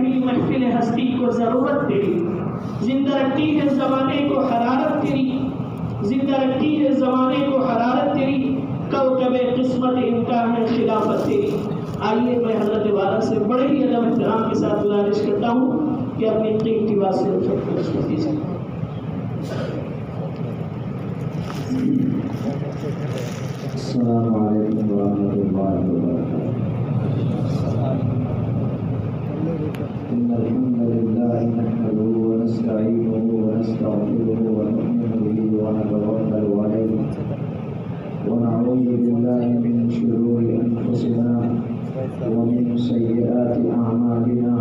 رہی محفل ہستی کو ضرورت تیری، زندہ رکھتی ہے زمانے کو حرارت تیری، زندہ رکھتی ہے زمانے کو حرارت تیری، کوكب قسمت امکان ہے خلافت تیری۔ آئیے میں حضرت والا سے بڑے ہی ادب احترام کے ساتھ گزارش کرتا ہوں کہ اپنی قیمتی بات سے رخصت کیجیے۔ السلام علیکم ورحمۃ اللہ وبرکاتہ۔ ان الحمد للہ نحمده ونستعینه ونستغفره ونؤمن به ونتوکل علیہ ونعوذ باللہ من شرور انفسنا ومن سیئات اعمالنا،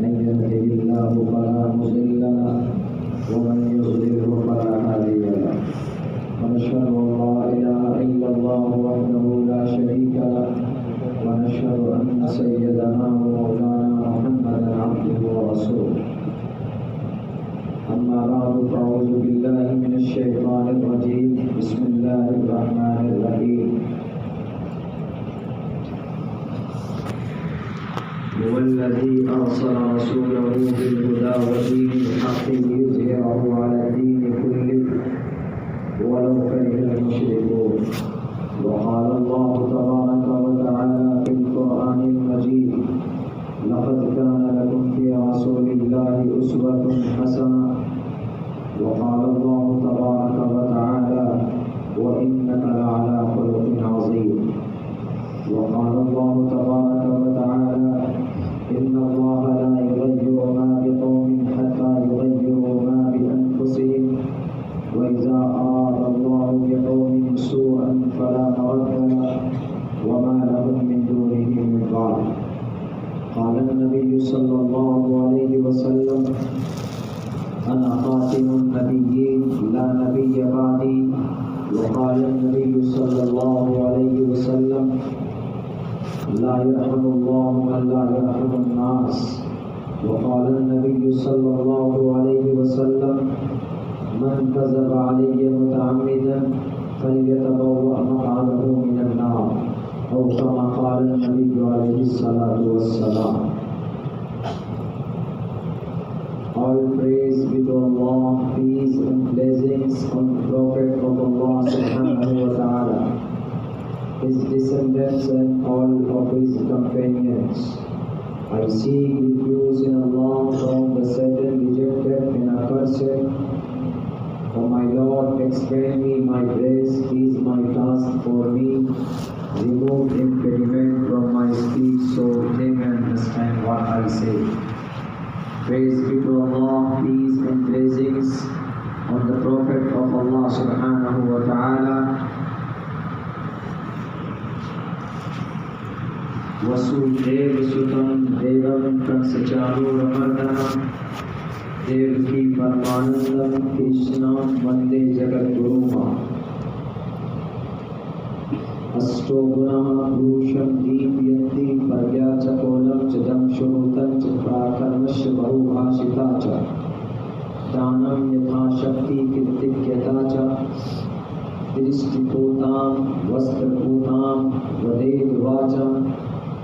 من یهده اللہ فلا مضل له ومن یضلل فلا هادی له، ونشهد ان لا اله الا الله وحده لا شريك له، ونشهد ان سيدنا ومولانا محمدا عبده ورسوله۔ اما بعد فاعوذ بالله من الشيطان الرجيم، بسم الله الرحمن الرحيم۔ هو الذي ارسل رسوله بالهدى ودين الحق ليظهره على الدين كله ولو كره المشركون۔ وقال الله تبارك وتعالى في القرآن المجيد: لقد كان لكم في رسول الله أسوة حسنة۔ وقال الله تبارك وتعالى: وإنك لعلى خلق عظيم۔ وقال الله تبارك وتعالى: إن الله لا يغير ما بقوم حتى يغيروا ما بأنفسهم، وإذا أراد الله بقوم سوءا فلا مرد له وما لهم من دونه من وال۔ قال النبي صلى الله عليه وسلم: أنا خاتم النبيين لا نبي بعدي۔ وقال النبي صلى الله عليه وسلم: لا يرحم الله من لا يرحم الناس۔ وقال النبي صلى الله عليه وسلم: من كذب علي متعمدا فليتبوأ مقعده من النار، أو كما قال النبي عليه الصلاة والسلام۔ All praise be to Allah, peace and blessings on the Prophet of Allah subhanahu wa ta'ala, his descendants and all of his companions. I seek refuge in Allah from the Satan, rejected and accursed. O my Lord, expand me my grace, ease my task for me, remove impediment from my speech so they may understand what I say. Praise be to Allah, peace and blessings on the Prophet of Allah subhanahu wa ta'ala. Vasudev Sutam Devam Kansacharuramardhanam Devaki Paramanandam Krishnam Vande Jagadguruma। Asto Gunaha Purusham Deepyanti Parya Chakolam Chadam Shurutam Chakrakarmasya Bahubhashita Cha Danam Yatha Shakti Kirtikyata Cha Drishtiputam Vastraputam Vaded Vacham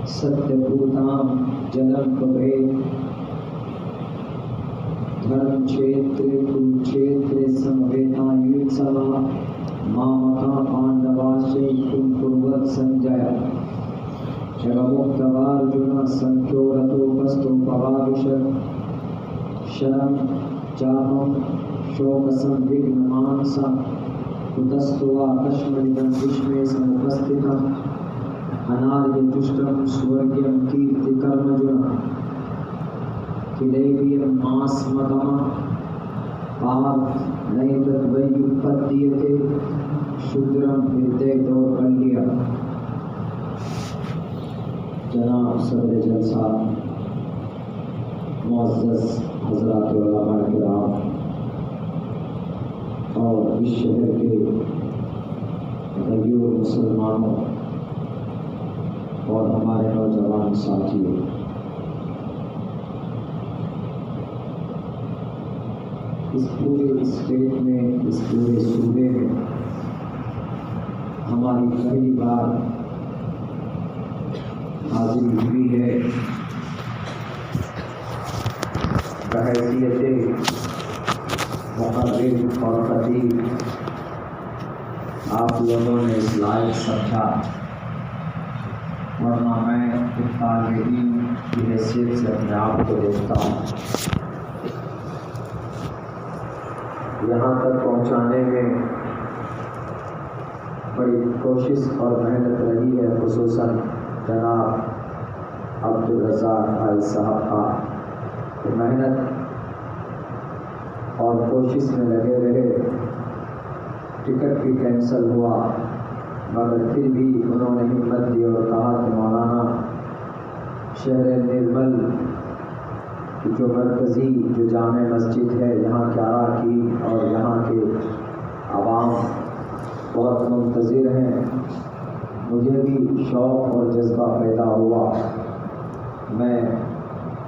Satyaputam Janam Kabhed Dharm Kshetra Kurukshetra Samaveta Yutsava Mamaka Pandavashaikum Kurvat Sanjaya Jagabhokta Arjuna Sankhyo Rato Pastu Pavavisha Sharam Chaham Shokasam Vigna Manasa Kudastuva Kashmaridam Vishme Samupasthitam Anarya Tushtam Swargyam Kirti Karmajuna Kileviyam Masmadama Path Naitat Vayupaddiyate Shudram Hriday Daur Kalliya۔ جناب صدر جلسہ، معزز حضرات علماء کرام اور اس شہر کے غیور مسلمانوں اور ہمارے نوجوان ساتھیوں، اس پورے اسٹیٹ میں، اس پورے صوبے میں ہماری پہلی بار حاضری ہوئی ہے بحیثیت مقرر اور خطیب آپ لوگوں نے اس لائق سمجھا، ورنہ میں ایک طالب علم کی حیثیت سے اپنے آپ کو دیکھتا ہوں۔ یہاں تک پہنچانے میں بڑی کوشش اور محنت رہی ہے، خصوصاً جناب عبدالرزاق بھائی صاحب کا محنت اور کوشش میں لگے رہے۔ ٹکٹ بھی کینسل ہوا، مگر پھر بھی انہوں نے ہمت دی اور کہا کہ مولانا شہر نرمل کی جو مرکزی جو جامع مسجد ہے، یہاں کے اراکین اور یہاں کے عوام بہت منتظر ہیں۔ مجھے بھی شوق اور جذبہ پیدا ہوا۔ میں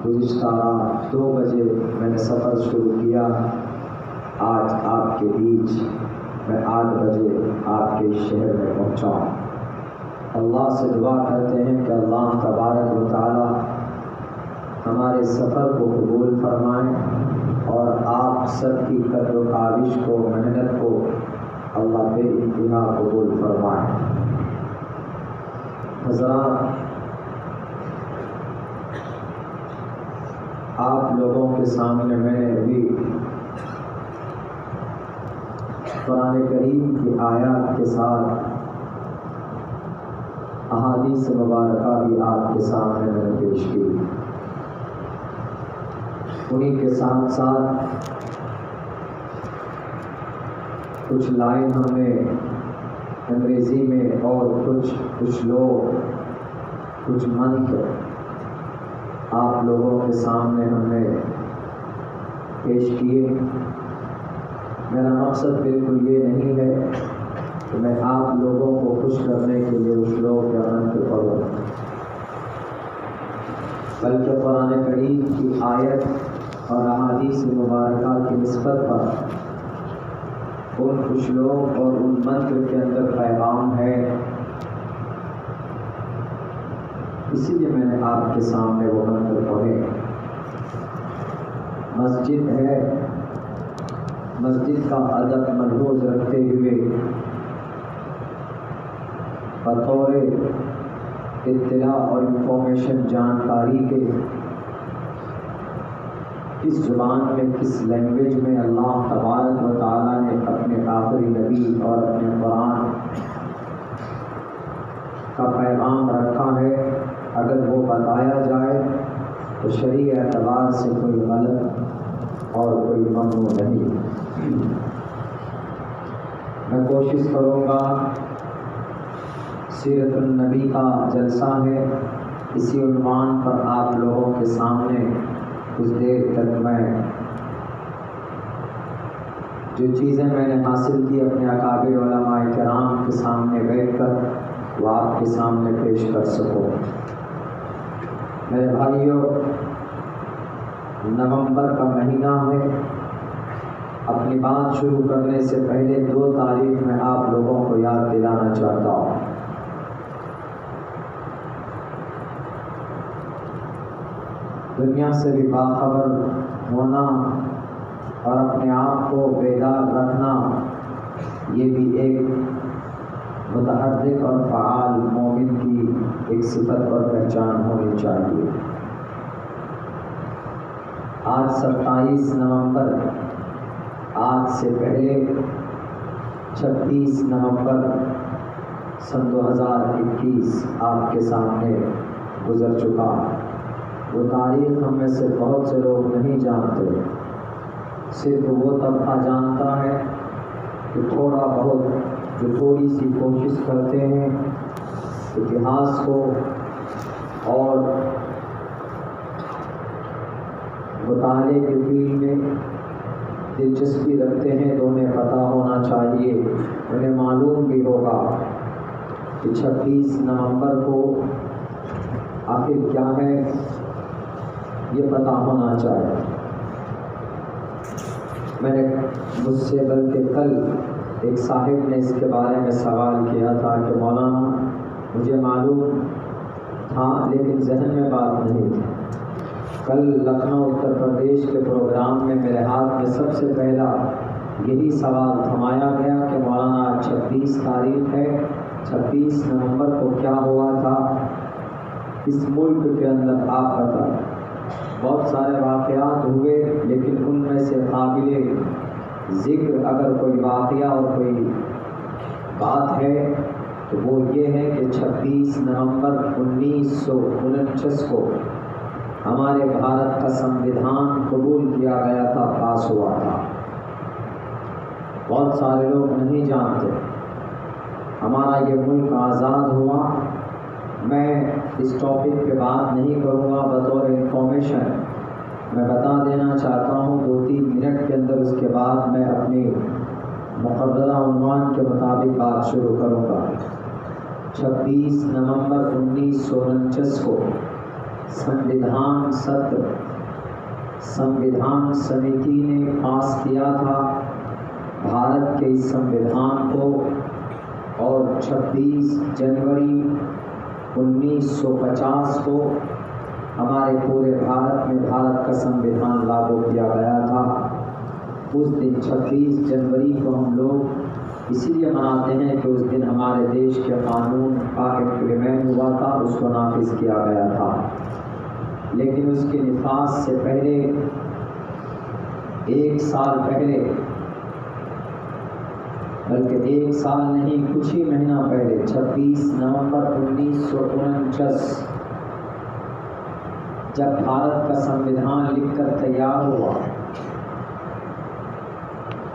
گزشتہ رات 2 بجے میں نے سفر شروع کیا، آج آپ کے بیچ میں 8 بجے آپ کے شہر میں پہنچا ہوں۔ اللہ سے دعا کرتے ہیں کہ اللہ تبارک و تعالی ہمارے سفر کو قبول فرمائیں اور آپ سب کی قدر و کاوش کو، محنت کو اللہ بے انتہا قبول فرمائیں۔ حضرات، آپ لوگوں کے سامنے میں نے ابھی قرآن کریم کی آیات کے ساتھ احادیث مبارکہ بھی آپ کے سامنے میں نے پیش کی۔ انہی کے ساتھ ساتھ کچھ لائن ہم نے انگریزی میں اور کچھ لوگ کچھ منتر آپ لوگوں کے سامنے ہم نے پیش کیے۔ میرا مقصد بالکل یہ نہیں ہے کہ میں آپ لوگوں کو خوش کرنے کے لیے اس لوگ کے منتر پڑھوں، بلکہ قرآن کریم کی آیت اور احادیث مبارکہ کی نسبت پر ان کچھ لوگ اور ان منتر کے اندر پیغام ہے، اسی لیے میں نے آپ کے سامنے وہ منتر پڑھے۔ مسجد ہے، مسجد کا ادب ملحوظ رکھتے ہوئے بطور اطلاع اور انفارمیشن جانکاری کے کس زبان میں، کس لینگویج میں اللہ تبارک و تعالیٰ نے اپنے آخری نبی اور اپنے قرآن کا پیغام رکھا ہے، اگر وہ بتایا جائے تو شرعی اعتبار سے کوئی غلط اور کوئی ممنوع نہیں۔ میں کوشش کروں گا، سیرت النبی کا جلسہ ہے، اسی عنوان پر آپ لوگوں کے سامنے کچھ دیر تک میں جو چیزیں میں نے حاصل کی اپنے اکابر علماء کرام کے سامنے بیٹھ کر وہ آپ کے سامنے پیش کر سکوں۔ میرے بھائیوں، نومبر کا مہینہ ہے۔ اپنی بات شروع کرنے سے پہلے 2 تاریخ میں آپ لوگوں کو یاد دلانا چاہتا ہوں۔ دنیا سے بھی باخبر ہونا اور اپنے آپ کو بیدار رکھنا، یہ بھی ایک متحرک اور فعال مومن کی ایک صفت اور پہچان ہونی چاہیے۔ آج 27 نومبر، آج سے پہلے 26 نومبر سن 2021 آپ کے سامنے گزر چکا۔ وہ تاریخ ہم میں سے بہت سے لوگ نہیں جانتے، صرف وہ طبقہ جانتا ہے کہ تھوڑا بہت جو تھوڑی سی کوشش کرتے ہیں اتہاس کو اور مطالعے کے فیلڈ میں دلچسپی رکھتے ہیں، تو انہیں پتہ ہونا چاہیے، انہیں معلوم بھی ہوگا کہ 26 نومبر کو آخر کیا ہے، یہ پتہ ہونا چاہیے۔ میں نے مجھ سے بلکہ کل ایک صاحب نے اس کے بارے میں سوال کیا تھا کہ مولانا مجھے معلوم تھا لیکن ذہن میں بات نہیں تھی کل لکھنؤ اتر پردیش کے پروگرام میں میرے ہاتھ میں سب سے پہلا یہی سوال تھمایا گیا کہ مولانا 26 تاریخ ہے، 26 نومبر کو کیا ہوا تھا اس ملک کے اندر، آپ بتائیں۔ بہت سارے واقعات ہوئے، لیکن ان میں سے قابل ذکر اگر کوئی واقعہ اور کوئی بات ہے تو وہ یہ ہے کہ 26 نومبر 1949 کو ہمارے بھارت کا سنویدھان قبول کیا گیا تھا، پاس ہوا تھا۔ بہت سارے لوگ نہیں جانتے ہمارا یہ ملک آزاد ہوا۔ میں اس ٹاپک پہ بات نہیں کروں گا، بطور انفارمیشن میں بتا دینا چاہتا ہوں 2-3 منٹ کے اندر، اس کے بعد میں اپنی مقررہ عنوان کے مطابق بات شروع کروں گا۔ 26 نومبر 1949 کو سنویدھان ستر سنویدھان سمیتی نے پاس کیا تھا بھارت کے اس سنویدھان کو، اور 26 جنوری 1950 کو ہمارے پورے بھارت میں بھارت کا سنویدھان لاگو کیا گیا تھا۔ اس دن 26 جنوری کو ہم لوگ اسی لیے مناتے ہیں کہ اس دن ہمارے دیش کے قانون کا امپلیمنٹ ہوا تھا، اس کو نافذ کیا گیا تھا۔ لیکن اس کے نفاذ سے پہلے 1 سال پہلے، بلکہ 1 سال نہیں، کچھ ہی مہینہ پہلے 26 نومبر 1949 جب بھارت کا سنویدھان لکھ کر تیار ہوا،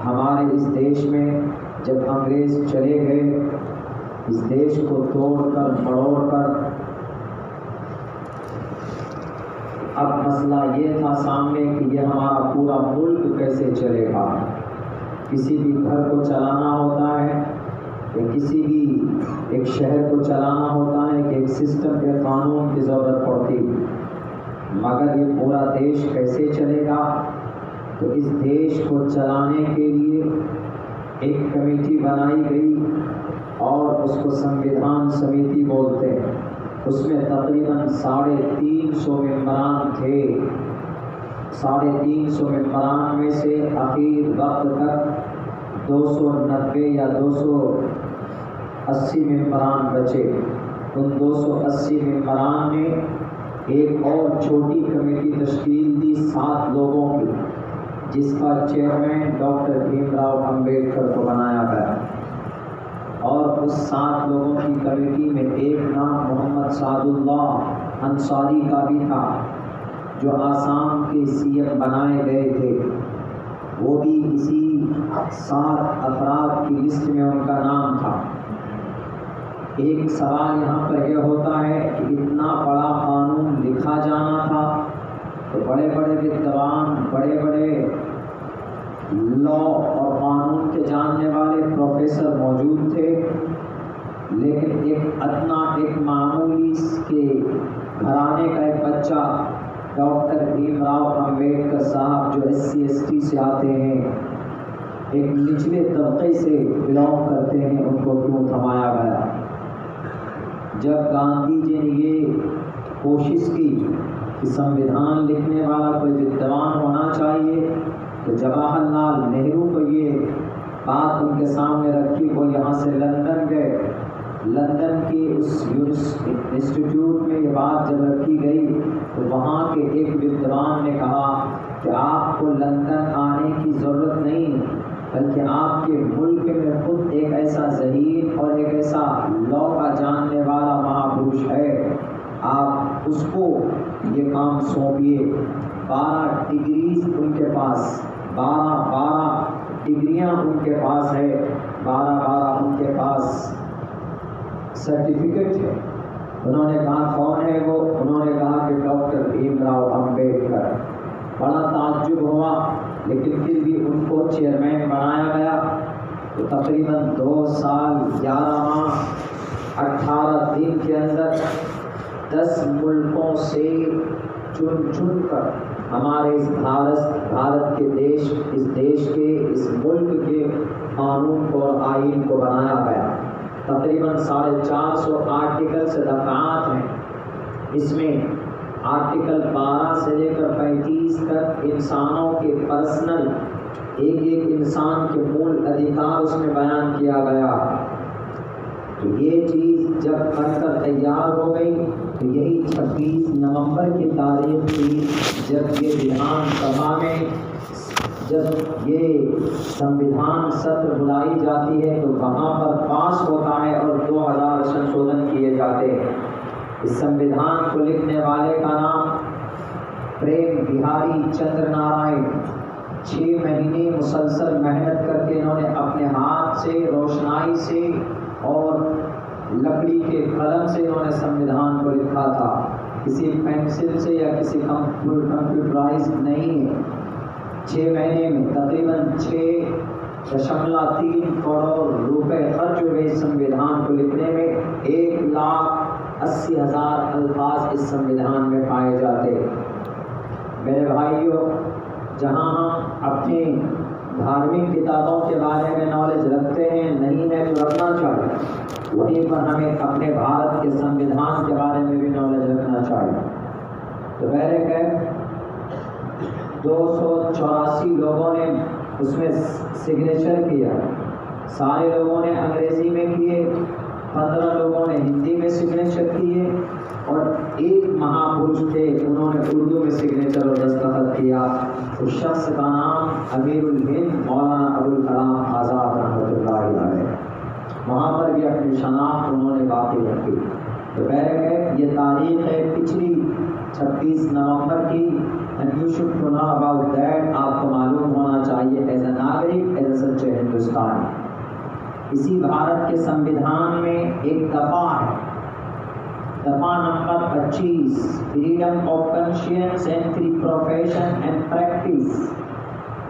ہمارے اس دیش میں جب انگریز چلے گئے، اس دیش کو توڑ کر مڑوڑ کر، اب مسئلہ یہ تھا سامنے کہ یہ ہمارا پورا ملک کیسے چلے گا۔ کسی بھی گھر کو چلانا ہوتا ہے یا کسی بھی ایک شہر کو چلانا ہوتا ہے کہ ایک سسٹم کے قانون کی ضرورت پڑتی، مگر یہ پورا دیش کیسے چلے گا؟ تو اس دیش کو چلانے کے لیے ایک کمیٹی بنائی گئی اور اس کو سنویدھان سمیتی بولتے ہیں۔ اس میں تقریباً 350 ممبران تھے۔ 350 ممبران میں سے اخیر وقت تک 290 یا 280 ممبران بچے۔ ان 280 ممبران نے ایک اور چھوٹی کمیٹی تشکیل دی 7 لوگوں کی، جس کا چیئرمین ڈاکٹر بھیم راؤ امبیڈکر کو بنایا گیا، اور اس 7 لوگوں کی کمیٹی میں ایک نام محمد سعد اللہ انصاری کا بھی تھا، جو آسام کے CM بنائے گئے تھے۔ وہ بھی اسی 7 افراد کی لسٹ میں ان کا نام تھا۔ ایک سوال یہاں پر یہ ہوتا ہے کہ اتنا بڑا قانون لکھا جانا تھا تو بڑے بڑے وِدوان، بڑے بڑے لا اور قانون کے جاننے والے پروفیسر موجود تھے، لیکن ایک معمولی کے گھرانے کا ایک بچہ ڈاکٹر بھیم راؤ امبیڈکر صاحب، جو SC/ST سے آتے ہیں، ایک نچلے طبقے سے بلانگ کرتے ہیں، ان کو کیوں تھمایا گیا؟ جب گاندھی جی نے یہ کوشش کی کہ سنویدھان لکھنے والا کوئی وِدوان ہونا چاہیے، تو جواہر لال نہرو کو یہ بات ان کے سامنے رکھی۔ وہ یہاں سے لندن گئے، لندن کی اس انسٹیٹیوٹ میں یہ بات جب رکھی گئی تو وہاں کے ایک وِدوان نے کہا کہ آپ کو لندن آنے کی ضرورت نہیں، بلکہ آپ کے ملک میں خود ایک ایسا ذہین اور ایک ایسا لا کا جاننے والا مہاپروش ہے، آپ اس کو یہ کام سونپیے۔ 12 ڈگریز ان کے پاس، 12 ڈگریاں ان کے پاس ہے، 12 ان کے پاس سرٹیفکیٹ ہے۔ انہوں نے کہا کون ہے وہ؟ انہوں نے کہا کہ ڈاکٹر بھیم راؤ امبیڈکر۔ بڑا تعجب ہوا، لیکن پھر بھی ان کو چیئرمین بنایا گیا۔ تو تقریباً 2 سال 11 ماہ 18 دن کے اندر 10 ملکوں سے چن کر ہمارے اس بھارت کے دیش، اس دیش کے، اس ملک کے قانون کو اور آئین کو بنایا گیا۔ تقریباً 450 آرٹیکل سے دفعات ہیں۔ اس میں آرٹیکل 12 سے لے کر 35 تک انسانوں کے پرسنل ایک ایک انسان کے مول ادھیکار اس میں بیان کیا گیا۔ تو یہ چیز جب بن کر تیار ہو گئی تو یہی 26 نومبر کی تاریخ تھی جب یہ وِدھان سبھا میں جب یہ سموِدھان ستر بلائی جاتی ہے تو وہاں پر پاس ہوتا ہے اور 2000 سنشودھن کیے جاتے ہیں۔ اس سموِدھان کو لکھنے والے کا نام پریم بہاری چندر نارائن۔ 6 مہینے مسلسل محنت کر کے انہوں نے اپنے ہاتھ سے روشنائی سے اور لکڑی کے قلم سے انہوں نے سموِدھان کو لکھا تھا، کسی پینسل سے یا کسی کمپیوٹرائز نہیں ہے۔ 6 مہینے میں تقریباً 6.3 کروڑ روپے خرچ ہوئے اس سموِدھان کو لکھنے میں۔ 1,80,000 الفاظ اس سموِدھان میں پائے جاتے۔ میرے بھائیوں، جہاں ہم اپنی دھارمک کتابوں کے بارے میں نالج رکھتے ہیں، نہیں ہے تو رکھنا چاہیے، وہیں پر ہمیں اپنے بھارت کے سموِدھان کے بارے میں بھی نالج رکھنا چاہیے۔ تو بہرکیف 284 لوگوں نے اس میں سگنیچر کیا، سارے لوگوں نے انگریزی میں کیے، 15 لوگوں نے ہندی میں سگنیچر کیے اور ایک مہاپرش تھے انہوں نے اردو میں سگنیچر اور دستخط کیا۔ اس شخص کا نام امیر الہند مولانا ابوالکلام آزاد رحمۃ اللہ علیہ۔ وہاں پر بھی اپنی شناخت انہوں نے باقی رکھی۔ تو بہرکیف یہ تاریخ ہے پچھلی 26 نومبر کی، and you should know about that۔ آپ کو معلوم ہونا چاہیے ایز اے ناگرک، ایز اے سچے ہندوستانی۔ اسی بھارت کے سموِدھان میں ایک دفعہ ہے، دفعہ number 25، freedom of conscience and free profession and practice,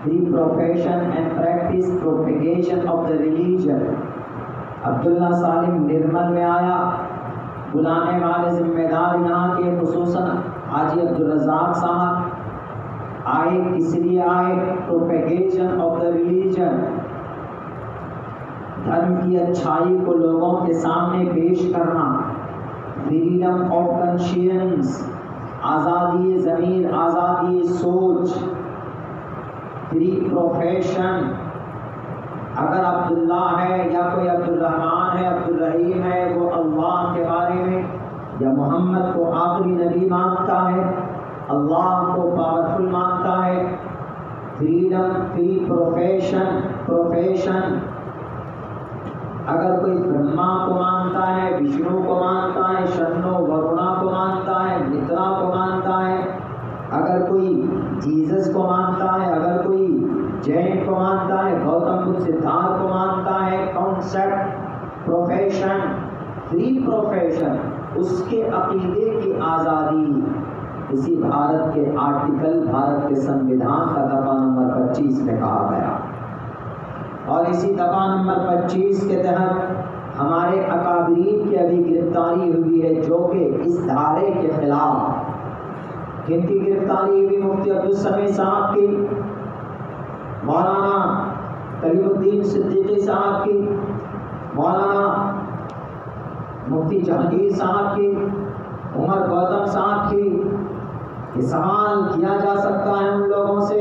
free profession and practice propagation of the religion. Abdullah Salim Nirmal میں آیا، بلانے والے ذمہ دار یہاں کے خصوصاً حاجی عبدالرزاق صاحب آئے، کس لیے آئے؟ پروپیگیشن آف دا ریلیجن، دھرم کی اچھائی کو لوگوں کے سامنے پیش کرنا، فریڈم آف کنشینس، آزادی ضمیر، آزادی سوچ، فری پروفیشن۔ اگر عبداللہ ہے یا کوئی عبدالرحمن ہے، عبدالرحیم ہے، وہ اللہ کے بارے میں یا محمد کو آخری نبی مانتا ہے، اللہ کو پاورفل مانتا ہے، فریڈم، فری پروفیشن۔ اگر کوئی برہما کو مانتا ہے، وشنو کو مانتا ہے، شنو ورونا کو مانتا ہے، مترا کو مانتا ہے، اگر کوئی جیزس کو مانتا ہے، اگر کوئی جین کو مانتا ہے، گوتم بدھ سدھارتھ کو مانتا ہے، کانسیپٹ پروفیشن، فری پروفیشن، اس کے عقیدے کی آزادی اسی بھارت کے آرٹیکل، بھارت کے سموِدھان کا دفعہ نمبر 25 میں کہا گیا۔ اور اسی دفعہ نمبر 25 کے تحت ہمارے اکابرین کی ابھی گرفتاری ہوئی ہے، جو کہ اس دھارے کے خلاف، جن کی گرفتاری ہوئی مفتی عبدالسمیع صاحب کی، مولانا کلیم الدین صدیقی صاحب کی، مولانا مفتی جہانگیر صاحب کی، عمر گوتم صاحب کی۔ یہ سوال کیا جا سکتا ہے ان لوگوں سے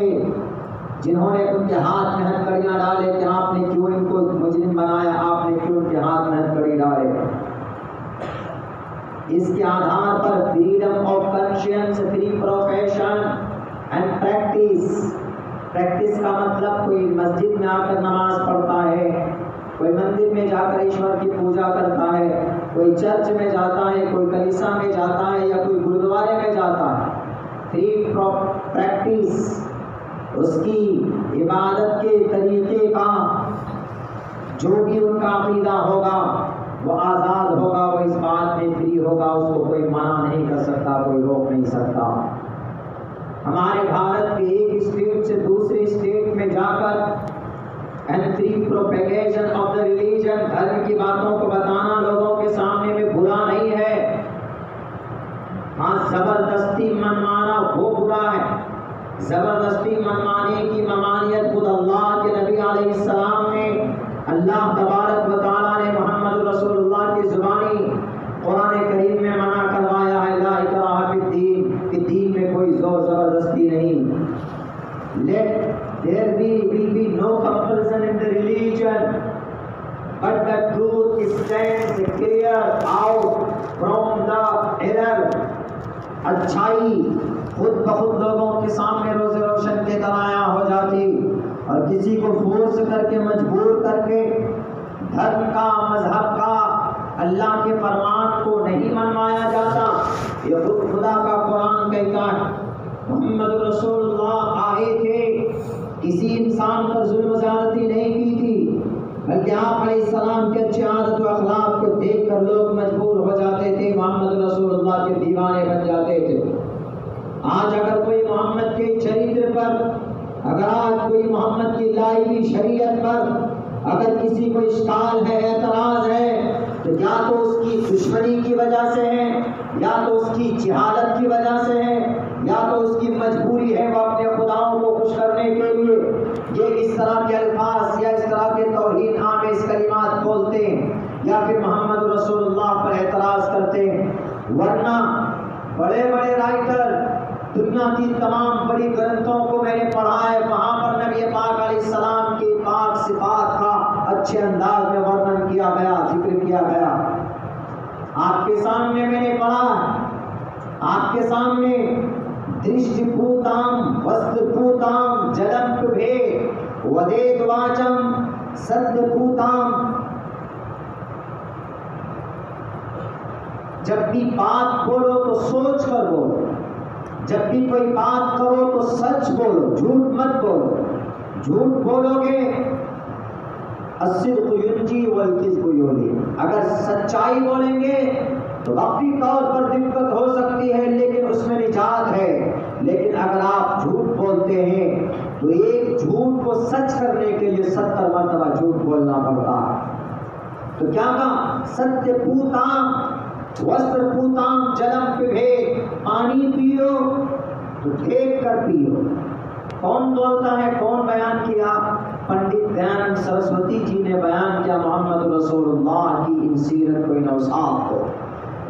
جنہوں نے ان کے ہاتھ میں ہتھکڑیاں ڈالے کہ آپ نے کیوں ان کو مجرم بنایا، آپ نے کیوں ان کے ہاتھ میں ہتھکڑی ڈالے۔ اس کے آدھار پر freedom of conscience, free profession and practice. Practice کا مطلب کوئی مسجد میں آ کر نماز پڑھتا ہے، کوئی مندر میں جا کر ایشور کی پوجا کرتا ہے، کوئی چرچ میں جاتا ہے، کوئی کلیسا میں جاتا ہے یا کوئی گرودوارے میں جاتا ہے۔ فری پریکٹس، اس کی عبادت کے طریقے کا جو بھی ان کا عقیدہ ہوگا وہ آزاد ہوگا، وہ اس بات میں فری ہوگا، اس کو کوئی منع نہیں کر سکتا، کوئی روک نہیں سکتا۔ ہمارے بھارت کے ایک اسٹیٹ سے دوسری اسٹیٹ میں جا کر and free propagation of the religion, دھرم کی باتوں کو بتانا لوگوں کے سامنے میں برا نہیں ہے، ہاں زبردستی منوانا وہ برا ہے۔ زبردستی منوانے کی ممانعت خود اللہ کے نبی علیہ السلام نے، اللہ تبارک و تعالیٰ نے محمد رسول اللہ کی زبانی قرآن کریم میں منع کروایا ہے، لا اکراہ فی الدین۔ will be no comparison in the religion, but the truth stands clear out from the error. اچھائی خود بخود لوگوں کے سامنے روز روشن کے طرح ہو جاتی، اور کسی کو فورس کر کے مجبور کر کے دھرم کا، مذہب کا، اللہ کے فرمان کو نہیں منوایا جاتا۔ یہ خود خدا کا قرآن کہتا ہے۔ محمد رسول اللہ آئے تھے، کسی انسان پر ظلم و زیادتی نہیں کی تھی، بلکہ آپ علیہ السلام کے اچھے عادت و اخلاق کو دیکھ کر لوگ مجبور ہو جاتے تھے، محمد رسول اللہ کے دیوانے بن جاتے تھے۔ آج اگر کوئی محمد کے چریتر پر، اگر آج کوئی محمد کی لائی ہوئی شریعت پر اگر کسی کو اشکال ہے، اعتراض ہے، تو یا تو اس کی دشمنی کی وجہ سے ہے، یا تو اس کی جہالت کی وجہ سے ہے، یا تو اس کی مجبوری ہے وہ اپنے خداؤں کو خوش کرنے کے لیے یہ اس طرح کے الفاظ یا اس طرح کے توہین آمیز کلمات بولتے ہیں، یا پھر محمد رسول اللہ پر اعتراض کرتے ہیں۔ ورنہ بڑے بڑے رائٹر، دنیا کی تمام بڑی گرنتھوں کو میں نے پڑھا ہے، وہاں پر نبی پاک علیہ السلام کی پاک صفات کا اچھے انداز میں ورنن کیا گیا، ذکر کیا گیا۔ آپ کے سامنے میں نے پڑھا، آپ کے سامنے درشٹی پوتام وستر پوتام جلم پبھے ودید واچم ستیہ پوتام۔ جب بھی بات بولو تو سوچ کر بولو، جب بھی کوئی بات کرو تو سچ بولو، جھوٹ مت بولو۔ جھوٹ بولو گے الصدق ینجی والکذب یولی، اگر سچائی بولیں گے تو وقتی طور پر دقت ہو سکتی ہے لیکن اس میں نجات ہے، لیکن اگر آپ جھوٹ بولتے ہیں تو ایک جھوٹ کو سچ کرنے کے لیے 70 مرتبہ جھوٹ بولنا پڑتا ہے۔ تو کیا کہا؟ ستیہ پوتام وستر پوتام جلم پبھے، پانی پیو تو دیکھ کر پیو۔ کون بولتا ہے، کون بیان کیا؟ پنڈت دیانند سرسوتی جی نے بیان کیا محمد رسول اللہ کی ان سیرت کو، ان اوصاف کو،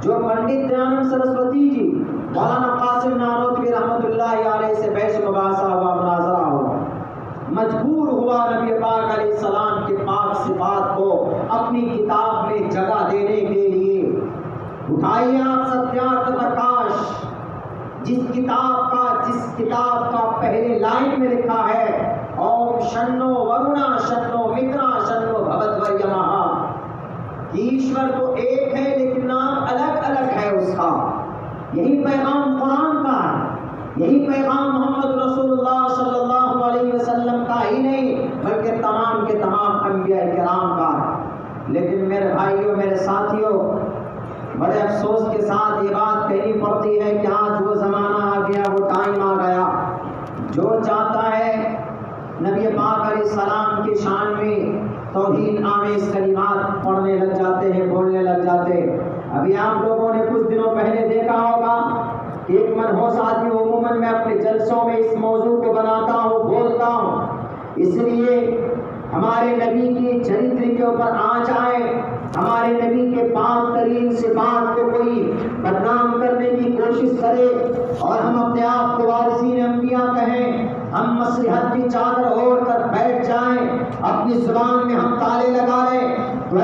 جو پنڈت دیانند سرسوتی جی مولانا قاسم نانوتوی رحمۃ اللہ علیہ سے بحث مباحثہ ہوا، مناظرہ ہوا، مجبور ہوا نبی پاک علیہ السلام کے پاک صفات کو اپنی کتاب میں جگہ دینے کے لیے۔ اٹھائیے آپ ستیارتھ پرکاش، جس کتاب کا پہلے لائن میں لکھا ہے اوم شنو ورونا شنو مترا شنو بھگوتوریمہ، ایشور تو ایک ہے لیکن نام الگ الگ ہے اس کا۔ یہی پیغام قرآن کا ہے، یہی پیغام محمد رسول اللہ صلی اللہ علیہ وسلم کا ہی نہیں بلکہ تمام کے تمام انبیاء کرام کا ہے۔ لیکن میرے بھائیوں، میرے ساتھیوں، بڑے افسوس کے ساتھ یہ بات کہنی پڑتی ہے کہ آج وہ زمانہ آ گیا، وہ ٹائم آ گیا، جو چاہتا ہے نبی پاک علیہ السلام کی شان میں توہین آمیز کلمات پڑھنے لگ جاتے ہیں، بولنے لگ جاتے ہیں۔ ابھی آپ لوگوں نے کچھ دنوں پہلے دیکھا ہوگا کہ ایک منحوس آدمی، عموماً میں اپنے جلسوں میں اس موضوع کو بناتا ہوں، بولتا ہوں، اس لیے ہمارے نبی کی چریتر کے اوپر آنچ آئے، ہمارے نبی کے پاک ترین صفات کو کوئی بدنام کرنے کی کوشش کرے اور ہم اپنے آپ کو وارثین انبیاء کہیں، ہم مصلحت کی چادر اوڑھ کر بیٹھ جائیں، اپنی زبان میں ہم تالے لگا لیں، تو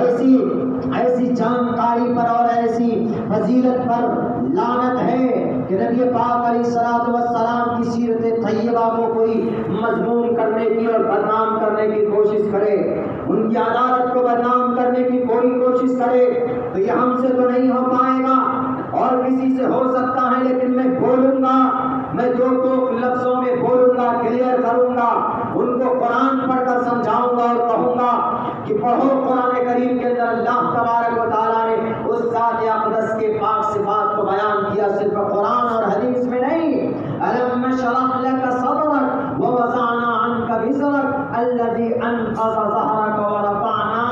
ایسی جانکاری پر اور ایسی فضیلت پر لعنت ہے کہ نبی پاک علیہ الصلوۃ والسلام کی سیرت طیبہ کو کوئی مذموم کرنے کی اور بدنام کرنے کی کوشش کرے، ان کی عدالت کو بدنام کرنے کی کوئی کوشش کرے، تو یہ ہم سے تو نہیں ہو پائے گا اور کسی سے ہو سکتا ہے، لیکن میں بولوں گا، میں دو لفظوں میں بولوں گا، کلیئر کروں گا، ان کو قرآن پڑھ کر سمجھاؤں گا اور کہوں گا کہ پڑھو قرآن کریم کے اندر اللہ تبارک و تعالیٰ نے اس ذات اقدس کے پاک صفات کو بیان کیا، صرف قرآن اور حدیث میں نہیں۔ أَلَمْ نَشْرَحْ لَكَ صَدْرَكَ وَوَضَعْنَا عَنْكَ وِزْرَكَ الَّذِي أَنقَضَ ظَهْرَكَ وَرَفَعْنَا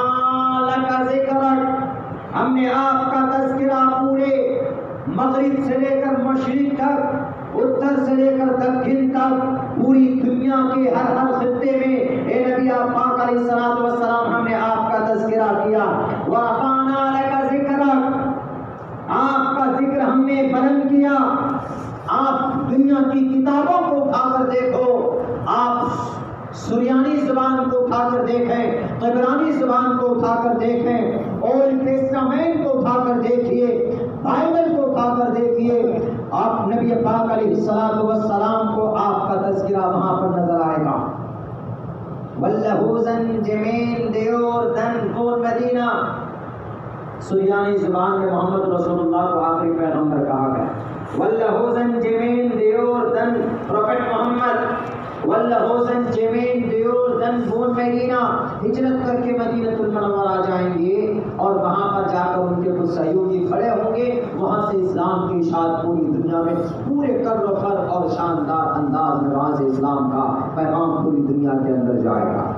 لَكَ ذِكْرَكَ، ہم نے آپ کا تذکرہ پورے مغرب سے لے کر مشرق تک، اتر سے لے کر دکن تک، پوری دنیا کے ہر خطے میں اے نبی پاک علیہ الصلوۃ والسلام ہم نے آپ کا تذکرہ کیا۔ وَرَفَعْنَا لَكَ ذِكْرَكَ، آپ کا ذکر ہم نے بلند کیا۔ آپ دنیا کی کتابوں کو اٹھا کر دیکھو، آپ سریانی زبان کو اٹھا کر دیکھیں، طبرانی زبان کو اٹھا کر دیکھیں، اولڈ ٹیسٹامنٹ کو اٹھا کر دیکھیے، بائبل کو اٹھا کر دیکھیے، آپ نبی پاک علیہ الصلوۃ والسلام کو آپ کا تذکرہ وہاں پر نظر آئے گا۔ واللہوزن جمین دیور دن پور مدینہ، سریانی زبان میں محمد رسول اللہ کو آخری پیغمبر کہا گیا۔ واللہوزن جمین دیور دن پروفیٹ محمد، واللہوزن جمین دیور دن پور مدینہ، ہجرت کر کے مدینہ المنورہ جائیں گے اور وہاں پر جا کر ان کے کچھ سہیوگی کھڑے ہوں گے، وہاں سے اسلام کی اشاعت پوری دنیا میں پورے کر و فر اور شاندار انداز میں وہاں سے اسلام کا پیغام پوری دنیا کے اندر جائے گا۔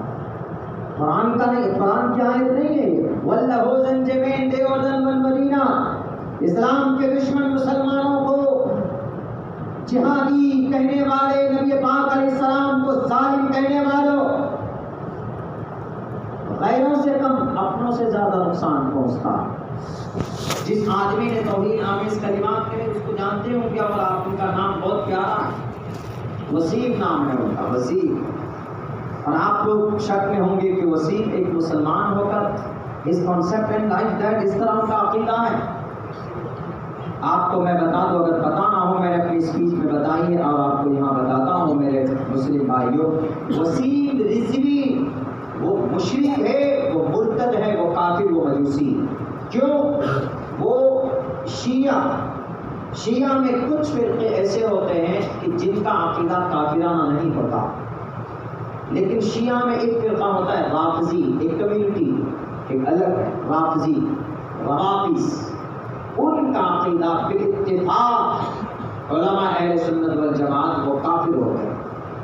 قرآن کا نہیں، قرآن کی آیت نہیں ہے یہ۔ واللہوزن جمین دیور دن پور مدینہ، اسلام کے دشمن مسلمانوں کو جہادی کہنے والے، نبی پاک علیہ السلام کو ظالم کہنے والوں، غیروں سے کم اپنوں سے زیادہ نقصان پہنچتا۔ جس آدمی نے توہین آمیز کلمات کہے اس کو جانتے ہوں کیا، اور آپ ان کا نام بہت پیارا ہے، وسیم نام ہے ان کا، وسیم۔ اور آپ لوگ شک میں ہوں گے کہ وسیم ایک مسلمان ہو کر اس کانسیپٹ اینڈ لائف دیٹ اس طرح ان کا عقیدہ ہے۔ آپ کو میں بتا دوں، اگر پتہ نہ ہو میں نے اپنی اسپیچ میں بتائی ہے اور آپ کو یہاں بتاتا ہوں میرے مسلم بھائیوں، وسیم رضوی وہ مشرک ہے، وہ مرتد ہے، وہ کافر، وہ مجوسی۔ کیوں؟ وہ شیعہ میں کچھ فرقے ایسے ہوتے ہیں کہ جن کا عقیدہ کافرانہ نہیں ہوتا، لیکن شیعہ میں ایک فرقہ ہوتا ہے رافضی، ایک کمیونٹی، ایک الگ رافضی، روافظ، ان کا عقیدہ باتفاق علماء اہل سنت والجماعت وہ کافر ہوتے ہیں۔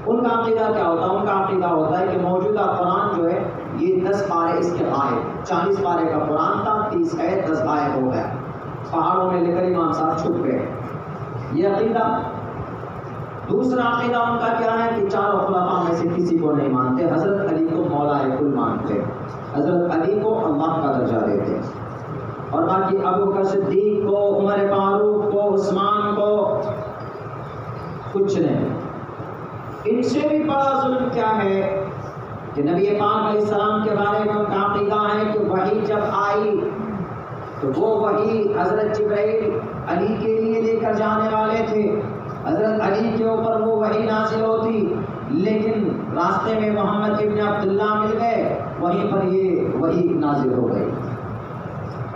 ان کا عقیدہ کیا ہوتا ہے؟ ان کا عقیدہ ہوتا ہے کہ موجودہ قرآن جو ہے یہ 10 پارے اس کے غائب، 40 پارے کا قرآن تھا، 30 ہے، 10 غائب ہو گیا، پہاڑوں میں لے کر امام صاحب چھپ گئے، یہ عقیدہ۔ دوسرا عقیدہ ان کا کیا ہے کہ 4 خلفاء میں سے کسی کو نہیں مانتے، حضرت علی کو مولا کل مانتے، حضرت علی کو اللہ کا درجہ دیتے، اور باقی ابو بکر صدیق کو، عمر فاروق کو، عثمان کو کچھ نہیں۔ ان سے بھی بڑا ظلم کیا ہے کہ نبی پاک علیہ السلام کے بارے میں ان کا عقیدہ ہے کہ وحی جب آئی تو وہ وحی حضرت جبرائیل علی کے لیے لے کر جانے والے تھے، حضرت علی کے اوپر وہ وحی نازل ہوتی، لیکن راستے میں محمد ابن عبداللہ مل گئے، وہیں پر یہ وحی نازل ہو گئی،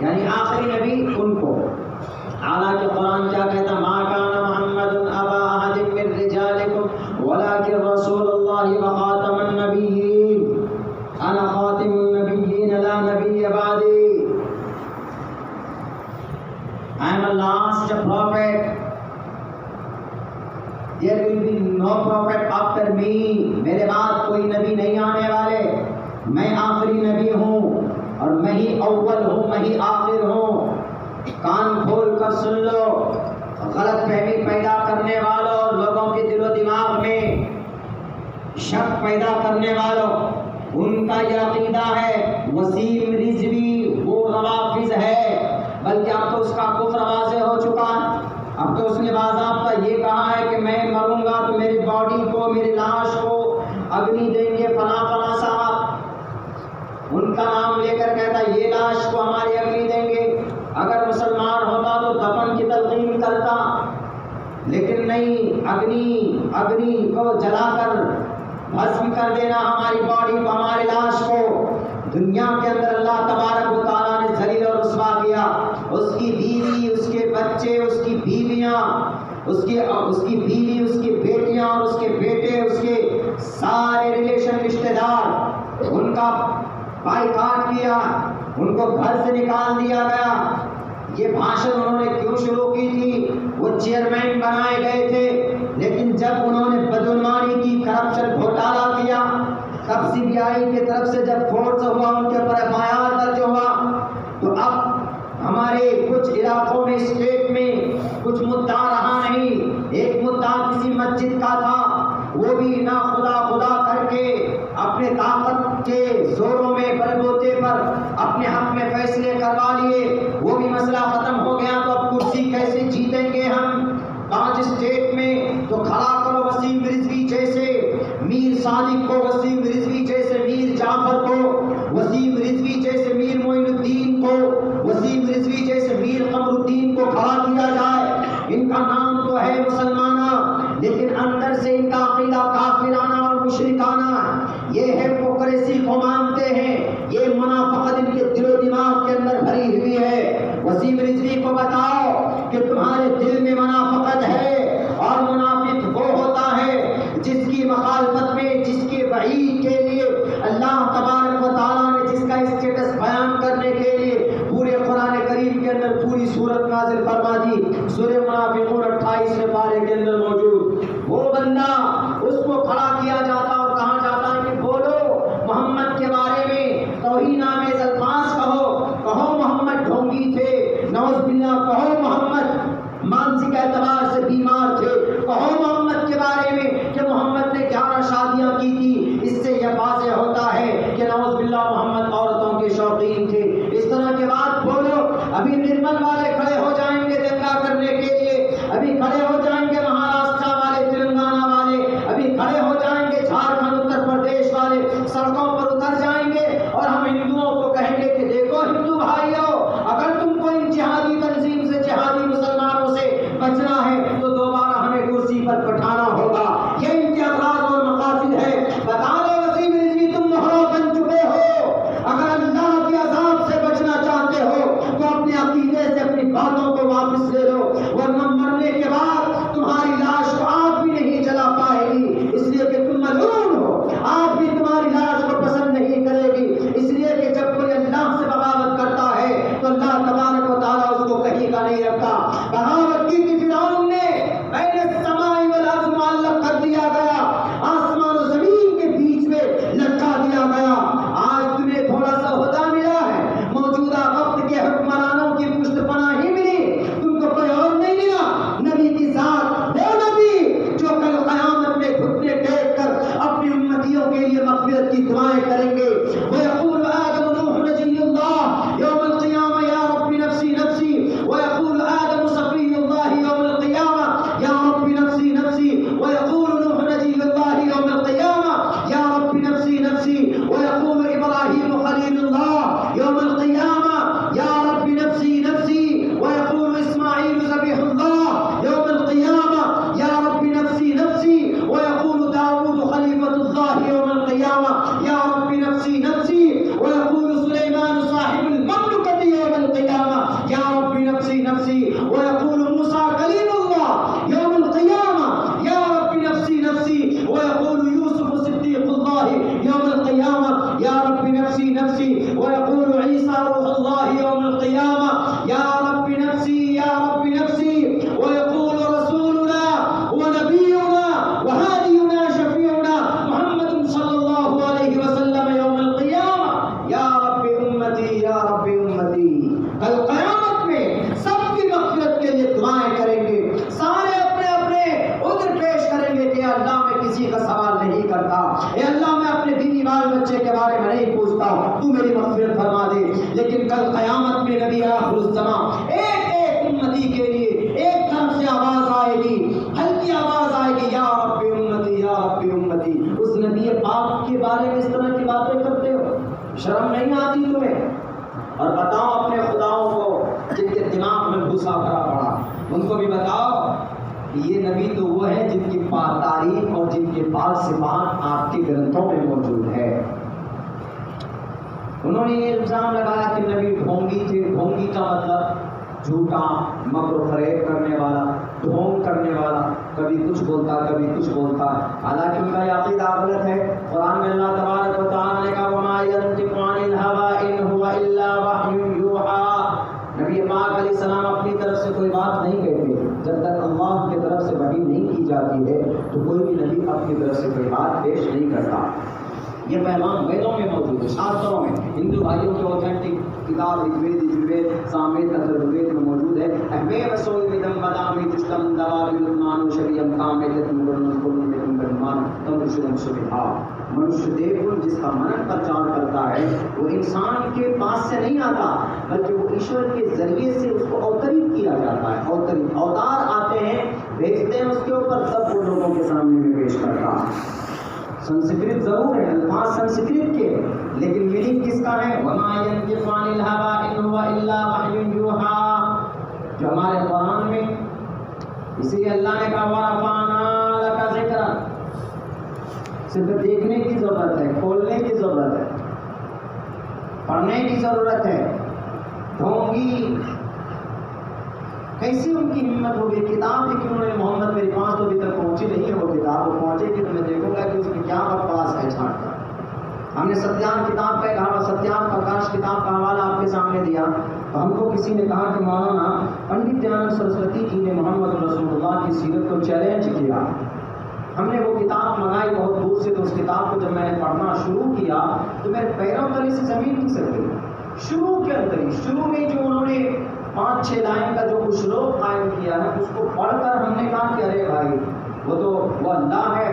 یعنی آخری نبی ان کو۔ حالانکہ قرآن کیا کہتا؟ ما کان محمد ابا احد من رجالکم ولکن رسول اللہ وخاتم النبیین، انا خاتم النبیین لا نبی بعدی، I am the last prophet, there will be no prophet after me، میرے بعد کوئی نبی نہیں آنے والے، میں آخری نبی ہوں اور میں ہی اول ہوں، میں ہی آخر ہوں۔ کان کھول کر سن لو، غلط فہمی پیدا کرنے والوں اور لوگوں کے دل و دماغ میں شک پیدا کرنے والوں، ان کا یہ عقیدہ ہے۔ وسیم رضوی وہ روافظ ہے، بلکہ اب تو اس کا کفر واضح ہو چکا، اب تو اس نے باضابطہ یہ کہا ہے کہ میں مروں گا تو میری باڈی کو، میری لاش کو اگنی دیں گے فلاں فلاں صاحب، ان کا نام لے کر کہتا یہ لاش کو ہماری اگنی دیں گے۔ اگر مسلمان ہوتا تو دفن کی تلقین کرتا، لیکن نہیں، اگنی کو جلا کر بھسم کر دینا ہماری باڈی کو، ہماری لاش کو۔ دنیا کے اندر اللہ تبارک و تعالیٰ نے ذلیل اور رسوا کیا، اس کی بیوی، اس کے بچے، اس کی بیویاں، اس کی بیوی، اس کی بیٹیاں اور اس کے بیٹے، اس کے سارے ریلیشن رشتے دار، ان کا بائیکاٹ کیا، ان کو گھر سے نکال دیا گیا۔ یہ بھاشن انہوں نے کیوں شروع کی تھی؟ وہ چیئرمین بنائے گئے تھے، لیکن جب انہوں نے بدعنوانی کی، کرپشن گھوٹالہ کیا، تب CBI کی طرف سے جب فورس ہوا، ان کے اوپر FIR درج ہوا، تو اب ہمارے کچھ علاقوں میں، اسٹیٹ میں کچھ مدعا رہا نہیں۔ ایک مدعا کسی مسجد کا تھا، وہ بھی نہ خدا کر کے اپنے طاقت کے زوروں میں، بل بوتے پر اپنے حق میں فیصلے کروا لیے، وہ بھی مسئلہ ختم ہو گیا۔ تو اب کرسی کیسے جیتیں گے ہم 5 اسٹیٹ میں؟ تو کھڑا کرو وسیم رضوی جیسے، میر صادق کو وسیم سے ان کا عقیدہ کافرانہ اور مشرکانہ ہے، یہ ہپوکریسی کو مانتے ہیں، یہ منافقت ان کے دل و دماغ کے اندر بھری ہوئی ہے۔ وسیم رضوی کو بتاؤ کہ تمہارے دل میں منافقت ہے، اور منافق وہ ہوتا ہے جس کی مخالفت میں، جس کے وعید کے لیے اللہ تبارک و تعالیٰ نے جس کا اسٹیٹس بیان کرنے کے لیے پورے قرآن کریم کے اندر پوری سورت نازل فرما دی۔ سورہ منافقون 28ویں پارے کے اندر موجود وہ بندہ، اس کو کھڑا کیا جاتا اور کہا جاتا ہے کہ بولو محمد کے بارے میں توہین آمیز الفاظ کہو محمد ڈھونگی تھے، نعوذ باللہ، کہو محمد مانسک اعتبار سے بیمار تھے، کہو محمد کے بارے میں کہ محمد نے 11 شادیاں کی تھی۔ اس سے یہ واضح ہوتا ہے کہ نعوذ باللہ محمد عورتوں کے شوقین تھے۔ اس طرح کے بات بولو، ابھی نرمل والے کھڑے ہو جائیں گے دنگا کرنے کے لیے، ابھی کھڑے ہو جائیں گے مہاراشٹر والے، تلنگانہ والے، ابھی کھڑے ہو جائیں گے جھارکھنڈ اتر پردیش والے، سڑکوں پر اتر جائیں گے اور ہم ہندوؤں کو کہیں گے کہ دیکھو ہندو بھائیو، اگر تم کو ان جہادی تنظیم سے، جہادی مسلمانوں سے بچنا ہے تو دوبارہ ہمیں کرسی پر بٹھانا ہوگا۔ یہ ان کے اغراض اور مقاصد ہے۔ بتا دو وسیم رضوی، تم مہرو بن چکے ہو۔ اگر اللہ کے عذاب سے بچنا چاہتے ہو تو اپنے عقیدے سے اپنی باتوں کو واپس لے لو، ورنہ مرنے کے بعد تمہاری لاش کو آگ بھی نہیں جلا پائے گی، اس لیے کہ تم ملعون ہو، آگ بھی تمہاری لاش کو پسند نہیں کرے گی، اس لیے کہ جب کوئی اللہ سے بغاوت کرتا ہے تو اللہ تبارک و تعالیٰ اس کو کہیں کا نہیں رکھتا۔ بغاوت کی تھی فرعون نے، بین السماء والارض معلق کر دیا گیا، آسمان و زمین کے بیچ میں لٹکا دیا گیا۔ آج تمہیں تھوڑا سا عہدہ ملا ہے، موجودہ وقت کے حکمرانوں کی پشت پناہی ملی، تم کو کوئی اور نہیں ملا۔ نبی کی ذات، وہ نبی جو کل قیامت میں گھٹنے ٹیک کر اپنی امتیوں کے لیے مغفرت کی دعائیں کریں گے۔ وَيَقُولُ آدَمُ نُوحُ نَجِيُّ اللَّهِ يَوْمَ الْقِيَامَةِ يَا رَبِّ نَفْسِي نَفْسِي وَيَقُولُ آدَمُ صَفِيُّ اللَّهِ يَوْمَ الْقِيَامَةِ يَا رَبِّ نَفْسِي نَفْسِي وَيَقُولُ نُوحُ نَجِيُّ اللَّهِ يَوْمَ الْقِيَامَةِ يَا رَبِّ نَفْسِي نَفْسِي وَيَقُولُ إِبْرَاهِيمُ خَلِيلُ اللَّهِ يَوْمَ الْقِيَامَةِ يَا رَبِّ نَفْسِي نَفْسِي وَيَقُولُ إِسْمَاعِيلُ ذَبِيحُ اللَّهِ يَوْمَ الْقِيَامَةِ يَا رَبِّ نَفْسِي نَفْسِي وَيَقُولُ دَاوُودُ خَلِيفَةُ اللَّهِ يَوْمَ الْقِيَامَةِ يَا رَبِّ نَفْسِي نَفْسِي وَيَقُولُ سُلَيْمَانُ صَاحِبُ الْمَمْلُكَةِ يَوْمَ الْقِيَامَةِ يَا رَبِّ نَفْسِي نَفْسِي وَيَقُولُ مُوسَى كَلِيمُ اللَّهِ يَوْمَ الْقِيَامَةِ يَا رَبِّ نَفْسِي نَفْسِي وَيَقُولُ يُوسُفُ صِدِّيقُ اللَّهِ يَوْمَ الْقِيَامَةِ يَا رَبِّ نَفْسِي نَفْسِي وَيَقُولُ عِيسَى رُوحُ اللَّهِ يَوْمَ الْقِيَامَةِ يَا رَبِّ نَفْسِي يَا رَبِّ نَفْسِي وَيَقُولُ رَسُولُنَا وَنَبِيُّنَا وَهَادِيُنَا شَفِيعُنَا مُحَمَّدٌ صَلَّى اللَّهُ عَلَيْهِ وَسَلَّمَ يَوْمَ الْقِيَامَةِ يَا رَبِّ أُمَّتِي يَا رَبِّ أُمَّتِي۔ کل قیامت میں سب کی مغفرت کے لیے دعائیں کریں گے، سارے اپنے اپنے عذر پیش کریں گے کہ اللہ میں کسی کا سوال نہیں کرتا، اے اللہ میں اپنے بیوی بال بچے کے بارے میں نہیں پوچھتا، تو میری مغفرت فرما دے۔ لیکن کل قیامت میں نبی آخر الزمان ایک ایک امتی کے لیے ایک طرف سے آواز آئے گی، ہلکی آواز آئے گی، یا رب امتی یا رب امتی۔ اس نبی پاک کے بارے میں اس طرح کی باتیں کرتے ہو، شرم نہیں آتی تمہیں؟ اور بتاؤ اپنے خداؤں کو جن کے دماغ میں بھوسا بھرا پڑا، ان کو بھی بتاؤ کہ یہ نبی تو وہ ہے جن کی تاریخ اور جن کے پاک سے بات آپ کے گرنتھوں میں موجود ہے۔ انہوں نے یہ الزام لگایا کہ نبی ڈھونگی تھے۔ ڈھونگی کا مطلب جھوٹا، مکر و فریب کرنے والا، ڈھونگ کرنے والا، کبھی کچھ بولتا کبھی کچھ بولتا۔ حالانکہ ان کا یہ عقیدہ غلط ہے۔ قرآن میں اللہ تبارک و تعالیٰ نے کہا وَمَا يَنطِقُ عَنِ الْهَوَىٰ إِنْ هُوَ إِلَّا وَحْيٌ يُوحَىٰ۔ نبی پاک علیہ السلام اپنی طرف سے کوئی بات نہیں کہتے، جب تک اللہ کی طرف سے وحی نہیں کی جاتی ہے تو کوئی بھی نبی اپنی طرف سے کوئی بات پیش نہیں کرتا۔ یہ پیغام ویدوں میں موجود ہے، شاستروں میں، ہندو بھائیوں کے اوتھینٹک کتاب رگوید، یجوید، سامویل، اتھروید میں موجود ہے۔ احوے رسول ودم بدامی دشتم دوابی لکمان شبیم کاملت مگرن کلن لیکن برمان تمرشدم سبحا۔ منشیہ دیکھو جس کا منن پرچار کرتا ہے وہ انسان کے پاس سے نہیں آتا، بلکہ وہ ایشور کے ذریعے سے اس کو اوتریت کیا جاتا ہے۔ اوتار آتے ہیں، بھیجتے ہیں اس کے اوپر، تب وہ لوگوں کے سامنے میں پیش کرتا ہے۔ سنسکرت ضرور ہے، الفاظ سنسکرت کے، لیکن میننگ کس کا ہے؟ وَمَا يَنطِقُ عَنِ الْهَوَىٰ إِنْ هُوَ إِلَّا وَحْيٌ يُوحَىٰ، جو ہمارے قرآن میں، اسی لیے اللہ نے کہا وَرَفَعْنَا لَكَ ذِكْرَكَ، صرف دیکھنے کی ضرورت ہے، کھولنے کی ضرورت ہے، پڑھنے کی ضرورت ہے. ڈھونگی کیسی ان کی ہمت ہوگی؟ کتاب لکھی انہوں نے محمد میری پاس تو ابھی تک پہنچی نہیں ہے. وہ کتاب وہ پہنچے گی تو میں دیکھوں گا کہ اس میں کیا بکواس ہے چھانٹ کر. ہم نے ستیان کتاب کا کہا، ستیان پرکاش کتاب کا حوالہ آپ کے سامنے دیا تو ہم کو کسی نے کہا کہ مولانا پنڈت دیانند سرسوتی جی نے محمد رسول اللہ کی سیرت کو چیلنج کیا. ہم نے وہ کتاب منگائی بہت دور سے، تو اس کتاب کو جب میں نے پڑھنا شروع کیا تو میرے پیروں تلے سے زمین کھسک گئی. شروع کے اندر ہی شروع میں جو انہوں نے 5-6 لائن کا جو اشلوب قائم کیا ہے اس کو پڑھ کر ہم نے کہا کہ ارے بھائی وہ اللہ ہے.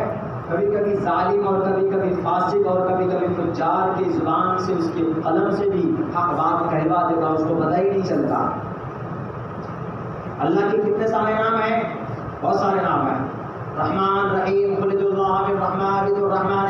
کبھی کبھی ظالم اور کبھی کبھی فاسق اور کبھی کبھی فجار کی زبان سے اس کے قلم سے بھی حق بات کہلوا دیتا، اس کو پتہ ہی نہیں چلتا. اللہ کے کتنے سارے نام ہیں؟ بہت سارے نام ہیں. رحمان، رحیم، خلد اللہ، الرحمن، الرحمن،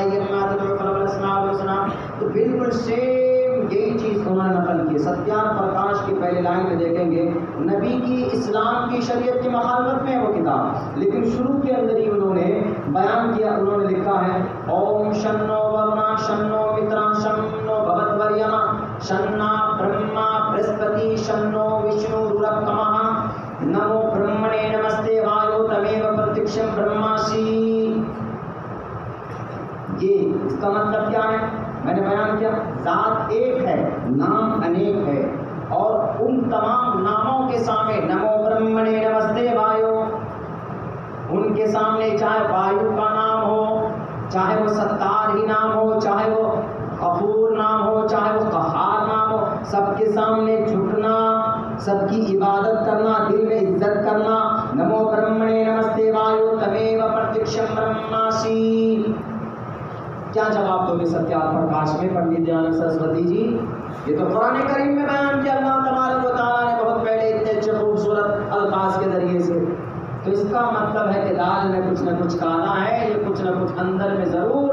الاسماء الحسنى. تو بالکل سیم یہی چیز انہوں نے نقل کی. ستیان پرکاش کی پہلی لائن میں دیکھیں گے نبی کی اسلام کی شریعت کی مخالفت میں ہے وہ کتاب، لیکن شروع کے اندر ہی انہوں نے بیان کیا. انہوں نے لکھا ہے اوم شنو ورنا شنو مترا شنو بھوت وریم شنا برہما برہسپتی شنو وشنو رورکمہ نمو برہمنے نمستے وایو تمیو پرتیکشم برہماسی. یہ اس کا مطلب کیا ہے؟ میں نے بیان کیا ذات ایک ہے، نام انیک ہے، اور ان تمام ناموں کے سامنے نمو برہمنے نمستے وایو، ان کے سامنے چاہے وایو کا نام ہو، چاہے وہ ستار ہی نام ہو، چاہے وہ غفور نام ہو، چاہے وہ قہار نام ہو، سب کے سامنے جھکنا، سب کی عبادت کرنا، دل میں عزت کرنا. نمو برہمنے نمستے وایو تمیو پرتیکشم برہماسی. کیا جواب دو گے ستیان پرکاش میں پنڈت دیانند سرسوتی جی؟ یہ تو قرآن کریم میں بیان کیا اللہ تبارک و تعالیٰ نے بہت پہلے اتنے اچھے خوبصورت الفاظ کے ذریعے سے. تو اس کا مطلب ہے کہ دال میں کچھ نہ کچھ کالا ہے، یہ کچھ نہ کچھ اندر میں ضرور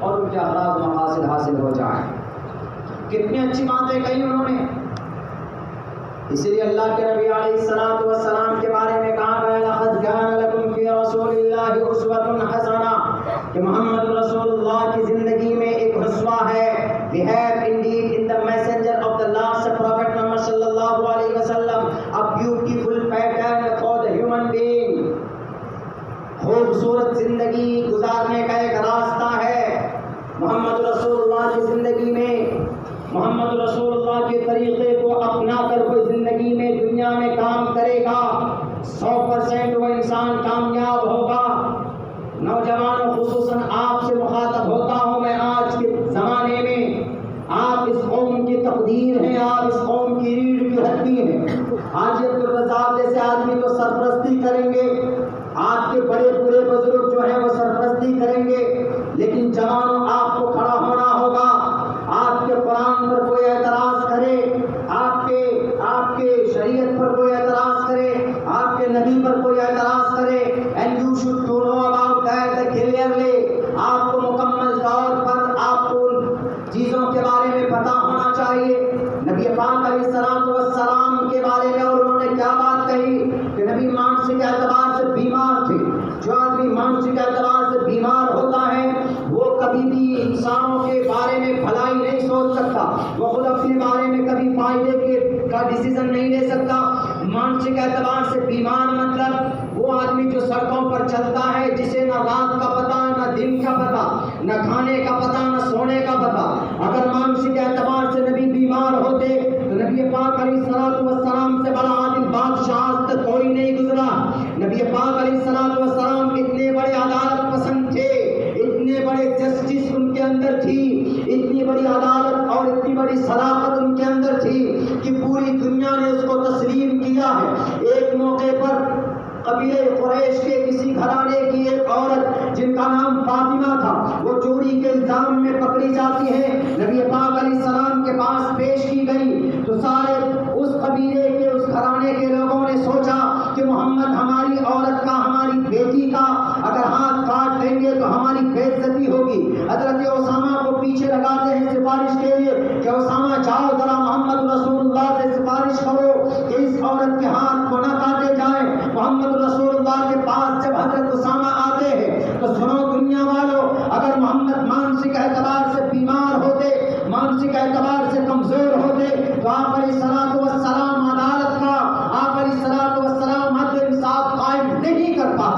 اور ان کے اغراض و مقاصد حاصل ہو جائیں. کتنی اچھی باتیں کہی انہوں نے. اسی لیے اللہ کے نبی علیہ الصلوۃ والسلام کے بارے میں کہا گیا لقد کان لکم فی رسول اللہ اسوۃ حسنہ، کہ محمد رسول اللہ کی زندگی میں ایک اسوہ ہے. We have indeed in the messenger of the last prophet Muhammad sallallahu alaihi wasallam a beautiful pattern for the human being. خوبصورت زندگی گزارنے کا ایک راستہ ہے. محمد رسول اللہ کی زندگی میں محمد رسول اللہ کے طریقے کو اپنا کر کوئی زندگی میں دنیا میں کام کرے گا 100% وہ انسان کامیاب ہوگا. نوجوانوں خصوصاً آپ سے مخاطب ہوتا ہوں میں. آج کے زمانے میں آپ اس قوم کی تقدیر ہیں، آپ اس قوم کی ریڑھ کی ہڈی ہیں. حاجی عبدالرزاق جیسے آدمی تو سرپرستی کریں گے، آپ کے بڑے بڑے بزرگ جو ہیں وہ سرپرستی کریں گے، لیکن جوانوں آپ کو کھڑا ہونا ہوگا. آپ کے قرآن پر کوئی اعتراض کرے، آپ کے شریعت پر کوئی اعتراض کرے، آپ کے نبی پر کوئی اعتراض کرے، and you should to know about that clearly. آپ کو مکمل طور پر آپ کو چیزوں کے بارے میں پتہ ہونا چاہیے. نبی پاک علیہ الصلوۃ والسلام کے بارے میں اور انہوں نے کیا بات کہی کہ نبی مانسک اعتبار سے بیمار تھے. جو آدمی مانسک اعتبار سے بیمار ہوتا ہے وہ کبھی بھی انسانوں کے بارے میں بھلائی نہیں سوچ سکتا، وہ خود اپنے بارے میں کبھی فائدے کا ڈیسیزن نہیں لے سکتا. مانسک اعتبار سے بیمار مطلب وہ آدمی جو سڑکوں پر چلتا ہے جسے نہ رات کا پتہ، نہ دن کا پتہ، نہ کھانے کا پتہ، نہ سونے کا پتہ. اگر مانسک اعتبار سے نبی بیمار ہوتے تو نبی پاک علیہ الصلوۃ والسلام سے بڑا عادل بادشاہ آج تک کوئی نہیں گزرا. نبی پاک علیہ الصلوۃ والسلام اتنے بڑے عدالت پسند تھے، اتنے بڑے جسٹس ان کے اندر تھی، اتنی بڑی عدالت اور اتنی بڑی صداقت ان کے اندر تھی کہ پوری دنیا نے اس کو تسلیم کیا ہے. ایک موقع پر قبیلے قریش کے کسی گھرانے کی ایک عورت جن کا نام فاطمہ تھا وہ چوری کے الزام میں پکڑی جاتی ہے، نبی پاک علیہ السلام کے پاس پیش کی گئی تو سارے اس قبیلے کے اس گھرانے کے لوگوں نے سوچا کہ محمد ہماری عورت کا، ہماری بیٹی کا اگر ہاتھ کاٹ دیں گے تو ہماری بے عزتی ہوگی. حضرت اسامہ کو پیچھے لگاتے ہیں سفارش کے لیے کہ اسامہ جاؤ ذرا محمد رسول اللہ سے سفارش کرو کہ اس عورت کے ہاتھ کو نہ کاٹے جائیں. محمد رسول اللہ کے پاس جب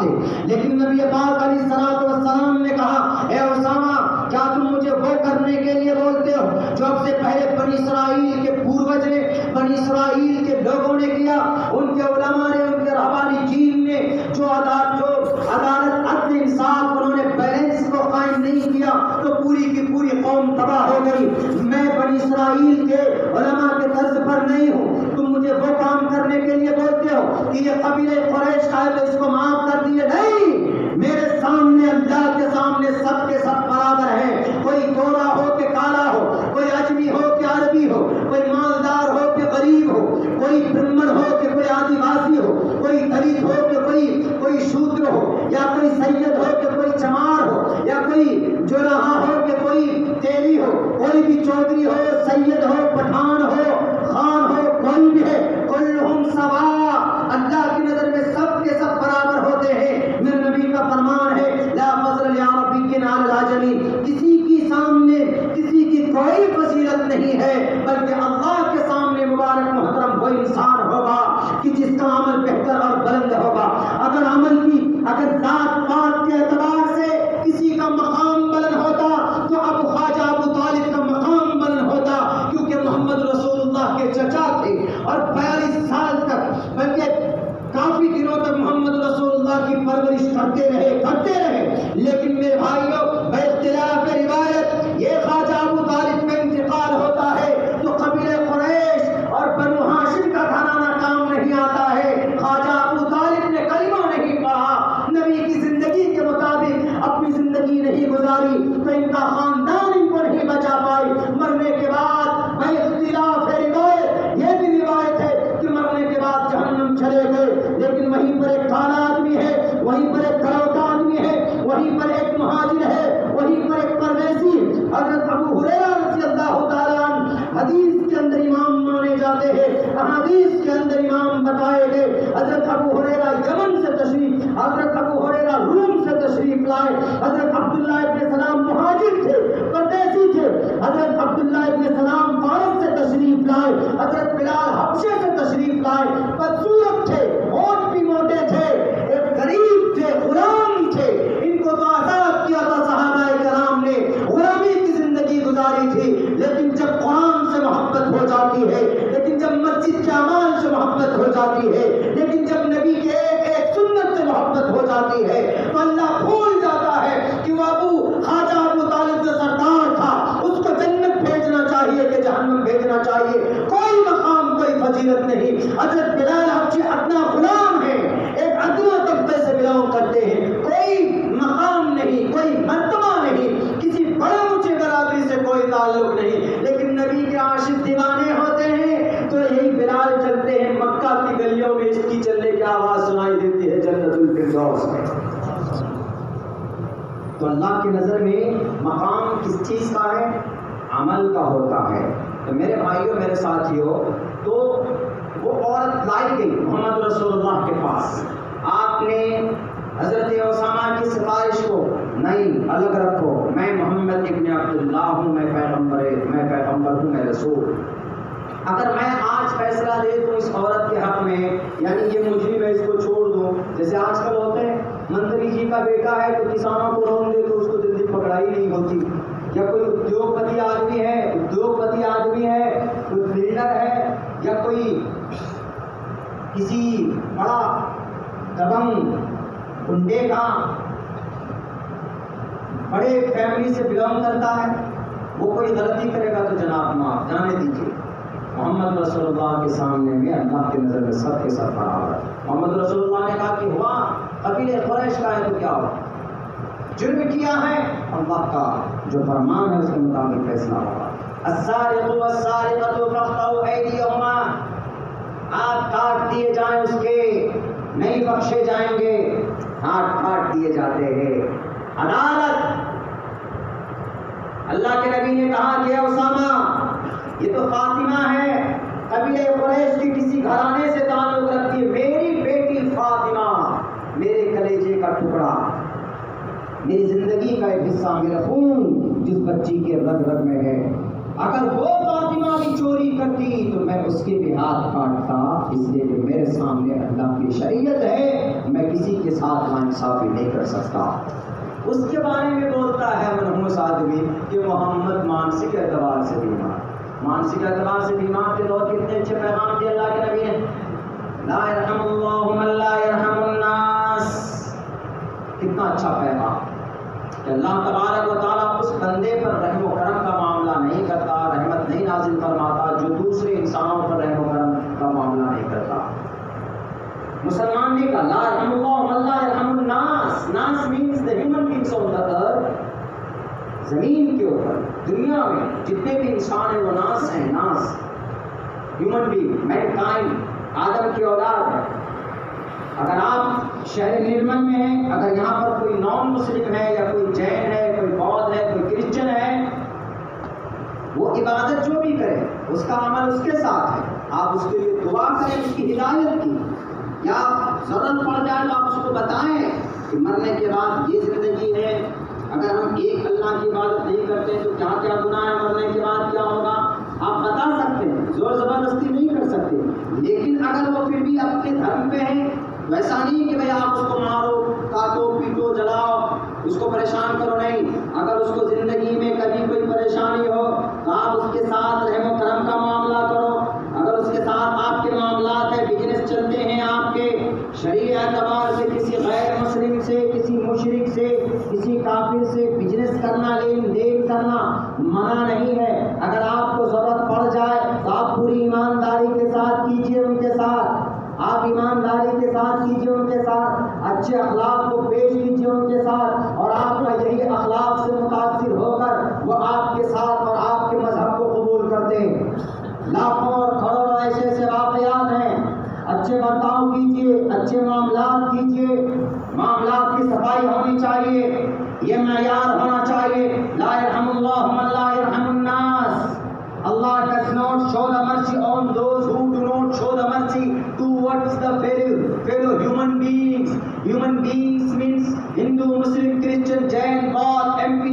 سے. لیکن نبی پاک علیہ الصلوۃ والسلام نے کہا اے اسامہ کیا تم مجھے وہ کرنے کے لیے بولتے ہو جو اب سے پہلے بنی اسرائیل کے پوروج نے بنی اسرائیل کے لوگوں نے کیا. ان کے علماء نے ان کے رہبانیین نے جو عدالت عدل انصاف انہوں نے بیلنس کو قائم نہیں کیا تو پوری کی پوری قوم تباہ ہو گئی. میں بنی اسرائیل کے علماء کے طرز پر نہیں ہوں. تم مجھے وہ کام کرنے کے لیے بولتے ہو کہ یہ قبیلہ قریش کا ہے تو اس کو معاف کر دیے. نہیں، میرے سامنے اللہ کے سامنے سب کے سب برابر ہیں. کوئی گورا ہو کہ کالا ہو، کوئی اجمی ہو کہ عربی ہو، کوئی مالدار ہو کہ غریب ہو، کوئی برہمن ہو کہ کوئی آدیواسی ہو، کوئی دلت ہو کہ کوئی شودر ہو، یا کوئی سید ہو کہ کوئی چمار ہو، یا کوئی جولاہا ہو کہ کوئی تیلی ہو، کوئی بھی چودھری ہو، سید ہو، پٹھان ہو، خان ہو، کوئی بھی ہے، کلہم سوا، اللہ کی نظر میں سب کے سب برابر ہوتے ہیں. میرے نبی کا فرمان ہے لا فضل لعربی علی العجمی، کسی کی سامنے کسی کی کوئی فضیلت نہیں ہے بلکہ اللہ کے سامنے مبارک محترم وہ انسان ہوگا کہ جس کا عمل بہتر اور بلند ہوگا. اگر ذات پات کے اعتبار سے کسی کا مقام بلند ہوتا تو ابو خواجہ ابو طالب کا مقام بلند ہوتا، کیونکہ محمد رسول اللہ کے چچا تھے اور 42 سال تک بلکہ کافی دنوں تک محمد رسول اللہ کی پرورش کرتے رہے. لیکن میرے بھائیوں باختلاف روایت یہ خواجہ ابو طالب کا انتقال ہوتا ہے تو قبیلہ قریش اور بنو ہاشم کا گھرانہ کام نہیں آتا ہے. خواجہ ابو طالب نے کلمہ نہیں پڑھا، نبی کی زندگی کے مطابق اپنی زندگی نہیں گزاری تو ان کا خاندان ان کو نہیں بچا پائی. مرنے کے بعد باختلاف روایت یہ بھی روایت ہے کہ مرنے کے بعد جہنم چلے گئے. لیکن وہیں پر ایک کالا آدمی ہے، وہیں پر ایک کروٹا آدمی ہے، وہیں پر ایک مہاجر ہے، وہیں پر ایک پرویزی. حضرت ابو ہریرہ رضی اللہ تعالیٰ عنہ حدیث کے اندر امام مانے جاتے ہیں، احادیث کے اندر امام بتائے گئے. حضرت ابو ہریرہ یمن سے تشریف، حضرت ابو ہریرہ روم سے تشریف لائے. حضرت عبداللہ ابن سلام مہاجر تھے، پردیسی تھے. حضرت عبداللہ ابن سلام فارس سے تشریف لائے. حضرت بلال حبشے سے تشریف لائے. بدصورت تھے، ہونٹ بھی موٹے تھے، ایک غریب تھے، غلام تھے. ان کو تو آزاد کیا تھا صحابہ کرام نے، غلامی کی زندگی گزاری تھی. لیکن جب قرآن سے محبت ہو جاتی ہے، لیکن جب مسجد کے اعمال سے محبت ہو جاتی ہے، لیکن جب نبی کے ایک سنت سے محبت ہو جاتی ہے تو اللہ بھول جاتا ہے کہ وہ خواجہ ابو طالب جو سردار تھا اس کو جنت بھیجنا چاہیے کہ جہنم بھیجنا چاہیے. کوئی مقام کوئی فضیلت نہیں. حضرت بلال حبشی ادنا غلام ہیں، ایک ادنا طبقے سے بلانگ کرتے ہیں. کوئی مقام نہیں، کوئی مرتبہ نہیں، کسی بڑے اونچے برادری سے کوئی تعلق نہیں. لیکن نبی کے عاشق دیوانے ہوتے ہیں تو یہی بلال چلتے ہیں مکہ کی گلیوں میں، اس کی چلنے کی آواز سنائی دیتی ہے جنت الفردوس میں. تو اللہ کی نظر میں مقام کس چیز کا ہے؟ عمل کا ہوتا ہے. تو میرے بھائیوں میرے ساتھیوں، تو وہ عورت لائی گئی محمد رسول اللہ کے پاس. آپ نے حضرت اسامہ کی سفارش کو نہیں الگ رکھو، میں محمد ابن عبداللہ ہوں، میں پیغمبر ہوں، میں رسول. اگر میں آج فیصلہ دے دوں اس عورت کے حق میں، یعنی یہ مجرم ہے اس کو چھوڑ دوں، جیسے آج کل ہوتے ہیں منتری جی کا بیٹا ہے تو کسانوں کو لون دے تو اس کو جلدی پکڑائی نہیں ہوتی، یا کوئی ادیوگپتی آدمی ہے، کوئی بلڈر ہے، یا کوئی کسی بڑا دبنگ گنڈے کا بڑے فیملی سے بلانگ کرتا ہے، وہ کوئی غلطی کرے گا تو جناب معاف جانے دیجیے. محمد رسول اللہ کے سامنے میں اللہ کی نظر میں سب کے سب برابر ہے. محمد رسول اللہ نے کہا کہ ہوا قبیلہ قریش کا ہے تو کیا ہوا، جرم کیا ہے، اللہ کا جو فرمان ہے اس کے مطابق فیصلہ ہوگا. السارق والسارقۃ فاقطعوا ایدیہما، ہاتھ کاٹ دیے جائیں اس کے، نہیں بخشے جائیں گے، ہاتھ کاٹ دیے جاتے ہیں. عدالت، اللہ کے نبی نے کہا کہ اسامہ یہ تو فاطمہ ہے، قبیلہ قریش کی کسی گھرانے سے تعلق رکھتی ہے، میری بیٹی فاطمہ میرے کلیجے کا ٹکڑا، میری زندگی کا ایک حصہ، میرا خون جس بچی کے رگ رگ میں ہے، اگر وہ فاطمہ کی چوری کرتی تو میں اس کے بھی ہاتھ کاٹتا. اس لیے کہ میرے سامنے اللہ کی شریعت ہے، میں کسی کے ساتھ ناانصافی نہیں کر سکتا. اس کے بارے میں بولتا ہے منحوس آدمی کہ محمد مانسک اعتبار سے بیمار. مانسک اعتبار سے بیمار کے دور کتنے اچھے پیغام دیے اللہ کے نبی نے. لا يرحم اللہ من لا يرحم الناس. کتنا اچھا پیغام کہ اللہ تبارک و تعالیٰ اس بندے پر رحم و کرم کا معاملہ نہیں کرتا, رحمت نہیں نازل فرماتا جو دوسرے انسانوں پر رحم و کرم کا معاملہ نہیں کرتا. مسلمان نے کہا لا يرحم اللہ من لا يرحم الناس. ناس means the human beings on the earth. زمین کے اوپر دنیا میں جتنے بھی انسان ہیں وہ ناس ہیں. ناس ہیومن بینگ, مینکائنڈ, آدم کی اولاد ہے. اگر آپ شہر نرمل میں ہیں, اگر یہاں پر کوئی نان مسلم ہے یا کوئی جین ہے, کوئی بودھ ہے, کوئی کرسچن ہے, وہ عبادت جو بھی کرے اس کا عمل اس کے ساتھ ہے. آپ اس کے لیے دعا کریں اس کی ہدایت کی, یا ضرورت پڑ جائے تو آپ اس کو بتائیں کہ مرنے کے بعد یہ زندگی ہے. اگر ہم ایک اللہ کی عبادت نہیں کرتے تو کیا کیا گناہ ہے, مرنے کے بعد کیا ہوگا, آپ بتا سکتے ہیں, زور زبردستی نہیں کر سکتے. لیکن اگر وہ پھر بھی اپنے دھرم پہ ہے, ویسا نہیں کہ بھائی آپ اس کو مارو, کاٹو, پیٹو, جلاؤ, اس کو پریشان کرو, نہیں. اگر اس کو زندگی میں کبھی کوئی پریشانی ہو تو آپ اس کے ساتھ رحم و کرم کا معاملہ کرو. اگر اس کے ساتھ آپ کے معاملات ہیں, بزنس چلتے ہیں آپ کے شرعی اعتبار سے, کسی غیر مسلم سے, کسی مشرک سے, کسی کافر سے بزنس کرنا, لین دین کرنا منع نہیں ہے. اگر آپ کو ضرورت پڑ جائے تو آپ پوری ایمانداری کے ساتھ کیجیے ان کے ساتھ. آپ ایمانداری کے ساتھ کیجیے ان کے ساتھ, اچھے اخلاق کو پیش کیجیے ان کے ساتھ, اور آپ کا یہی اخلاق سے متاثر ہو کر وہ آپ کے ساتھ اور آپ کے مذہب کو قبول کرتے ہیں. لاکھوں اور کروڑوں ایسے ایسے واقعات ہیں. اچھے برتاؤ کیجیے, اچھے معاملات کیجیے, معاملات کی صفائی ہونی چاہیے, یہ معیار ہونا چاہیے. لا يرحم اللہ من لا يرحم الناس. Allah does not show the mercy on those who do not show the mercy towards the fellow human beings. Human beings means Hindu, Muslim, Christian, Jain, Baudd, MP,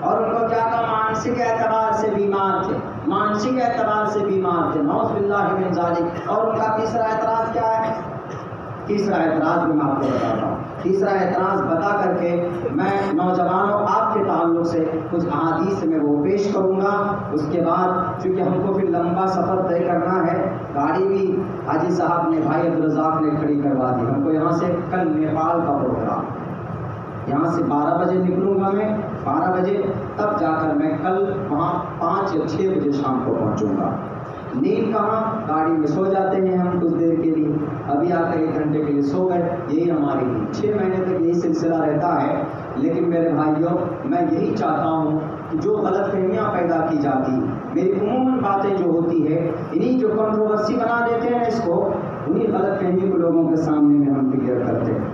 اور ان کو کیا کہا, مانسک اعتبار سے بیمار تھے, مانسک اعتبار سے بیمار تھے, نعوذ باللہ من ذالک. اور ان کا تیسرا اعتراض کیا ہے؟ تیسرا اعتراض بھی میں آپ کو بتاتا ہوں. تیسرا اعتراض بتا کر کے میں نوجوانوں آپ کے تعلق سے کچھ احادیث میں وہ پیش کروں گا. اس کے بعد چونکہ ہم کو پھر لمبا سفر طے کرنا ہے, گاڑی بھی حاجی صاحب نے, بھائی عبدالرزاق نے کھڑی کروا دی. ہم کو یہاں سے کل نیپال کا پروگرام, یہاں سے 12 بجے نکلوں گا میں, 12 بجے تب جا کر میں کل وہاں 5 یا 6 بجے شام کو پہنچوں گا. نیند کہاں, گاڑی میں سو جاتے ہیں ہم کچھ دیر کے لیے, ابھی آ کر 1 گھنٹے کے لیے سو گئے, یہی ہماری نیند. 6 مہینے تک یہی سلسلہ رہتا ہے. لیکن میرے بھائیوں, میں یہی چاہتا ہوں کہ جو غلط فہمیاں پیدا کی جاتی, میری عموماً باتیں جو ہوتی ہے, انہی جو کنٹروورسی بنا دیتے ہیں اس کو, انہی غلط فہمی کو لوگوں کے سامنے میں ہم کلیئر کرتے ہیں.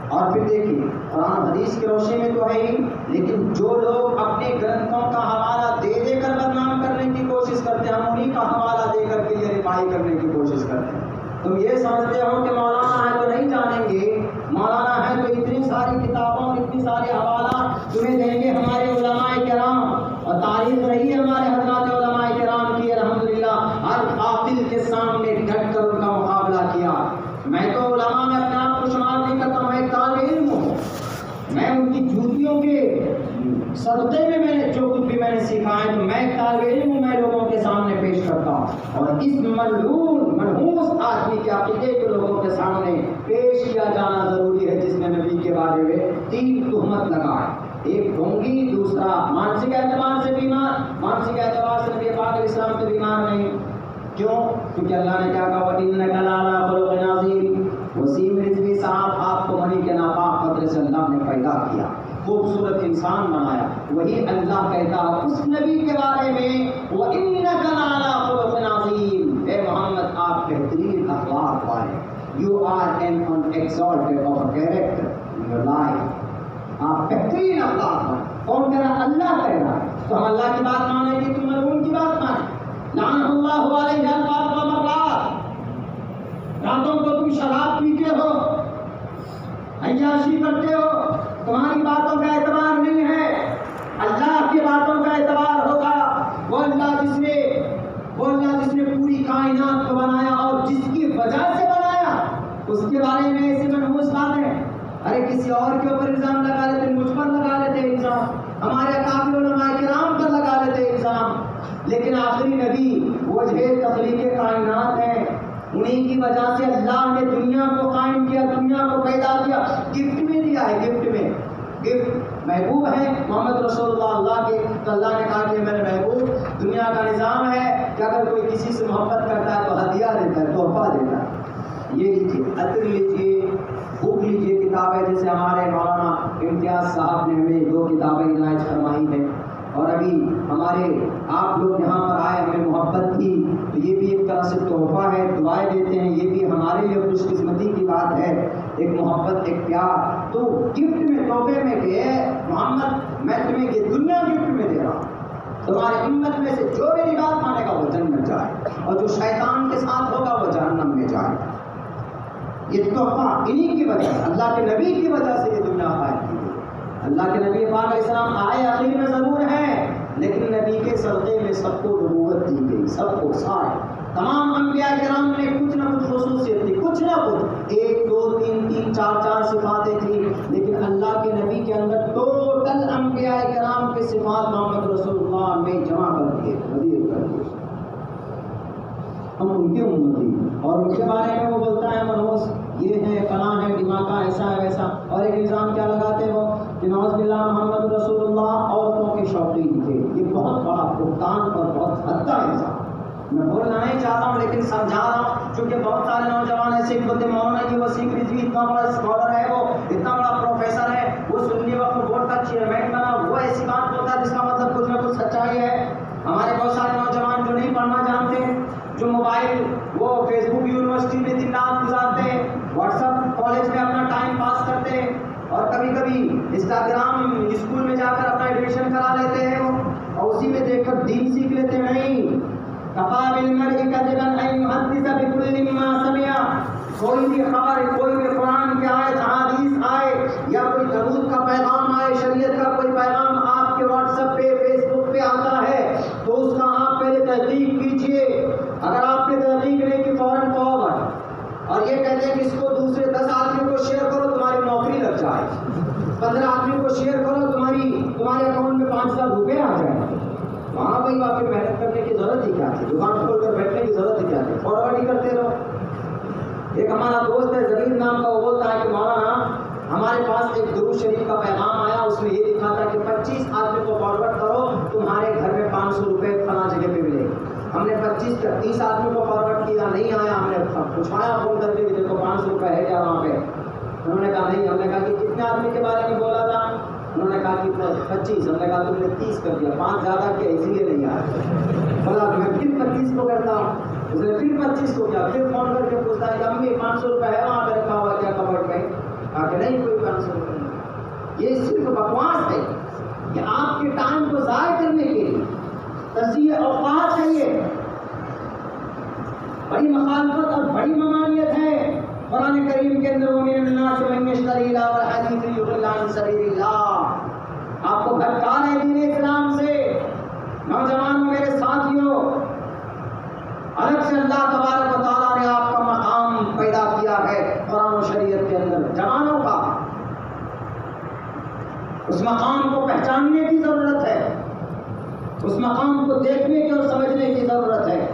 اور پھر دیکھیے, قرآن حدیث کی روشنی میں تو ہے ہی, لیکن جو لوگ اپنے گرنتھوں کا حوالہ دے دے کر بدنام کرنے کی کوشش کرتے ہیں, ہم انہی کا حوالہ دے کر کے یہ رفائی کرنے کی کوشش کرتے ہیں. تم یہ سمجھتے ہو کہ مولانا ہے تو نہیں جانیں گے, مولانا ہے تو اتنی ساری کتابوں, اتنی سارے حوالہ تمہیں دیں گے ہمارے علماء کرام. اور تاریخ رہی ہے ہمارے حضرات علماء کرام کی, الحمدللہ ہر قاتل کے سامنے ڈٹ کر ان کا مقابلہ کیا. میں تو علماء میں اپنے آپ کو شمار نہیں کرتا ہوں, میں ایک طالب علم ہوں. میں ان کی جوتیوں کے صدقے میں نے جو کچھ بھی میں نے سیکھا ہے, تو میں ایک طالب علم ہوں, میں لوگوں کے سامنے پیش کرتا ہوں. اور اس ملعون منحوس آدمی کے عقیدے کو لوگوں کے سامنے پیش کیا جانا ضروری ہے, جس نے نبی کے بارے میں 3 تہمت لگائے. ایک ڈھونگی, دوسرا مانسک اعتبار سے بیمار. مانسک اعتبار سے نبی پاک علیہ السلام سے بیمار نہیں. کیوں؟ کیونکہ اللہ نے کیا کہا, وَإِنَّكَ لَعَلَىٰ خُلُقٍ عَظِيمٍ. وسیم رضوی صاحب, آپ کو منی کے ناپاک قدر سے اللہ نے پیدا کیا, خوبصورت انسان بنایا. وہی اللہ کہتا اس نبی کے بارے میں, وَإِنَّكَ لَعَلَىٰ خُلُقٍ عَظِيمٍ. اے محمد, آپ بہترین اخلاق والے. You are an exalted of a character in your life. آپ بہترین اخلاق والے. کون کہہ رہا؟ اللہ کہہ رہا ہے. تو ہم اللہ کی بات مانیں گے, تم ملعون کی بات مانیں. لعنہ اللہ علیہ الباب والمرات. راتوں کو تم شراب پیتے ہو, عیاشی کرتے ہو, تمہاری باتوں کا اعتبار نہیں ہے, اللہ کی باتوں کا اعتبار ہوگا. وہ اللہ جس نے پوری کائنات کو بنایا اور جس ارے کسی اور کے اوپر الزام لگا لیتے، مجھ پر لگا لیتے الزام، ہمارے اکابر علماء کرام پر لگا لیتے الزام، لیکن آخری نبی وجہ تخلیق کائنات ہیں، انہیں کی وجہ سے اللہ نے دنیا کو قائم کیا، دنیا کو پیدا کیا، گفٹ میں دیا ہے، گفٹ میں گفٹ محبوب ہے محمد رسول اللہ کے، تو اللہ نے کہا کہ میرے محبوب دنیا کا نظام ہے کہ اگر کوئی کسی سے محبت کرتا ہے تو ہدیہ دیتا ہے، تحفہ دیتا ہے، یہ لیجیے، عطر لیجیے، بک لیجیے، کتابیں، جیسے ہمارے مولانا امتیاز صاحب نے ہمیں 2 کتابیں عنایت فرمائی ہیں، اور ابھی ہمارے آپ لوگ یہاں پر آئے، ہمیں محبت کی، تو یہ بھی ایک طرح سے تحفہ ہے، دعائیں دیتے ہیں، یہ بھی ہمارے لیے خوش قسمتی کی بات ہے، ایک محبت، ایک پیار، تو گفٹ میں، تحفے میں کہ محمد میں تمہیں یہ دنیا گفٹ میں دے رہا ہوں، تمہاری امت میں سے جو میری بات مانے گا وہ جنت جائے، اور جو شیطان کے ساتھ ہوگا وہ جہنم میں جائے۔ یہ تحفہ انہی کی وجہ سے، اللہ کے نبی کی وجہ سے یہ دنیا قائم کی گئی۔ اللہ کے نبی پاک علیہ السلام آئے آخر میں ضرور ہیں، لیکن نبی کے صدقے میں سب کو نبوت دی گئی، سب کو سارے تمام انبیاء کرام نے کچھ نہ کچھ خصوصیت تھی، کچھ نہ کچھ 1 2 3 3 4 4 صفاتیں تھیں، لیکن اللہ کے نبی کے اندر ٹوٹل انبیاء کرام کے صفات محمد رسول اللہ میں جمع کر دیے، نبی کر دیے، ہم ان کی امتی، اور ان کے بارے میں وہ بولتا ہے منوس یہ ہے، فلاں ہے، دماغ کا ایسا ہے ویسا، اور ایک الزام کیا لگاتے وہ کہ نعوذ باللہ محمد رسول اللہ عورتوں کے شوقین تھے، یہ بہت بڑا بہتان اور بہت حدہ الزام، میں بولنا نہیں چاہتا ہوں لیکن سمجھا رہا ہوں، چونکہ بہت سارے نوجوان ایسے بولتے مولانا یہ وسیق رضوی اتنا بڑا اسکالر ہے، وہ اتنا بڑا پروفیسر ہے، وہ سنی وقت بورڈ کا چیئرمین بنا، وہ ایسی بات بولتا ہے جس کا مطلب کچھ نہ کچھ سچائی ہے۔ ہمارے بہت سارے نوجوان جو نہیں پڑھنا جانتے، جو موبائل، وہ فیس بک یونیورسٹی میں دن رات گزارتے ہیں، واٹس ایپ کالج میں اپنا ٹائم پاس کرتے ہیں، اور کبھی کبھی انسٹاگرام اسکول میں جا کر اپنا ایڈمیشن کرا لیتے ہیں، اور اسی میں دیکھ کر دین سیکھ لیتے ہیں۔ نہیں، کفا بالمرء کذبا ان یحدث بکل ما سمع، کوئی بھی خبر، کوئی بھی قرآن کی آیت، حدیث آئے، یا کوئی درود کا پیغام آئے، شریعت کا کوئی پیغام آپ کے واٹس ایپ پہ، فیس بک پہ آتا ہے، تو اس کا آپ پہلے تحقیق کیجیے، اگر آپ نے تحقیق نہیں کی فوراً فارورڈ، اور یہ کہتے ہیں کہ اس کو دوسرے 10 آدمی کو شیئر کرو تمہاری نوکری لگ جائے، 15 آدمی کو شیئر کرو تمہارے اکاؤنٹ میں 5,000 روپے آ جائیں، وہاں بھائی واقعی محنت کرنے کی ضرورت ہی کیا تھی، دکان کھول کر بیٹھنے کی ضرورت ہی کیا تھی، فارورڈ ہی کرتے رہو۔ ایک ہمارا دوست ہے زبیر نام کا، وہ بولتا ہے کہ مولانا ہمارے پاس ایک درود شریف کا پیغام آیا، اس میں یہ لکھا تھا کہ 25 آدمی کو فارورڈ کرو تمہارے گھر میں 500 روپے فلاں جگہ پہ ملے گا۔ ہم نے 25 یا 30 آدمی کو فارورڈ کیا، نہیں آیا، ہم نے پوچھایا فون کر کے کہ دیکھو 500 روپے ہے کیا وہاں پہ، انہوں نے کہا نہیں، ہم نے کہا کہ کتنے آدمی کے بارے میں بولا تھا، انہوں نے کہا کہ 25، ہم نے کہا تم نے 30 کر دیا، 5 زیادہ کیا اسی لیے نہیں آیا، بولا میں پھر 25 کو کرتا ہوں، اس نے پھر 25 کو کیا، پھر فون کر کے پوچھتا ہے کہ امی 500 روپے ہے وہاں پہ رکھا ہوا کیا کبڈ میں، کہا کہ نہیں کوئی 500 روپے نہیں۔ یہ صرف بکواس ہے، کہ آپ کے ٹائم کو ضائع کرنے کے لیے تضییع اوقات ہے، یہ بڑی مخالفت اور بڑی ممانعت ہے۔ قرآن کریم کے اندر وَمِنَ النَّاسِ مَن يَشْتَرِي لَهْوَ الْحَدِيثِ لِيُضِلَّ عَن سَبِيلِ اللَّهِ، آپ کو بھٹکا ہے دین اسلام سے۔ نوجوانوں، میرے ساتھیوں، الگ سے اللہ تبارک و تعالیٰ نے آپ کا مقام پیدا کیا ہے قرآن و شریعت کے اندر، جوانوں کا اس مقام کو پہچاننے کی ضرورت ہے، اس مقام کو دیکھنے کی اور سمجھنے کی ضرورت ہے۔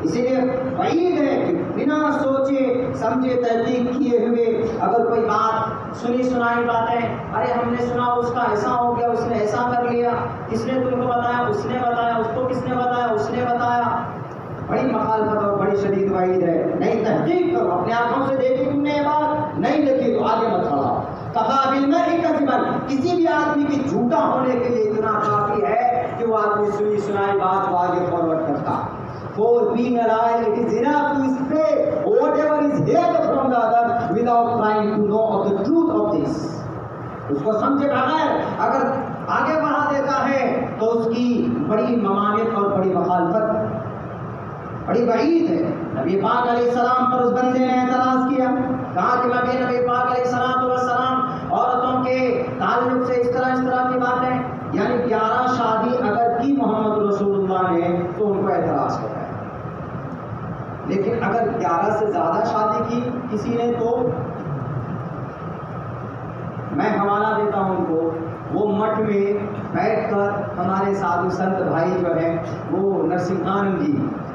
اسی لیے بعید ہے کہ بنا سوچے سمجھے تحقیق کیے ہوئے اگر کوئی بات سنی سنائی باتیں، ارے ہم نے سنا اس کا ایسا ہو گیا، اس نے ایسا کر لیا، کس نے تم کو بتایا، اس نے بتایا، اس کو کس نے بتایا، اس نے بتایا، بڑی مخالفت اور بڑی شدید وعید ہے۔ نہیں، تحقیق کرو، اپنے آنکھوں سے دیکھی تم نے یہ بات، نہیں دیکھی تو آگے مت بڑھاؤ۔ کفا بالمرء کذبا، کسی بھی آدمی کی جھوٹا ہونے کے لیے اتنا کافی ہے کہ وہ آدمی سنی سنائی بات کو آگے فارورڈ کرتا۔ For being a liar, it is enough to spread whatever is heard from the other without trying to know of the truth of this. اس کو سمجھے بغیر اگر آگے بڑھا دیتا ہے تو اس کی بڑی ممانعت اور بڑی مخالفت، بڑی بعید ہے۔ نبی پاک علیہ السلام پر اس بندے نے اعتراض کیا، کہا کہ میں نبی پاک علیہ السلام عورتوں کے تعلق سے اس طرح کی باتیں، یعنی 11 شادی اگر کی محمد رسول اللہ نے تو ان کو اعتراض ہوتا ہے، لیکن اگر 11 سے زیادہ شادی کی کسی نے تو کو وہ مٹھ میں بیٹھ کر ہمارے سادھو سنت بھائی جو ہیں وہ نرسنگھانند جی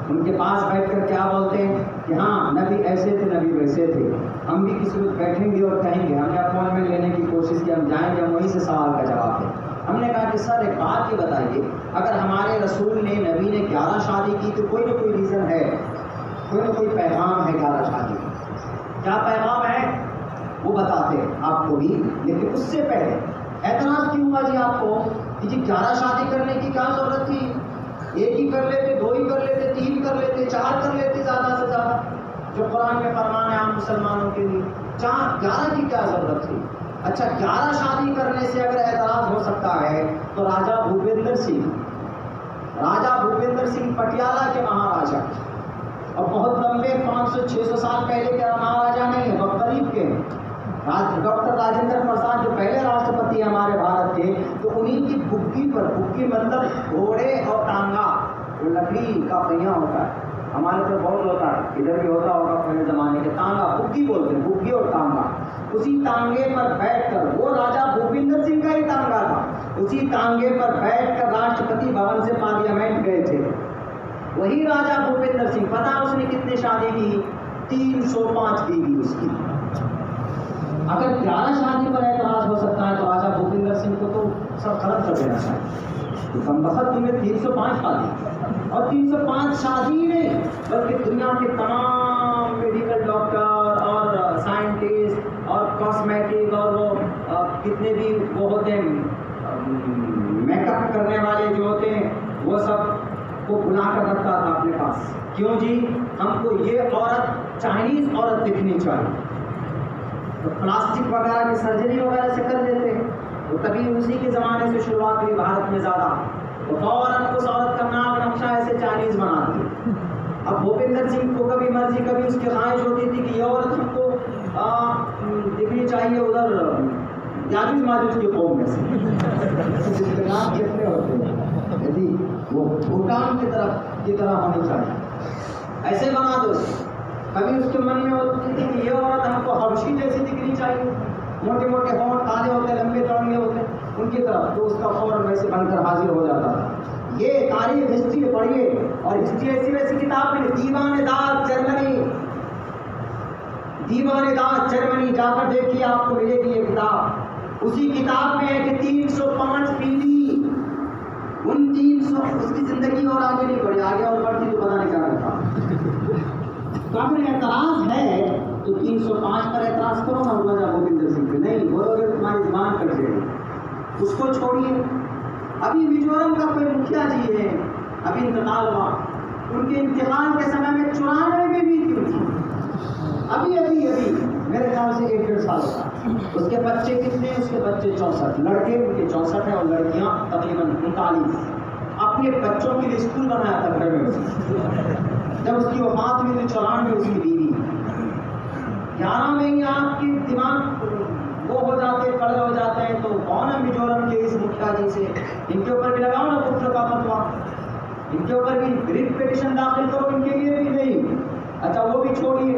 ان کے پاس بیٹھ کر کیا بولتے ہیں کہ ہاں نبی ایسے تھے نبی ویسے تھے. ہم بھی کسی وقت بیٹھیں گے اور کہیں گے, ہم نے اپوائنٹمنٹ لینے کی کوشش کی, ہم جائیں گے, ہم وہیں سے سوال کا جواب دیں. ہم نے کہا کہ سر ایک بات یہ بتائیے, اگر ہمارے رسول نے نبی نے 11 شادی کی تو کوئی نہ کوئی ریزن ہے, کوئی نہ کوئی پیغام ہے 11 شادی کا. کیا پیغام ہے وہ بتاتے ہیں آپ کو بھی, لیکن اس سے پہلے اعتراض کیوں ہوا جی آپ کو کہ جی 11 شادی کرنے کی کیا ضرورت تھی؟ ایک ہی کر لیتے, 2 ہی کر لیتے, 3 کر لیتے, 4 کر لیتے زیادہ سے زیادہ, جو قرآن میں فرمان ہے عام مسلمانوں کے لیے. 11 کی کیا ضرورت تھی؟ اچھا 11 شادی کرنے سے اگر اعتراض ہو سکتا ہے تو راجا بھوپندر سنگھ پٹیالہ کے مہاراجا, اور بہت لمبے 500-600 سال پہلے کے مہاراجا نہیں ہے, بہت قریب کے ڈاکٹر راجندر پرساد جو پہلے راشٹرپتی ہیں ہمارے بھارت کے, تو انہیں کی بھگی پر, بھگی مطلب گھوڑے اور ٹانگا, جو لکڑی کا پہیا ہوتا ہے, ہمارے تو بہت ہوتا ہے, ادھر بھی ہوتا ہوگا پہلے زمانے کے, ٹانگا بھگی بولتے ہیں, بھگی اور ٹانگا, اسی ٹانگے پر بیٹھ کر, وہ راجا بھوپندر سنگھ کا ہی ٹانگا تھا, اسی ٹانگے پر بیٹھ کر راشٹرپتی بھون سے پارلیمنٹ گئے تھے. وہی راجا بھوپندر سنگھ, پتا اس نے کتنی شادی کی؟ 305 بیوی اس کی. اگر 11 شادی پر اعتراض ہو سکتا ہے تو راجا بھوپندر سنگھ کو تو سب ختم کر دینا چاہیے. کم بخت تمہیں 305 شادی, اور 305 شادی ہی نہیں بلکہ دنیا کے تمام میڈیکل ڈاکٹر اور سائنٹسٹ اور کاسمیٹک اور وہ کتنے بھی وہ ہوتے ہیں میک اپ کرنے والے جو ہوتے ہیں, وہ سب کو بلا کر رکھتا تھا اپنے پاس. کیوں جی؟ ہم کو یہ عورت چائنیز عورت دکھنی چاہیے. تو پلاسٹک وغیرہ کی سرجری وغیرہ سے کر دیتے, تو تبھی اسی کے زمانے سے شروعات ہوئی بھارت میں زیادہ, تو فوراً اس عورت کا نام نقشہ ایسے چائنیز بنا دی. اب بھوپندر سنگھ کو کبھی مرضی, کبھی اس کی خواہش ہوتی تھی کہ یہ عورت ہم کو دکھنی چاہیے ادھر یاجوج ماجوج کی قوم میں سے, جس کے نام کتنے ہوتے ہیں, یعنی وہ بھوٹان کی طرح ہونی چاہیے, ایسے بنا دو. کبھی اس کے من میں ہوتی تھی کہ یہ عورت ہم کو حبشی جیسی دکھنی چاہیے, موٹے موٹے ہونٹ, کالے ہوتے, لمبے چوڑے ہوتے, ان کی طرف, تو اس کا فوراً ویسے بن کر حاضر ہو جاتا تھا. یہ تاریخ ہسٹری پڑھیے, اور ہسٹری ایسی ویسی کتاب میں دیوان داغ جرمنی جا کر دیکھیے, آپ کو ملے گی یہ کتاب. اسی کتاب میں ہے کہ 305 بیوی, ان 300, اس کی زندگی اور آگے نہیں بڑھی, آگے اور بڑھتی تو پتا نہیں کیا کرتا. تو اگر اعتراض ہے تو 305 پر اعتراض کرو نا راجا بھوپندر سنگھ پہ, نہیں بولو گے تمہاری زبان کٹ جائے گی, اس کو چھوڑیے. ابھی میزورم کا کوئی مکھیا جی ہے, ابھی انتقال ہوا, ان کے انتقال کے سمے میں 94 بیوی تھی. ابھی میرے خیال سے 1-1.5 سال ہوتا. اس کے بچے کتنے ہیں؟ اس کے بچے 64, لڑکے ان کے 64 ہیں اور لڑکیاں تقریباً 39. اپنے بچوں کے لیے اسکول بنایا تھا گھر میں. جب اس کی وفات ہوئی تو 94 اس کی بیوی. 11 میں ہی آپ کے دماغ وہ ہو جاتے, کڑے ہو جاتے ہیں. تو کون ہے میزورم کے اس مکھیا جی سے, ان کے اوپر بھی لگاؤ نا کفر کا فتوا, ان کے اوپر بھی ریٹ پیٹیشن داخل کرو, ان کے لیے بھی نہیں. اچھا وہ بھی چھوڑیے,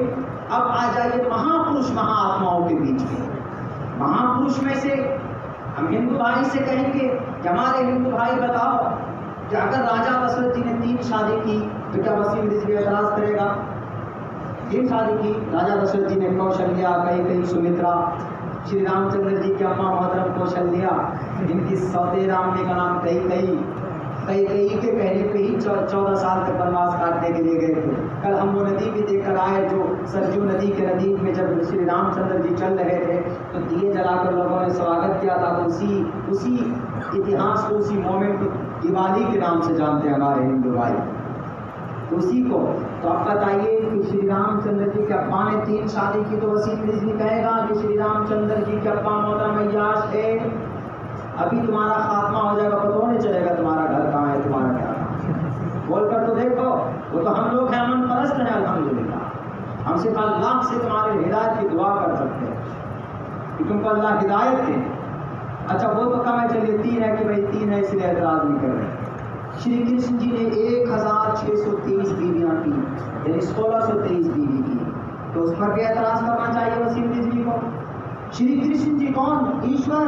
اب آ جائیے مہاپروش مہاتماؤں کے بیچ میں. مہاپروش میں سے ہم ہندو بھائی سے کہیں گے کہ ہمارے ہندو بھائی بتاؤ کہ اگر راجا دشرتھ جی نے 3 شادی کی تو کیا وسیم رضوی اعتراض کرے گا؟ 3 شادی کی راجا دشرتھ جی نے, کوشلیا, کئی سمترا, شری رام چندر جی کی اماں محترم کوشلیا, ان کی سوتے رام کا نام کئی کے کہنے پہ ہی 14 سال تک بنواس کاٹنے کے لیے گئے تھے. کل ہم وہ ندی بھی دیکھ کر آئے جو سرجو ندی کے ندیب میں جب شری رام چندر جی چل رہے تھے تو دیے جلا کر لوگوں نے سواگت کیا تھا. تو اسی اتہاس کو, اسی مومنٹ کو دیوالی کے نام سے جانتے ہیں ہمارے ہندو بھائی. اسی کو تو آپ بتائیے کہ شری رام چندر جی کے ابا نے 3 شادی کی تو وسیم رضوی کہے گا کہ شری رام چندر جی کے ابا محترم عیاش ہے, ابھی تمہارا خاتمہ ہو جائے گا, پتہ نہیں چلے گا تمہارا گھر کہاں ہے, تمہارا کیا ہے. بول کر تو دیکھو, وہ تو ہم لوگ ہیں امن پرست ہیں الحمدللہ, ہم صرف اللہ سے تمہارے ہدایت کی دعا کر سکتے ہیں کہ تم کو اللہ ہدایت دے. اچھا وہ تو کم ہے, چلیے 3 ہے کہ بھائی 3 ہے اس لیے اعتراض نہیں کر رہے. شری کرشن جی نے 1623 بیویاں کی, یعنی 1623 بیوی کی, تو اس پر بھی اعتراض کرنا چاہیے وسیم رضوی کو. شری کرشن جی کون؟ Ishwar.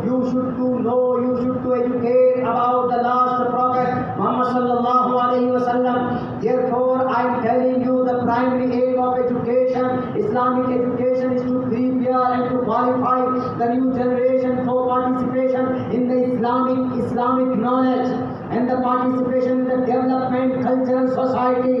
You should to know, you should to educate about the last prophet Muhammad sallallahu alaihi wasallam. Therefore, I am telling you the primary aim of education, Islamic education, is to prepare and to qualify the new generation for participation in the Islamic knowledge and the participation in the development cultural society.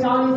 40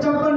54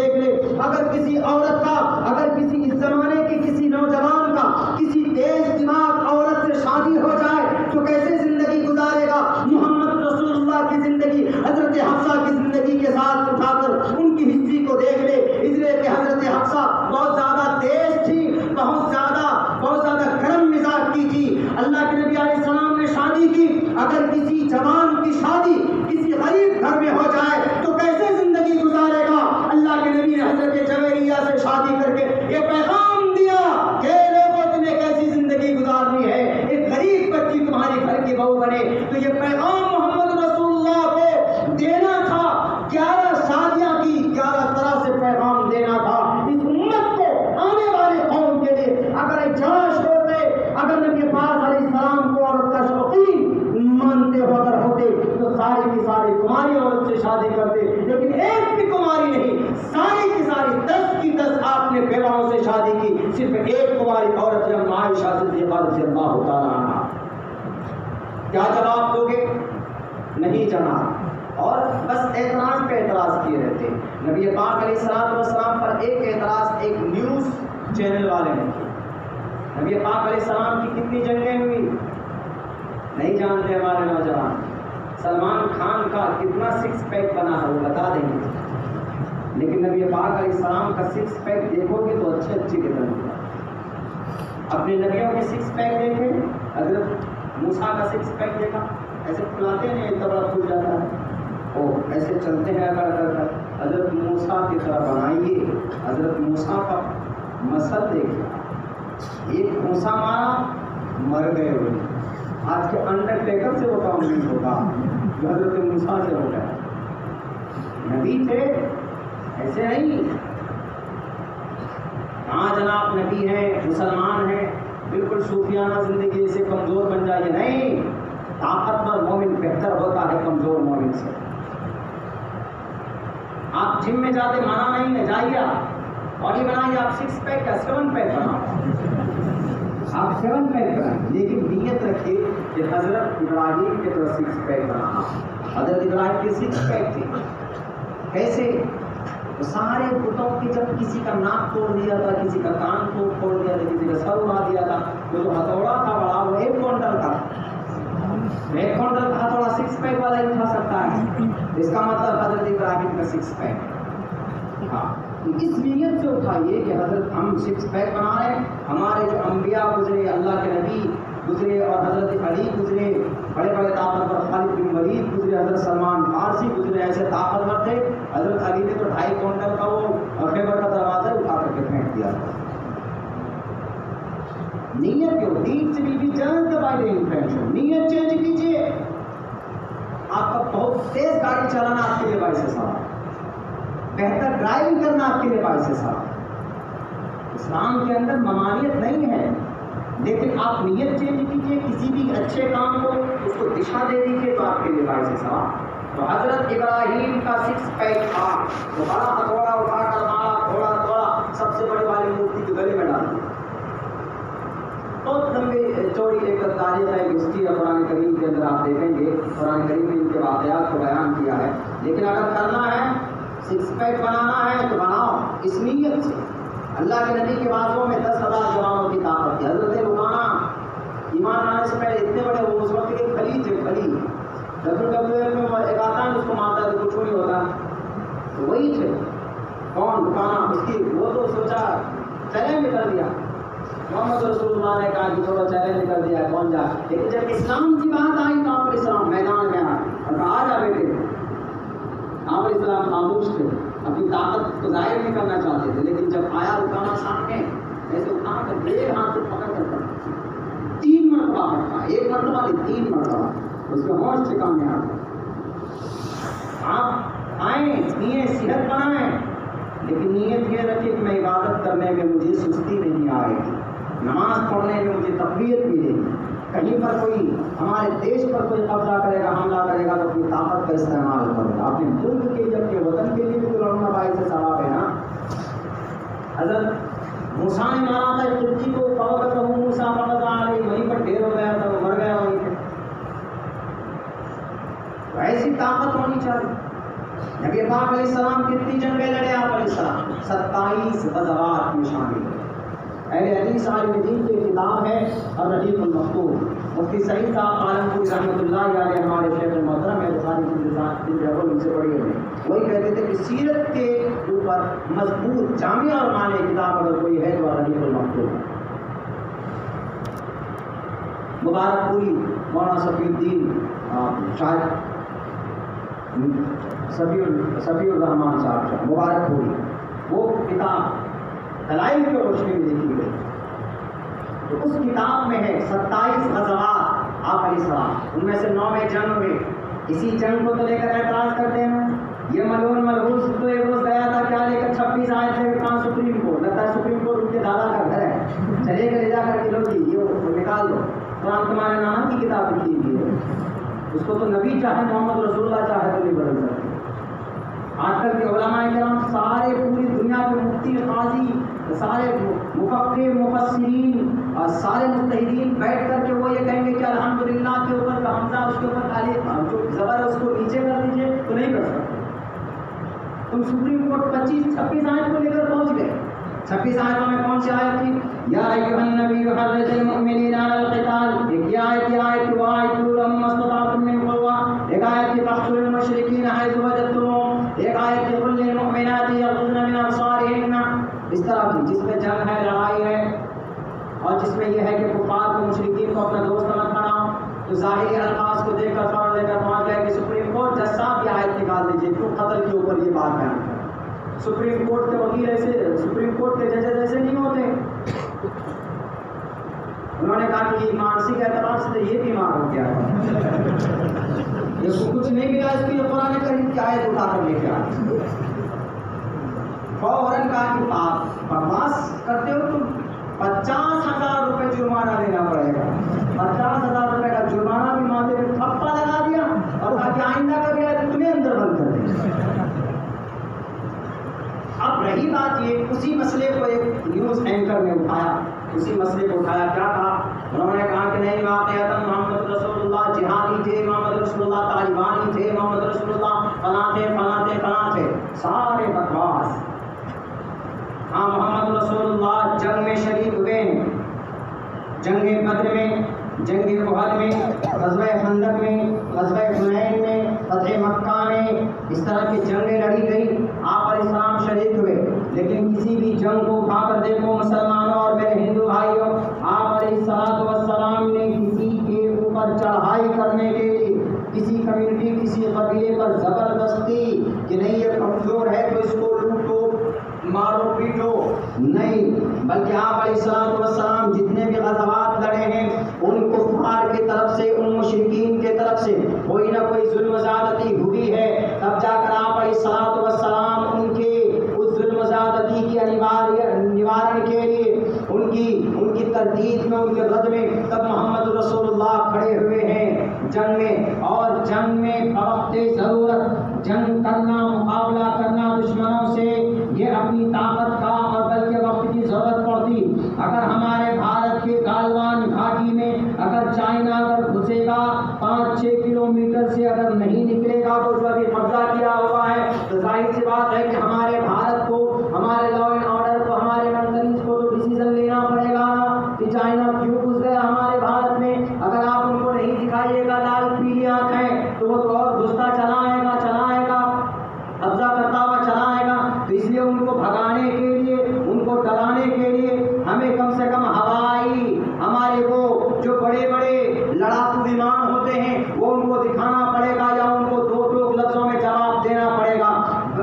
دیکھ لے. اگر کسی عورت کا، اگر کسی اس زمانے کے کسی نوجوان کا کسی تیز دماغ عورت سے شادی ہو جائے تو کیسے زندگی گزارے گا؟ محمد رسول اللہ کی زندگی حضرت حفصہ کی زندگی کے ساتھ اٹھا کر ان کی ہسٹری کو دیکھ لے. اس لیے کہ حضرت حفصہ بہت زیادہ تیز تھی، بہت زیادہ گرم مزاج کی تھی. اللہ کے نبی علیہ السلام نے شادی کی. اگر کسی جوان کی شادی کسی غریب گھر میں ہو جائے تو کیسے زندگی گزارے گا؟ اللہ کے نبی نے حضرت جویریہ سے شادی کر کے یہ پیغام دیا کہ لوگوں تمہیں کیسی زندگی گزارنی ہے، ایک غریب بچی تمہاری گھر کی بہو بنے. تو یہ پیغام محمد رسول اللہ کو دینا تھا. 11 شادیاں کی، 11 طرح سے پیغام دینا تھا اس امت کو، آنے والے قوم کے لیے. اگر جاش ہوتے، اگر نبی پاک علیہ السلام کو عورت کا شوقین مانتے ہو اگر ہوتے تو ساری کی ساری کماری عورت سے شادی کرتے. لیکن ایک بھی کماری نہیں، ساری کی ساری 10 کی 10 آپ نے بیواؤں سے شادی کی. صرف ایک کماری عورت جب عائشہ صدیقہ رضی اللہ تعالیٰ عنہا. کیا جواب دو گے؟ نہیں جناب. اور بس اعتراض پہ اعتراض کیے رہتے. نبی پاک علیہ السلام پر ایک اعتراض ایک نیوز چینل والے نے کیا. نبی پاک علیہ السلام کی کتنی جنگیں ہوئی نہیں جانتے ہمارے نوجوان. سلمان خان کا کتنا 6 پیک بنا ہے وہ بتا دیں گے، لیکن نبی پاک علیہ السلام کا 6 پیک دیکھو گے تو اچھے قدم. اپنے نبیوں کے 6 پیک دیکھے. حضرت موسیٰ کا 6 پیک دیکھا، ایسے کھلاتے ہیں اتنا بڑا کھل جاتا ہے، ایسے چلتے ہیں کر. حضرت موسیٰ کی طرح بنائیے. حضرت موسیٰ کا مسل دیکھیے، ایک گھونسا مارا مر گئے ہوئے. آج کے انڈرٹیکر سے وہ کام نہیں ہوگا جو حضرت موسیٰ سے ہو گیا. نبی تھے، ایسے نہیں. ہاں جناب نبی ہیں، مسلمان ہیں، بالکل صوفیانہ زندگی سے کمزور بن جائیے. نہیں، طاقتور مومن بہتر ہوتا ہے کمزور مومن سے. آپ جم میں جاتے، مانا نہیں ہے، جائیے آپ باڈی بنائیے. آپ 6 پیک کا 7 پیک بناؤ، آپ 7 پیک بنائیں، لیکن نیت رکھیے کہ حضرت ابراہیم کے طرف 6 پیک بنانا. حضرت ابراہیم کی 6 پیک تھی. کیسے؟ تو سارے بتوں کی جب کسی کا ناک توڑ دیا تھا، کسی کا کان توڑ دیا تھا، کسی کا سر اڑا دیا تھا، تو جو ہتھوڑا تھا بڑا وہ 1 کوئنٹل کا. 1 کوئنٹل کا ہتھوڑا 6 پیک والا ہی اٹھا سکتا ہے. اس کا مطلب حضرت ابراہیم کا 6 پیک. ہاں، اس نیت سے اٹھائیے کہ حضرت ہم 6 پیک بنا رہے ہیں. ہمارے جو انبیاء گزرے، اللہ کے نبی گزرے، اور حضرت علی گزرے، بڑے بڑے طاقتور، خالد بن ولید گزرے، حضرت سلمان فارسی گزرے، ایسے طاقتور تھے. حضرت علی نے تو 2.5 کوئنٹل کا وہ خیبر کا دروازہ اٹھا کر کے پھینک دیا. نیت کیوں؟ دین سے بھی جنگ بائی انٹینشن. نیت چینج کیجیے. آپ کا بہت تیز گاڑی چلانا آپ کے لیے باعث ثواب، بہتر ڈرائیونگ کرنا آپ کے لیے باعث ثواب. اسلام کے اندر ممانعت نہیں ہے، لیکن آپ نیت چینج کیجیے. کسی بھی اچھے کام کو اس کو دشا دے دیجیے تو آپ کے لیے باعث ثواب. تو حضرت ابراہیم کا 6 پیک تھا. تو بڑا ہتھوڑا اٹھا کر مارا، تھوڑا سب سے بڑی والی مورتی کے گلے میں ڈال دیا. بہت لمبی چوڑی ایک تاریخ ہے، ہسٹری ہے قرآن کریم کے اندر آپ دیکھیں گے. قرآن کریم نے ان کے واقعات کو بیان کیا ہے. لیکن اگر کرنا ہے، 6 پیک بنانا ہے تو بناؤ اس نیت سے. اللہ کے نبی کے بازوں میں 10,000 جوانوں کی طاقت تھی. حضرت رکانہ ایمان آنے سے پہلے اتنے بڑے، وہ اس وقت کے خلیج تھے. خلیج WWF میں ایک آتا ہے اس کو مارتا ہے تو کچھ نہیں ہوتا، تو وہی تھے. کون؟ رکانہ. اس کی وہ تو سوچا چیلنج کر دیا. محمد رسول اللہ نے کہا کہ تھوڑا چیلنج کر دیا، کون جا. لیکن جب اسلام کی بات آئی تو آپ علیہ السلام میدان میں آئے اور کہا آ جا بیٹے. آپ علیہ السلام خاموش تھے، اپنی طاقت کو ظاہر نہیں کرنا چاہتے تھے. لیکن جب آیا رکانہ سامنے، ایسے اٹھا کر 1 ہاتھ سے پکڑ کر 3 مرتبہ پکڑا. 1 مرتبہ نہیں، 3 مرتبہ. اس کے ہوش ٹھکانے آ گئے. آپ آئیں، نیت صحت بنائیں، لیکن نیت یہ رکھے کہ میں عبادت کرنے میں مجھے سستی نہیں آئے گی، نماز پڑھنے میں مجھے تقویت ملے گی. کہیں پر کوئی ہمارے دیش پر کوئی قبضہ کرے گا، حملہ کرے گا تو اپنی طاقت کا استعمال کرے گا. اپنے ملک کے لیے، اپنے وطن کے لیے بھی تو لڑنا باعث سے ثواب ہے نا. حضرت موسیٰ نے مارا تھا ترکی کو، فوقتہ موسیٰ فقضى علیہ، وہیں پر ڈھیر ہو گیا تھا، وہ مر گیا وہیں پہ. ایسی طاقت ہونی چاہیے. نبی پاک علیہ السلام کتنی جنگیں لڑے آپ علیہ السلام. 27 غزوات میں شامل ہے۔ اہل حدیث عالم دین کی کتاب ہے الرحیق المختوم۔ مفتی سعید صاحب عالمپوری رحمۃ اللہ علیہ ہمارے شیخ محترم ہے، بخاری ان سے پڑھی ہوئی، وہی کہتے تھے کہ سیرت کے اوپر مضبوط جامع اور معنی کتاب اگر کوئی ہے تو الرحیق المختوم۔ مبارک پوری مولانا صفی الدین شاید صفی الرحمان صاحب مبارک پوری، وہ کتاب دلائل کی روشنی میں لکھی گئی، تو اس کتاب میں ہے 27 غزوات آپ علیہ السلام، ان میں سے 9 جنگ میں اسی جنگ کو تو لے کر اعتراض کرتے ہیں۔ یہ ملعون ملعوس تو ایک روز گیا تھا کیا لے کر 26 آئے تھے کہاں سپریم کورٹ، لگتا ہے سپریم کورٹ ان کے دادا کا گھر ہے، چلے گا لے جا کر کے لو جی یہ نکال دو، قرآن تمہارے نام کی کتاب لکھی ہوئی ہے، اس کو تو نبی چاہے محمد رسول اللہ چاہے تو نہیں بدل سکتے۔ آج کل کے علماء کرام سارے پوری دنیا کے مفتی قاضی سارے مفکر مفسرین اور سارے مجتہدین بیٹھ کر کے وہ یہ کہیں گے کہ الحمدللہ کے اوپر کا حمزہ اس کے اوپر الف جو زبر ہے اس کو نیچے کر دیجیے تو نہیں کر سکتے۔ تم سپریم کورٹ 26 آیت کو لے کر پہنچ گئے۔ 26 آیتوں میں کون سی آیت تھی؟ یا ایھا النبی حرض المؤمنین علی القتال، ایک آیت وَاعِدُّوا لَهُم مَّا اسْتَطَعْتُم مِّن قُوَّةٍ، ایک آیت کی فاقتلوا المشرکین حیث وجدتموہم، ایک آیت کی قل للمؤمنات یغضضن من ابصارہن، اس طرح کی جس میں جنگ ہے لڑائی ہے اور جس میں یہ ہے کہ کفار کو مشرکین کو اپنا دوست مت بناؤ، تو ظاہری الفاظ کو دیکھ کر فوراً لے کر پہنچ گئے کہ سپریم کورٹ جج صاحب یہ آیت نکال دیجیے، کیوں قتل کے اوپر یہ بات بیان ہے۔ سپریم کورٹ کے وکیل ایسے، سپریم کورٹ کے ججز ایسے نہیں ہوتے۔ انہوں نے کہا کہ مانسک اعتبار سے تو یہ بیمار ہو گیا ہے، اس کو کچھ نہیں ملا اس کی قرآن کریم کی آیت اٹھا کر لے کے آئے۔ فوراً کہا کہ آپ بکواس کرتے ہو تم، 50,000 روپے جرمانہ دینا پڑے گا۔ 50,000 روپے کا جرمانہ بھی ماتھے پہ تھپا لگا دیا اور کہا کہ آئندہ کبھی آئے تو تمہیں اندر بند کر دیں۔ اب رہی بات یہ، اسی مسئلے کو ایک نیوز اینکر نے اٹھایا، اسی مسئلے کو اٹھایا، کیا کہا؟ انہوں نے کہا کہ نہیں واقعات محمد رسول اللہ جہادی تھے، محمد رسول اللہ طالبانی تھے، محمد رسول اللہ فلاں تھے فلاں تھے فلاں تھے، سارے بکواس۔ ہاں محمد رسول اللہ جنگ میں شریک ہوئے، جنگ بدر میں، جنگ احد میں، غزوہ خندق میں، غزوہ حنین میں، فتح مکہ میں، اس طرح کی جنگیں لڑی گئی، آپ علیہ السلام شریک ہوئے، لیکن کسی بھی جنگ کو اٹھا کر دیکھو مسلمانوں اور میرے ہندو بھائیوں، آپ علیہ السلام نے کسی کے اوپر چڑھائی کرنے کے لیے، کسی کمیونٹی کسی قبیلے پر زبردستی کہ نہیں یہ کمزور ہے تو اس کو لوٹو مارو پیٹو نہیں، بلکہ آپ علیہ السلام جتنے بھی غزوات لڑے ہیں ان کفار کی طرف سے، ان مشرکین کی طرف سے کوئی نہ کوئی ظلم زیادتی ہوئی ہے، تب جا کر آپ علیہ السلام ان کے اس ظلم زیادتی کی نوارن کے لیے، ان کی تردید میں، ان کے رد میں تب محمد رسول اللہ کھڑے ہوئے ہیں جنگ میں، اور جنگ میں بوقت ضرورت جنگ کرنا، مقابلہ کرنا دشمنوں سے، یہ اپنی طاقت کا اور بلکہ وقت کی ضرورت پڑتی۔ اگر ہمارے بھارت کے گالوان گھاٹی میں اگر چائنا اگر گھسے گا 5-6 کلومیٹر سے اگر نہیں نکلے گا تو ابھی قبضہ کیا ہوا ہے، تو ظاہر سی بات ہے کہ ہمارے بھارت کو، ہمارے لا اینڈ آرڈر کو، ہمارے منتریز کو تو ڈیسیزن لینا پڑے گا کہ چائنا کیوں گھس گیا ہمارے بھارت میں۔ اگر آپ ان کو نہیں دکھائیے گا لال پیلی آنکھیں تو وہ تو اور گھستا چلائے گا قبضہ کرتا ہوا چلائے گا، تو اس لیے ان کو بھگانے کے لیے، ان کو ڈرانے کے لیے ہمیں کم سے کم ہوائی ہمارے وہ جو بڑے بڑے لڑاکو ومان ہوتے ہیں وہ ان کو دکھانا پڑے گا، یا ان کو 2 لفظوں میں جواب دینا پڑے گا۔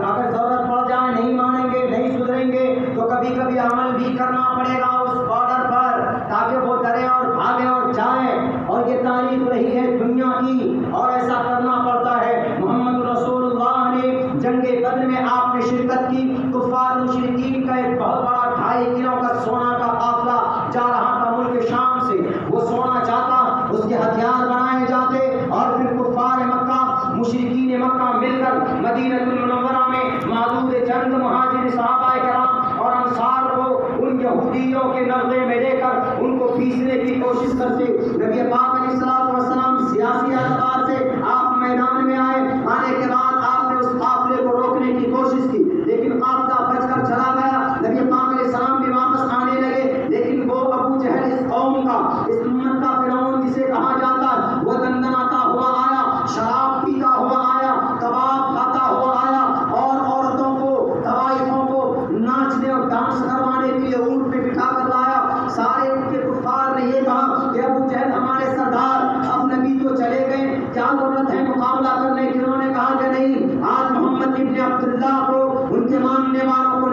اگر ضرورت پڑ جائے نہیں مانیں گے، نہیں سدھریں گے تو کبھی کبھی عمل بھی کرنا پڑے گا اس بارڈر پر، تاکہ وہ ڈریں اور بھاگیں اور جائیں، اور یہ تاریخ رہی ہے دنیا کی اور ایسا کرنا پڑتا ہے۔ محمد رسول اللہ نے جنگ بدر میں آپ نے شرکت کی، کفار مشرکین کا ایک بہت بڑا 2.5 کلو کا سونا کا قافلہ جا رہا تھا ملک شام سے، وہ سونا جاتا، اس کے ہتھیار بنائے جاتے، اور پھر کفار مکہ مشرکین مکہ مل کر مدینہ المنورہ میں معدود جنگ مہاجر صحابہ کرام اور انصار کو ان یہودیوں کے نغمے میں لے کر ان کو پیسنے کی کوشش کرتے۔ نبی پاک علیہ السلام سیاسی اعتبار سے آپ میدان میں آئے، آنے کے بعد آپ نے اس قافلے کو روکنے کی کوشش کی، لیکن قافلہ بچ کر چلا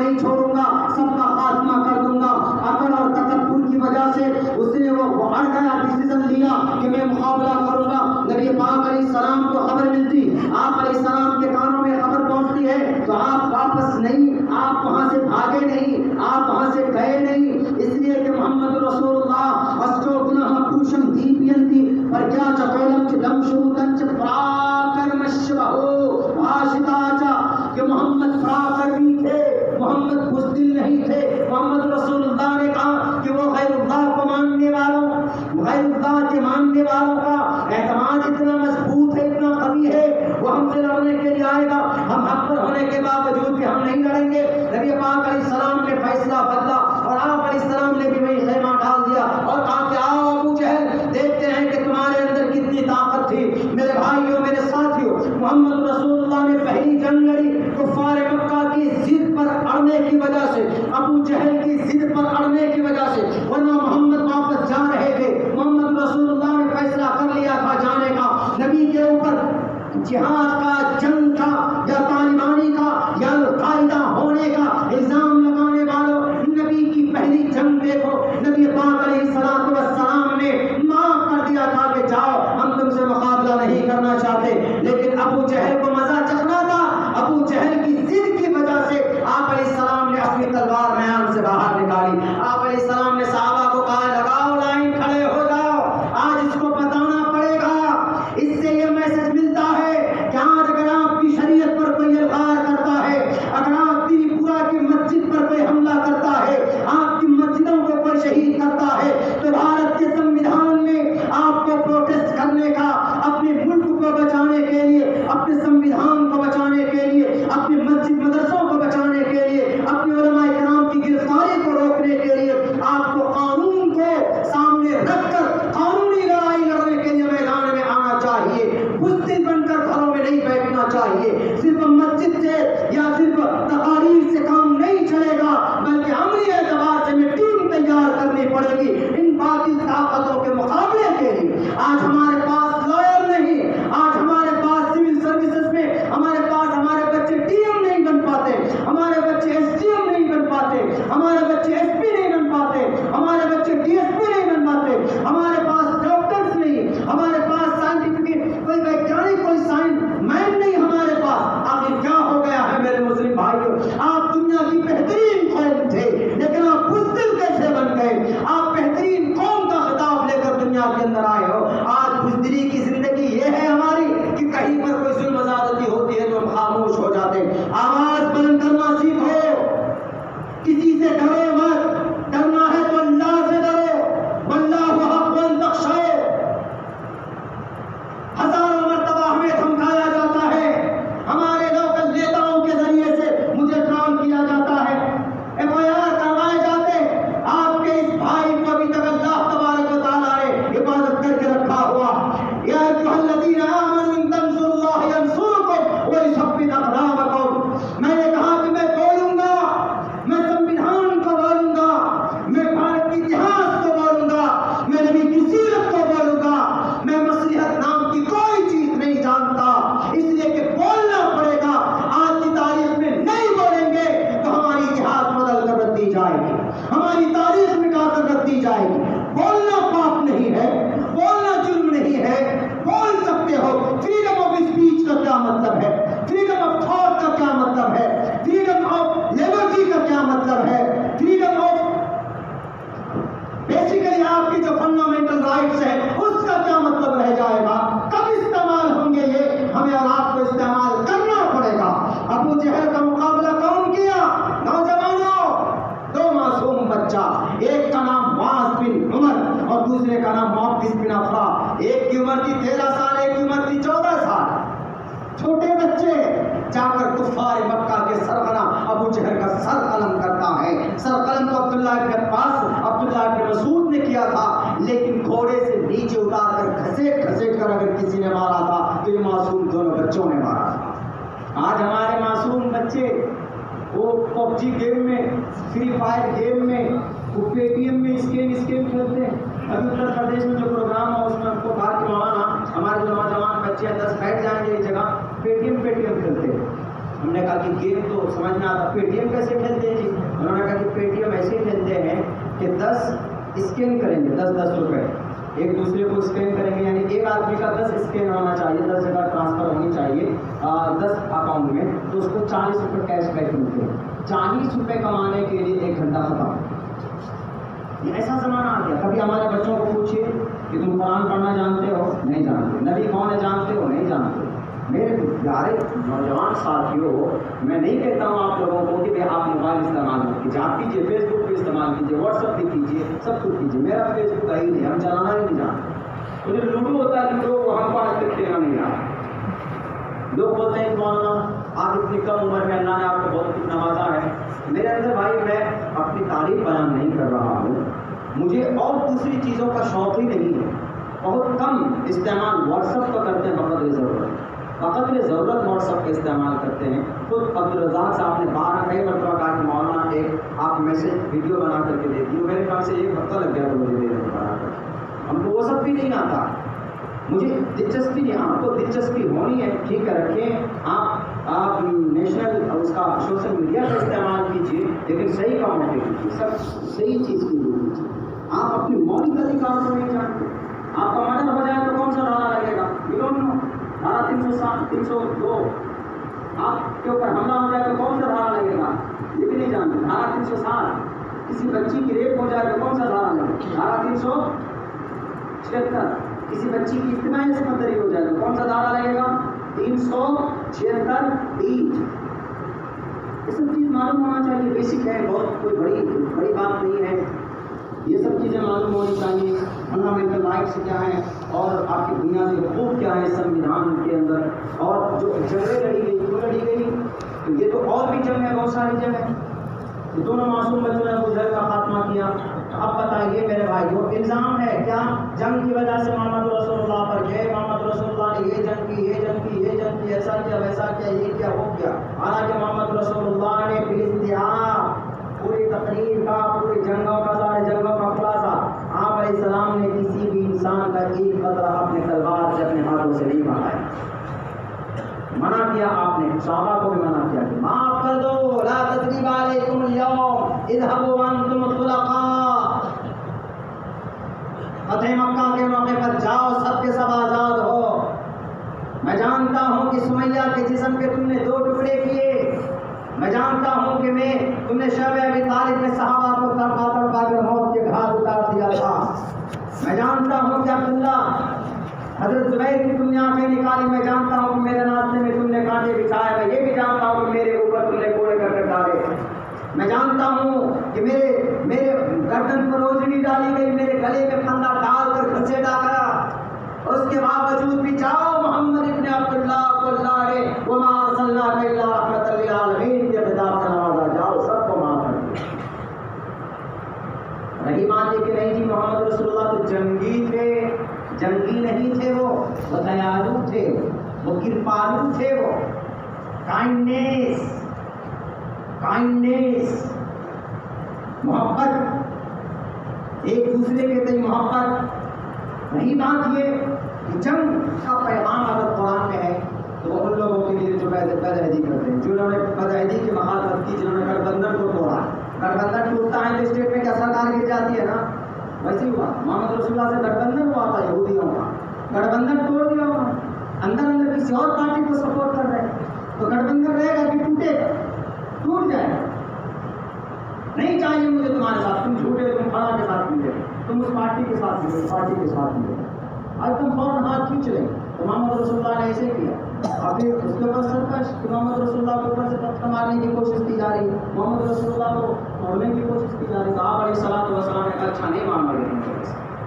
نہیں چھوڑوں گا، سب کا خاتمہ کر دوں گا۔ عقل اور تکبر کی وجہ سے اس نے وہ اڑ گیا، ڈیسیزن لیا کہ میں مقابلہ کروں گا۔ نبی پاک علیہ السلام کو خبر ملتی، آپ علیہ السلام کے کانوں میں خبر پہنچتی ہے تو آپ واپس نہیں، آپ وہاں سے بھاگے نہیں، آپ وہاں سے گئے نہیں، اس لیے کہ محمد رسول اللہ اسٹو گناہ پوشم دیپینتی پر کیا چکولم چدم شروطن چ پراکر مشبہو آشتاچا، کہ محمد پراکر بھی تھے، محمد بزدل نہیں تھے۔ محمد رسول اللہ نے کہا کہ وہ غیر اللہ کو ماننے والوں، غیر اللہ کے ماننے والوں کا اعتماد اتنا مضبوط ہے، اتنا قوی ہے، وہ ہم سے لڑنے کے لیے آئے گا، ہم حق پر ہونے کے باوجود بھی ہم نہیں لڑیں گے۔ نبی پاک علیہ السلام نے فیصلہ بدلا اور آپ علیہ السلام نے بھی وہی خیمہ ڈال دیا اور کہا کہ آؤ ابو جہل، دیکھتے ہیں کہ تمہارے اندر کتنی طاقت تھی۔ میرے بھائیوں، میرے ساتھیوں، محمد رسول اللہ نے پہلی جنگ لڑی کفار مکہ کی ضد پر اڑنے کی وجہ سے، ابو جہل کی ضد پر اڑنے کی وجہ سے، ورنہ محمد واپس جا رہے تھے۔ محمد رسول اللہ نے فیصلہ کر لیا تھا جانے کا، نبی کے اوپر جہاد کا، جنگ کا، یا طالبانی کا، یا القاعدہ ہونے کا الزام لگانے والوں، نبی کی پہلی جنگ دیکھو، نبی پاک علیہ السلام نے معاف کر دیا تھا کہ جاؤ، ہم تم سے مقابلہ نہیں کرنا چاہتے، لیکن ابو جہل کو مزہ چکھنا تھا۔ ابو جہل کی ضد کی وجہ سے آپ علیہ السلام نے اپنی تلوار میان سے باہر نکالی۔ آپ علیہ السلام نے صحابہ کو کہا لگاؤ لائن، کھڑے ہو جاؤ، آج اس کو بتانا پڑے گا۔ اس سے یہ میسج ملتا ہے کہ آج اگر آپ کی شریعت پر کوئی الغار کرتا ہے، اگر آپ کی پورا کی مسجد پر کوئی حملہ کرتا ہے، آپ کی مسجدوں کو کوئی شہید کرتا ہے، تو بھارت کے سنویدھان میں آپ کو پروٹیسٹ کرنے کا، اپنے ملک کو بچانے کے لیے، اپنے سنویدھان کو بچانے کے لیے، اپنے مسجد مدرسوں کو بچانے کے لیے، اپنے علماء کرام کی گرفتاری کو روکنے کے لیے آپ کو قانون کو سامنے رکھ کر قانونی لڑائی لڑنے کے لیے میدان میں آنا چاہیے۔ بزدل بن کر گھروں میں نہیں بیٹھنا چاہیے۔ صرف مسجد سے یا صرف تقاریر سے کام نہیں چلے گا، بلکہ عملی اعتبار سے میں ٹیم تیار کرنی پڑے گی ان باطل طاقتوں کے مقابلے کے لیے۔ آج ہمارے پاس لائر نہیں، آج ہمارے پاس سول سروسز میں ہمارے پاس ہمارے بچے ٹی ایم نہیں بن پاتے، ہمارے بچے ایس ڈی ایم نہیں بن پاتے، ہمارے بچے ایس پی نہیں بن پاتے، ہمارے بچے ڈی ایس پی نہیں بن پاتے، ہمارے پاس ڈاکٹرز نہیں، ہمارے پاس سائنٹیفک کوئی ویگیانک، کوئی سائنس مین نہیں ہمارے پاس۔ آخر کیا ہو گیا ہے میرے مسلم بھائیوں؟ آپ دنیا کی بہترین قوم تھے، لیکن آپ بزدل کیسے بن گئے؟ آپ بہترین قوم کا خطاب لے کر دنیا کے اندر آئے ہو۔ آج بزدلی کی زندگی یہ ہے ہماری کہ کہیں پر کوئی ظلم زیادتی ہوتی ہے تو ہم خاموش ہو جاتے ہیں۔ آواز بلند کرنا سیکھو، کسی سے ڈرو مت، ڈرنا ہے تو اللہ سے ڈرو، واللہ حق تخشوا۔ ہزاروں مرتبہ ہمیں دھمکایا جاتا ہے، ہمارے لوکل نیتاؤں کے ذریعے سے مجھے ٹرول کیا جاتا ہے، ایف آئی آر کروائے جاتے، آپ کے اس بھائی کو ابھی تک اللہ تبارک و تعالیٰ نے حفاظت کر کے رکھا ہوا۔ یا ایھا الذین آمنوا ان تنصروا اللہ ینصرکم ویثبت اقدامکم۔ میں نے کہا کہ میں بولوں گا، میں سنویدھان کو بولوں گا، میں بھارت کے اتہاس کو بولوں گا، میں نبی کی سیرت کو بولوں گا، میں مصلحت نام کی کوئی چیز نہیں جانتا، اس لیے کہ بولنا پڑے گا۔ آج کی تاریخ میں نہیں بولیں گے تو ہماری اتہاس بدل کر رکھ دی جائے گی، ہماری تاریخ مٹا کر رکھ دی جائے گی۔ بولنا پاپ نہیں ہے، بولنا جرم نہیں ہے، بول سکتے ہو۔ فریڈم آف اسپیچ کا کیا مطلب ہے؟ فریڈم آف تھاٹ کا کیا مطلب ہے؟ فریڈم آف لیبرٹی کا کیا مطلب ہے؟ فریڈم آف بیسیکلی آپ کی جو فنڈامنٹل رائٹس ہیں اس کا کیا مطلب رہ جائے گا؟ کب استعمال ہوں گے یہ؟ ہمیں اور آپ کو استعمال کرنا پڑے گا۔ ابو جہل کا مقابلہ کون کیا؟ نوجوانوں، دو معصوم بچہ، ایک کا نام معاذ بن عمر اور دوسرے کا نام محفوظ بن افرا۔ ایک کی عمر تھی 13 سال، ایک کی عمر تھی 14 سال۔ چھوٹے بچے جا کر کفار مکہ کے سرغنہ ابو جہل کا سر قلم کرتا ہے۔ سر قلم تو عبداللہ کے پاس عبداللہ کے مسعود نے کیا تھا، لیکن گھوڑے سے نیچے اتار کر گھسیٹ گھسیٹ کر اگر کسی نے مارا تھا تو یہ معصوم دونوں بچوں نے مارا تھا۔ آج ہمارے معصوم بچے وہ پب جی گیم میں، فری فائر گیم میں، وہ پے ٹی ایم میں اسکیم کھیلتے ہیں۔ ابھی اتر پردیش میں جو پروگرام ہو اس میں ہم کو کہا کہ مولانا ہمارے جو نوجوان بچے 10 بیٹھ جائیں گے ایک جگہ، پے ٹی ایم کھیلتے ہیں۔ ہم نے کہا کہ گیم تو سمجھ میں آتا، پے ٹی ایم کیسے کھیلتے ہیں جی؟ انہوں نے کہا کہ پے ٹی ایم ایسے کھیلتے ہیں کہ 10 اسکین کریں گے، 10 روپے ایک دوسرے کو اسکین کریں گے، یعنی ایک آدمی کا 10 اسکین ہونا چاہیے، 10 جگہ ٹرانسفر ہونی چاہیے 10 اکاؤنٹ میں، تو اس کو 40 روپے کیش بیک ملتے ہیں۔ 40 روپے کمانے کے لیے 1 گھنٹہ ختم۔ یہ ایسا زمانہ آ گیا۔ کبھی ہمارے بچوں کو پوچھیے کہ تم قرآن پڑھنا جانتے ہو؟ نہیں جانتے۔ نبی کون ہے جانتے ہو؟ نہیں جانتے۔ میرے پیارے نوجوان ساتھیوں، میں نہیں کہتا ہوں آپ لوگوں کو کہ آپ موبائل استعمال مت کیجیے، آپ کیجیے، فیس بک پہ استعمال کیجیے، واٹس ایپ بھی کیجیے، سب کچھ کیجیے۔ میرا فیس بک ہے ہی نہیں، ہم چلانا ہی نہیں جانتے۔ مجھے لوڈو ہوتا ہے، لوڈو ہم کو آج تک کھیلنا نہیں آتا۔ لوگ بولتے ہیں کہ مولانا آپ اتنی کم عمر میں اللہ نے آپ کو بہت کچھ نوازا ہے۔ میرے اندر بھائی میں اپنی تعریف بیان نہیں کر رہا ہوں، مجھے اور دوسری چیزوں کا شوق ہی نہیں ہے۔ بہت کم استعمال واٹس ایپ کا کرتے ہیں، بقدر ضرورت واٹس ایپ کا استعمال کرتے ہیں۔ خود عبدالرزاق صاحب نے 12 کئی مرتبہ کہا کہ مولانا ایک آپ میسج ویڈیو بنا کر کے دے دیے، میرے خیال سے 1 ہفتہ لگ گیا تو مجھے دے دینے بنا کر۔ ہم کو وہ سب بھی نہیں آتا، مجھے دلچسپی نہیں، آپ کو دلچسپی ہونی ہے ٹھیک ہے رکھیں، آپ نیشنل اس کا سوشل میڈیا کا استعمال کیجیے، لیکن صحیح کاموں پہ کیجیے، سب صحیح چیز کی کیجیے۔ آپ اپنی مولک ادھیکار کو نہیں جانتے، آپ کا مرڈر ہو جائے تو کون سا دھارا لگے گا؟ You don't know. دھارا 307 302 آپ کے اوپر حملہ ہو جائے تو کون سا دھارا لگے گا؟ یہ بھی نہیں جانتے۔ دھارا 307 کسی بچی کی ریپ ہو جائے تو کون سا دھارا لگے گا؟ دھارا 376 کسی بچی کی اجتماعی عصمت دری ہو جائے تو کون سا دھارا لگے گا؟ 376 یہ سب چیز معلوم ہونا چاہیے، بیسک ہے، بہت کوئی بڑی بات نہیں ہے، یہ سب چیزیں معلوم ہونی چاہیے۔ فنڈامنٹل رائٹس کیا ہیں اور آپ کی بنیادی حقوق کیا ہیں سنویدھان کے اندر، اور جو جنگیں لڑی گئی کیوں لڑی گئی، تو یہ تو اور بھی جنگ ہے، بہت ساری جنگ ہے۔ یہ دونوں معصوم بچوں نے ابو جہل کا خاتمہ کیا۔ اب بتائیے میرے بھائیو، الزام ہے کیا جنگ کی وجہ سے محمد رسول اللہ پر گئے، محمد رسول اللہ نے یہ جنگ کی، ایسا کیا ویسا کیا، یہ کیا وہ کیا؟ حالانکہ محمد رسول اللہ نے بالاستحاء پوری تقریر کا، پوری جنگوں کا، سارے جنگوں کا خلاصہ، آپ علیہ السلام نے کسی بھی انسان کا ایک قطرہ اپنے تلوار سے اپنے ہاتھوں سے نہیں بہایا، منع کیا آپ نے، صحابہ کو بھی منع کیا کہ معاف کر دو، لا تثریب علیکم اليوم اذهبوا وانتم طلقاء، فتح مکہ کے موقع پر جاؤ، سب کے سب آزاد ہو۔ میں جانتا ہوں کہ سمیہ کے جسم کے تم نے 2 ٹکڑے کیے، میں جانتا ہوں کہ تم نے شعب ابی طالب میں صحابہ کو تڑپا کر موت کے گھاٹ اتار دیا تھا، میں جانتا ہوں کہ عبداللہ حضرت زبیر کی تم نے آنکھیں نکالی، میں جانتا ہوں کہ میرے راستے میں تم نے کانٹے بچھائے، میں یہ بھی جانتا ہوں کہ میرے اوپر تم نے کوڑے کر ڈالے، میں جانتا ہوں کہ میرے گردن پر روزنی ڈالی گئی، میرے گلے میں پھندا ڈال کر گھسیٹا گیا، اس کے باوجود بھی جاؤ محمد ابن عبداللہ کو اللہ نے وما ارسلناک الا رحمۃ للعالمین کے خطاب سے نوازا، جاؤ سب کو معاف کر دیا۔ رہی بات یہ کہ نہیں جی محمد رسول اللہ تو جنگی تھے، جنگی نہیں تھے، وہ دیالو تھے، وہ کرپالو تھے، وہ کائنڈنیس محبت، ایک دوسرے کے تئیں محبت۔ رہی بات یہ کہ جنگ کا پیغام اگر قرآن میں ہے تو وہ ان لوگوں کے لیے جو بدعہدی کرتے ہیں، جنہوں نے بدعہدی کی مخالفت کی، جنہوں نے گٹھ کو توڑا۔ گٹھ ٹوٹتا ہے تو اسٹیٹ میں کیا سرکار گر جاتی ہے نا، ویسے ہی ہوا محمد رسول اللہ سے گٹھ ہوا تھا یہودیوں کا، گٹھ توڑ دیا ہوا، اندر کسی اور پارٹی کو سپورٹ کر رہے تو گٹھ رہے گا کہ ٹوٹے گا، ٹوٹ جائے گا۔ نہیں چاہیے مجھے تمہارے ساتھ، تم جھوٹے، تم فلاں کے ساتھ ملے، تم اس پارٹی کے ساتھ ملے، اس پارٹی کے ساتھ ملے، آج تم فوراً ہاتھ کھینچ لیں تو محمد رسول اللہ نے ایسے کیا، اور پھر اس کے اوپر سرکش کہ محمد رسول اللہ کے اوپر سے پتھر مارنے کی کوشش کی جا رہی ہے، محمد رسول اللہ کو توڑنے کی کوشش کی جا رہی ہے، تو آپ علیہ الصلوۃ والسلام نے کہا اچھا نہیں ماننا گے،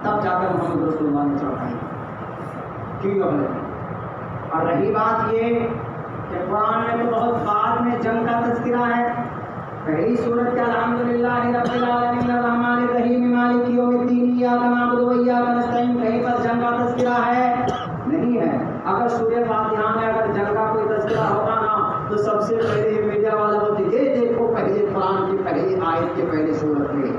تب جا کر محمد رسول اللہ نے چڑھائی کی۔ اور رہی بات یہ کہ قرآن میں تو بہت بعد میں جنگ کا تذکرہ ہے، پہلی سورت کے الحمدللہ رب العالمین الرحمن الرحیم مالک یوم الدین ایاک نعبد و ایاک نستعین، کہیں پر جنگ کا تذکرہ ہے نہیں ہے۔ اگر سورہ فاتحہ میں اگر جنگ کا کوئی تذکرہ ہوتا نا تو سب سے پہلے میڈیا والے ہوتے یہ دیکھو پہلے قرآن کی پہلی آیت کے پہلے سورت میں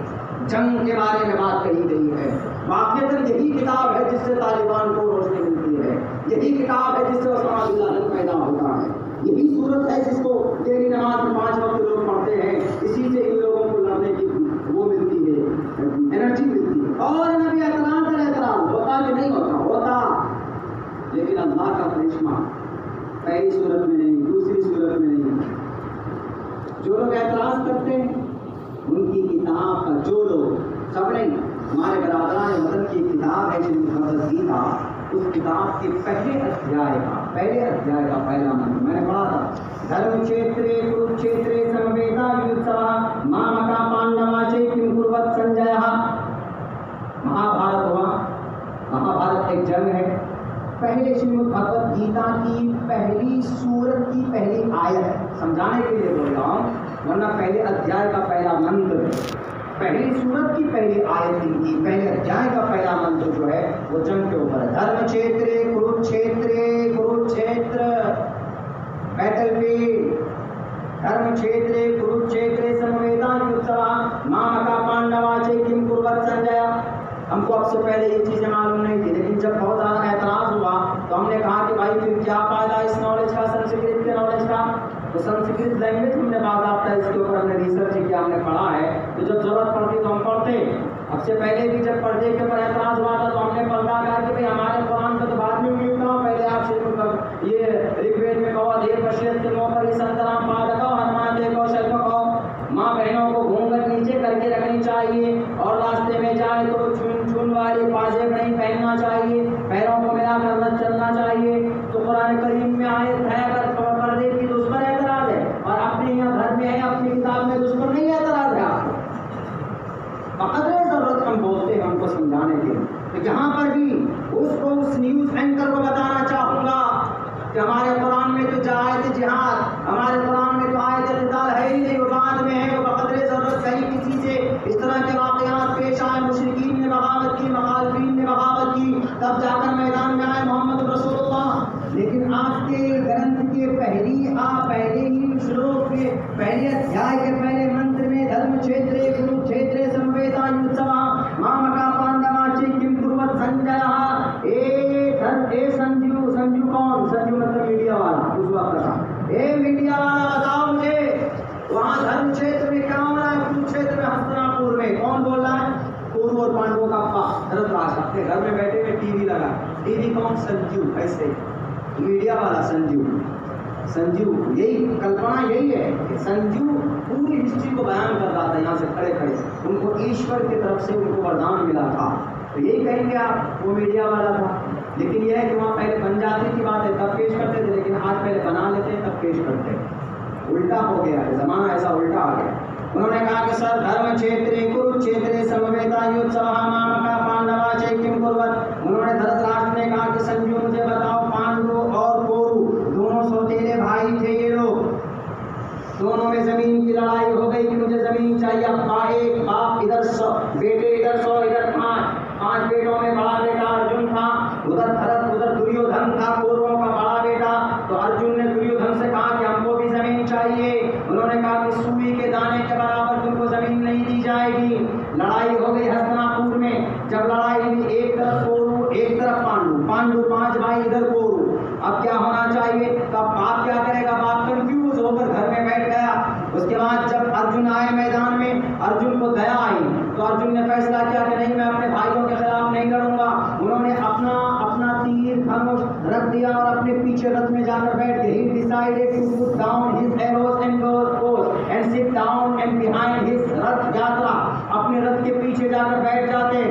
جنگ کے بارے میں بات کہی گئی ہے۔ واقعتاً یہی کتاب ہے جس سے طالبان کو روشنی ملتی ہے، یہی کتاب ہے جس سے اسامہ بن لادن پیدا ہوتا ہے، یہی صورت ہے جس کو اعتراض کرتے ہیں ان کی کتاب کا جو لوگ سب نہیں ہمارے برادران وطن کی کتاب ہے جن بھگوت گیتا اس کتاب کے پہلے ادھیائے کا پہلا منتر میں نے پڑھا تھا دھرم چھیترے کروکشیترے سمویتا یوتسوا مامکا پانڈوا چیکم کروت سنجیا مہابھارت ہوا مہابھارت ایک جنگ ہے پہلے شریمد بھگوت گیتا کی پہلی سورت کی پہلی آیت سمجھانے کے لیے بول رہا ہوں ورنہ پہلے ادھیائے کا پہلا منتر ہے پہلی سورت کی پہلی آیت کی پہلے ادھیائے کا پہلا منتر جو ہے وہ جنگ کے اوپر ہے دھرم چھیترے کروکشیتر بیٹل فیلڈ دھرم چھیترے کروکشیترے سمویتا یوتسوا مامکا پانڈوا چیکم کروت سنجیا ہم کو اب سے پہلے یہ چیزیں معلوم نہیں تھی لیکن جب بہت زیادہ اعتراض ہوا تو ہم نے کہا کہ بھائی پھر کیا فائدہ اس نالج کا سنسکرت کے نالج کا تو سنسکرت لینگویج ہم نے باضابطہ اس کے اوپر ہم نے ریسرچ کیا ہم نے پڑھا ہے تو جب ضرورت پڑتی تو ہم پڑھتے اب سے پہلے بھی جب پردے کے اوپر اعتراض ہوا تھا تو ہم نے پردہ کہا کہ بھائی ہمارے قرآن کا تو بعد میں ملتا ہوں پہلے آپ سے یہ رگ وید میں کہو دیر بشیت کے موقع پر سنترام پادکو ہنمان دیکھو شلپ کہو ماں بہنوں کو گھونگھٹ نیچے کر کے رکھنی چاہیے اور راستے میں جائے تو چھن والی پاجیب نہیں پہننا چاہیے پیروں کو ملا کر نہ چلنا چاہیے تو قرآن کریم میں آیت ہے اگر پردے کی تو اس پر اعتراض ہے اور اپنے یہاں گھر میں ہے اپنی کتاب میں تو اس پر نہیں اعتراض ہے آپ کو بقدر ضرورت ہم بولتے ہیں ہم کو سمجھانے کے تو جہاں پر بھی اس کو اس نیوز اینکر کو بتانا چاہوں گا کہ ہمارے قرآن میں تو آیت جہاد ہمارے قرآن میں تو آیت قتال ہے ہی نہیں وہ بعد میں ہے وہ بقدر ضرورت کہیں کسی سے اس طرح کے واقعات پیش آئے مشرکین نے بغاوت کی مخالفین نے بغاوت کی تب جا کر میدان میں آئے محمد رسول اللہ لیکن آپ کے گرنتھ کے پہلے ہی شلوک کے پہلے ادھیائے کے پہلے منتر میں دھرم چھیترے کروکشیترے سمویتا یوتسوا مامکا پانڈوا چیکم کروت سنجیا اے سنجیو کون سنجیو مطلب میڈیا والا اس وقت کا اے میڈیا والا بتاؤ مجھے وہاں دھرم چھیتر میں کیا ہو رہا ہے کروکشیتر میں ہستناپور میں کون بول رہا ہے کورو اور پانڈووں کا ابا دھرت راج اپنے گھر میں بیٹھے ہوئے ٹی وی لگا ٹی وی کون سنجیو ایسے میڈیا والا سنجیو یہی کلپنا یہی ہے کہ سنجیو پوری ہسٹری کو بیان کر رہا تھا یہاں سے کھڑے ان کو ایشور کی طرف سے ان کو وردان ملا تھا تو یہی کہیں گے آپ وہ میڈیا والا تھا لیکن یہ ہے کہ وہاں پہلے بن جاتی کی بات ہے تب پیش کرتے تھے لیکن آج پہلے بنا لیتے ہیں تب پیش کرتے ہیں الٹا ہو گیا ہے زمانہ ایسا الٹا آ گیا انہوں نے کہا کہ سر دھرم چھیترے کروکشیترے سمویتا یوتسوا مامکا پانڈوا چیکم کروت انہوں نے دھرت راشٹر نے کہا کہ سنجیو مجھے بتاؤ پانڈو اور کورو دونوں سوتیلے بھائی تھے یہ لوگ دونوں میں زمین کی لڑائی ہو گئی کہ مجھے زمین چاہیے اب ایک باپ ادھر 100 بیٹے ادھر 100 ادھر 5 بیٹوں میں بڑا بیٹا ارجن تھا ادھر بھرت ادھر دریودھن تھا کوروں کا بڑا بیٹا تو ارجن نے دریودھن سے کہا کہ ہم کو بھی زمین چاہیے انہوں نے کہا کہ سوئی کے دانے کے برابر تم کو زمین نہیں دی جائے گی لڑائی ہو گئی ہستناپور میں جب لڑائی ہوئی ایک طرف کورو ایک طرف پانڈو 5 بھائی ادھر کورو اب کیا ہونا چاہیے تو اب باپ کیا کرے گا باپ کنفیوز ہو کر گھر میں بیٹھ گیا اس کے بعد جب ارجن آئے میدان میں ارجن کو دیا آئی تو ارجن نے فیصلہ کیا کہ نہیں میں اپنے بھائیوں کے خلاف نہیں لڑوں گا انہوں نے اپنا تیر دھنوش رکھ دیا اور اپنے پیچھے رتھ میں جا کر بیٹھ گئے he decided to put down his arrows and bows and sit down and behind his Rath Yatra اپنے رتھ کے پیچھے جا کر بیٹھ جاتے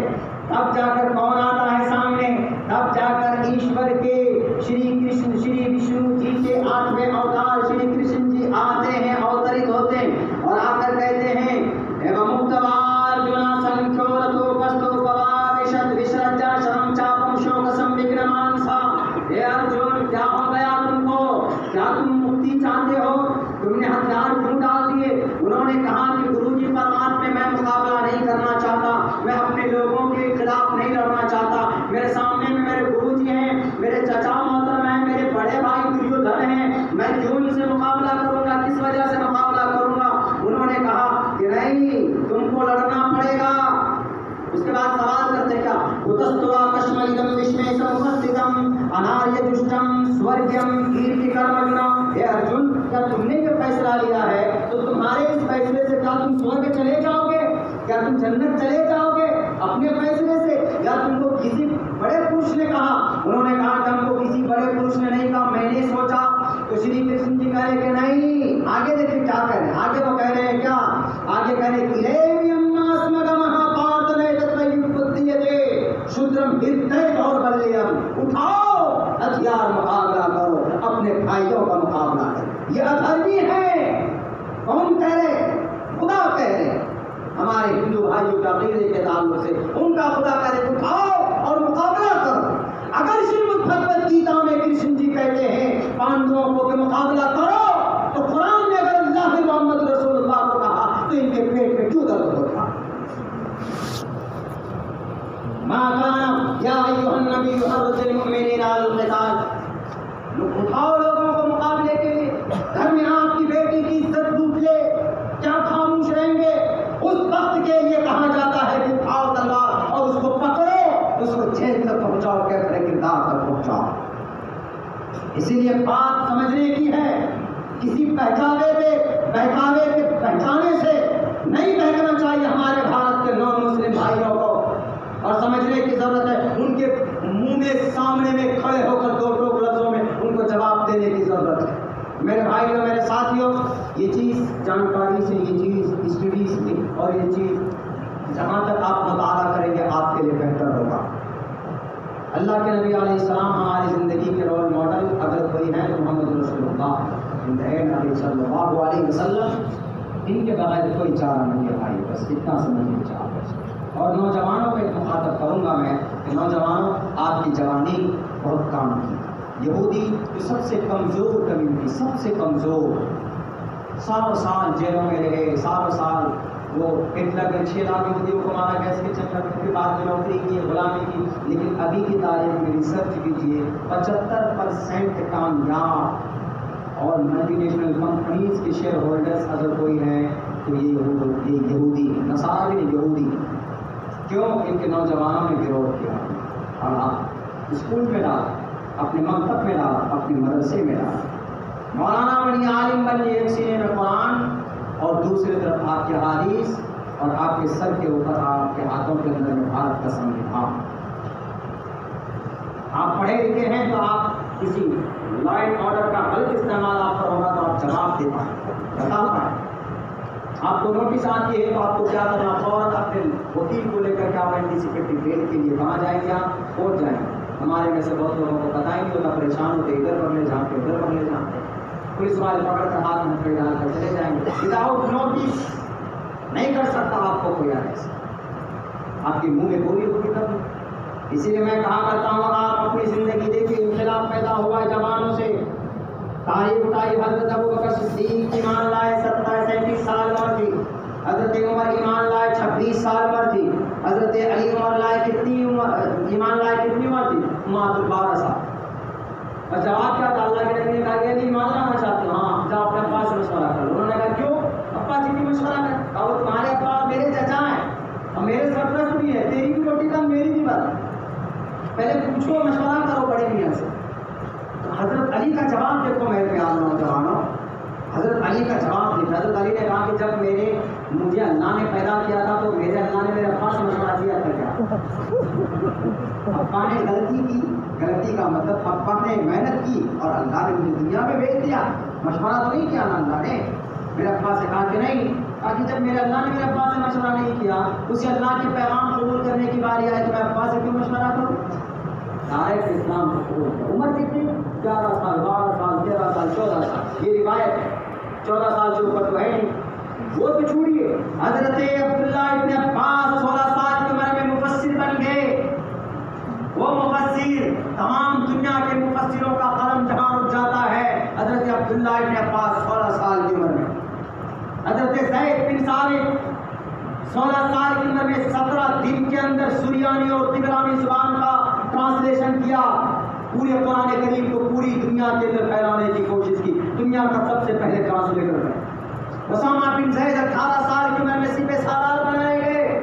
تب جا کر کون آتا ہے سامنے تب جا کر ایشور کے شری وشنو جی کے 8ویں اوتار شری کرشن جی آتے ہیں اوترت ہوتے ہیں اور آ کر کہتے ہیں مکتوار جنا سنکھو رتو پستو پواوشت وشرجا شرم چاپم شوک سمبگنمان سا اے ارجن کیا ہو گیا تم کو کیا تم مکتی چاہتے ہو تم نے ہتھیار کیوں ڈال دیے انہوں نے کہا کہ گرو جی فرمان میں مقابلہ نہیں کرنا چاہتا میں اپنے لوگوں کے خلاف نہیں لڑنا چاہتا میرے سامنے میں میرے گرو جی ہیں میرے چچا محترم ہیں میرے بڑے بھائی دریودھن ہیں میں کیوں ان سے مقابلہ کروں گا کس وجہ سے مقابلہ کروں گا انہوں نے کہا کہ نہیں تم کو لڑنا پڑے گا اس کے بعد سوال کرتے کیا اتستوا کشملدم وشمے سمستتم اناریہ دشٹم سورگیم کیرتی کرمگنا اے ارجن کیا تم نے جو فیصلہ لیا ہے تو تمہارے اس فیصلے سے کیا تم سورگ چلے جاؤ گے کیا تم جنت چلے جاؤ گے اپنے فیصلے سے یا تم کو کسی بڑے پروش نے کہا انہوں نے کہا کہ ہم کو کسی بڑے پروش نے نہیں کہا میں نے سوچا تو شری کرشن جی کہہ رہے کہ نہیں آگے دیکھیں کیا کہہ رہے ہیں آگے وہ کہہ رہے یہ اطہری ہیں. کون کہہ رہے؟ خدا کہہ رہے. ہمارے ہندو بھائیوں کے عقیدے کے تعلق سے ان کا خدا کہہ رہے اٹھاؤ اور مقابلہ کرو. اگر شریمد بھگوت گیتا میں کرشن جی کہتے ہیں پانڈووں کو کہ مقابلہ کرو، تو قرآن میں اگر اللہ محمد رسول اللہ کو کہا تو ان کے پیٹ میں کیوں درد ہوتا؟ ما کان یا ایھا النبی حرض المؤمنین علی القتال. اٹھاؤ لوگوں کو مقابلے کے لیے. گھر میں آپ کی بیٹی کی عزت لوٹ لے، کیا خاموش رہیں گے؟ اس وقت کے لیے کہا جاتا ہے کہ اٹھاؤ تلوار اور اس کو پکڑو، اس کو جیل تک پہنچاؤ، کے اپنے کردار تک پہنچاؤ. اسی لیے بات سمجھنے کی ہے. کسی بہکاوے کے بہکانے سے نہیں بہکنا چاہیے ہمارے بھارت کے نان مسلم بھائیوں کو، اور سمجھنے کی ضرورت ہے. ان کے منہ میں سامنے میں کھڑے ہو کر دو لفظوں میں ان کو جواب دینے کی ضرورت ہے. میرے بھائیوں، میرے ساتھیوں، یہ چیز جانکاری سے، یہ چیز اسٹڈی سے، اور یہ چیز جہاں تک آپ مطالعہ کریں گے آپ کے لیے بہتر ہوگا. اللہ کے نبی علیہ السلام ہماری زندگی کے رول ماڈل اگر کوئی ہے تو محمد رسول اللہ صلی اللہ علیہ وسلم. ان کے بغیر کوئی چارہ نہیں ہے بھائی، بس اتنا سمجھنے چاہیے. اور نوجوانوں کو مخاطب کروں گا میں کہ نوجوانوں، آپ کی جوانی بہت کام کی. یہودی جو سب سے کمزور کمیونٹی، سب سے کمزور، سالوں سال جیلوں میں رہے، سالوں سال وہ ہٹلر نے 6 لاکھ یہودیوں کو مارا گیس کے چکر میں، پھر بعد میں نوکری کی، غلامی کی. لیکن ابھی کی تاریخ میں ریسرچ کیجیے، 75% کامیاب. اور ملٹی نیشنل کمپنیز کے شیئر ہولڈرز اگر کوئی ہیں تو یہ یہودی، نصارہ بھی نہیں، یہودی. کیوں؟ ان کے نوجوانوں نے گروہ کیا. اور آپ اسکول میں ڈالا، اپنے مکتب میں ڈالا، اپنے مدرسے میں ڈالا. مولانا بنی، عالم بنی، ایک سینے میں قرآن اور دوسری طرف آپ کے حدیث، اور آپ کے سر کے اوپر، آپ کے ہاتھوں کے اندر میں بھارت کا سنویدھان. آپ پڑھے لکھے ہیں تو آپ کسی لا اینڈ آرڈر کا غلط استعمال آپ پر ہوگا تو آپ جواب دے پائیں، بتا پائیں. آپ کو نوٹس آتی ہے تو آپ کو کیا کرنا، فوراً اپنے وکیل کو لے کر کے آپ اینٹیسپیٹری بیل کے لیے کہاں جائیں گے؟ آپ کورٹ جائیں گے. ہمارے میں سے بہت لوگوں کو پتہ ہی نہیں ہوتا، پریشان ہوتے، ادھر پڑھ لے جاتے، ادھر پڑھ لے جاتے. پولیس والے پکڑ کر ہاتھ میں ڈال کر چلے جائیں گے. وداؤٹ نوٹس نہیں کر سکتا آپ کو کوئی ایسا، آپ کے منہ میں گولی ہوگی تب. اسی لیے میں کہا کرتا ہوں، آپ اپنی زندگی دیکھیے، انقلاب پیدا ہوا ہے جوانوں سے. تاریخ اٹھائی، حضرت ابوبکر صدیق ایمان لائے 37 سال عمر تھی. حضرت عمر ایمان لائے 26 سال عمر تھی. حضرت علی عمر لائے کتنی عمر تھی؟ 12 سال. اور جواب کیا تھا؟ اللہ کے نبی نے کہا کہ علی ایمان لانا چاہتے ہو؟ ہاں، جاؤ اپنے ابا سے مشورہ کر لو. انہوں نے کہا کیوں؟ ابا سے کیوں مشورہ کر؟ کہا وہ تمہارے ابا میرے چچا ہیں اور میرے سرپرست بھی ہے، تیری بھی روٹی کم میری بھی بات. پہلے پوچھو، مشورہ کرو بڑے میاں سے. حضرت علی کا جواب دیکھو میرے پیار نوجوانوں. حضرت علی کا جواب دیکھو. حضرت علی نے کہا کہ جب مجھے اللہ نے پیدا کیا تھا تو میرے اللہ نے میرے ابا سے مشورہ کیا تھا کیا؟ ابا نے غلطی کی، غلطی کا مطلب ابا نے محنت کی اور اللہ نے مجھے دنیا میں بھیج دیا. مشورہ تو نہیں کیا نا اللہ نے. میرے ابا سے کہا کہ نہیں، کہا کہ جب میرے اللہ نے میرے ابا سے مشورہ نہیں کیا، اسے اللہ کے پیغام قبول کرنے کی باری آئے تو میں ابا سے کیوں مشورہ کروں؟ ڈائریکٹ اسلام کو. عمر کتنی؟ 11 سال، 12 سال، 13 سال، 14 سال. یہ روایت ہے. 14 سال سے اوپر تو ہے نہیں. وہ تو چھوڑیے، حضرت عبداللہ ابن عباس 16 سال کی عمر میں مفسر بن گئے. وہ مفسر، تمام دنیا کے مفسروں کا قلم جہاں رک جاتا ہے، حضرت عبداللہ ابن عباس 16 سال کی عمر میں. حضرت زید بن ثابت 16 سال کی عمر میں 17 دن کے اندر سریانی اور تگرامی زبان کا ٹرانسلیشن کیا. پورے قرآن کریم کو پوری دنیا کے اندر پھیلانے کی کوشش کی. دنیا کا سب سے پہلے ٹرانسلیٹر ہے. اسامہ بن زید 18 سال کی عمر میں سپہ سالار بنائے گئے.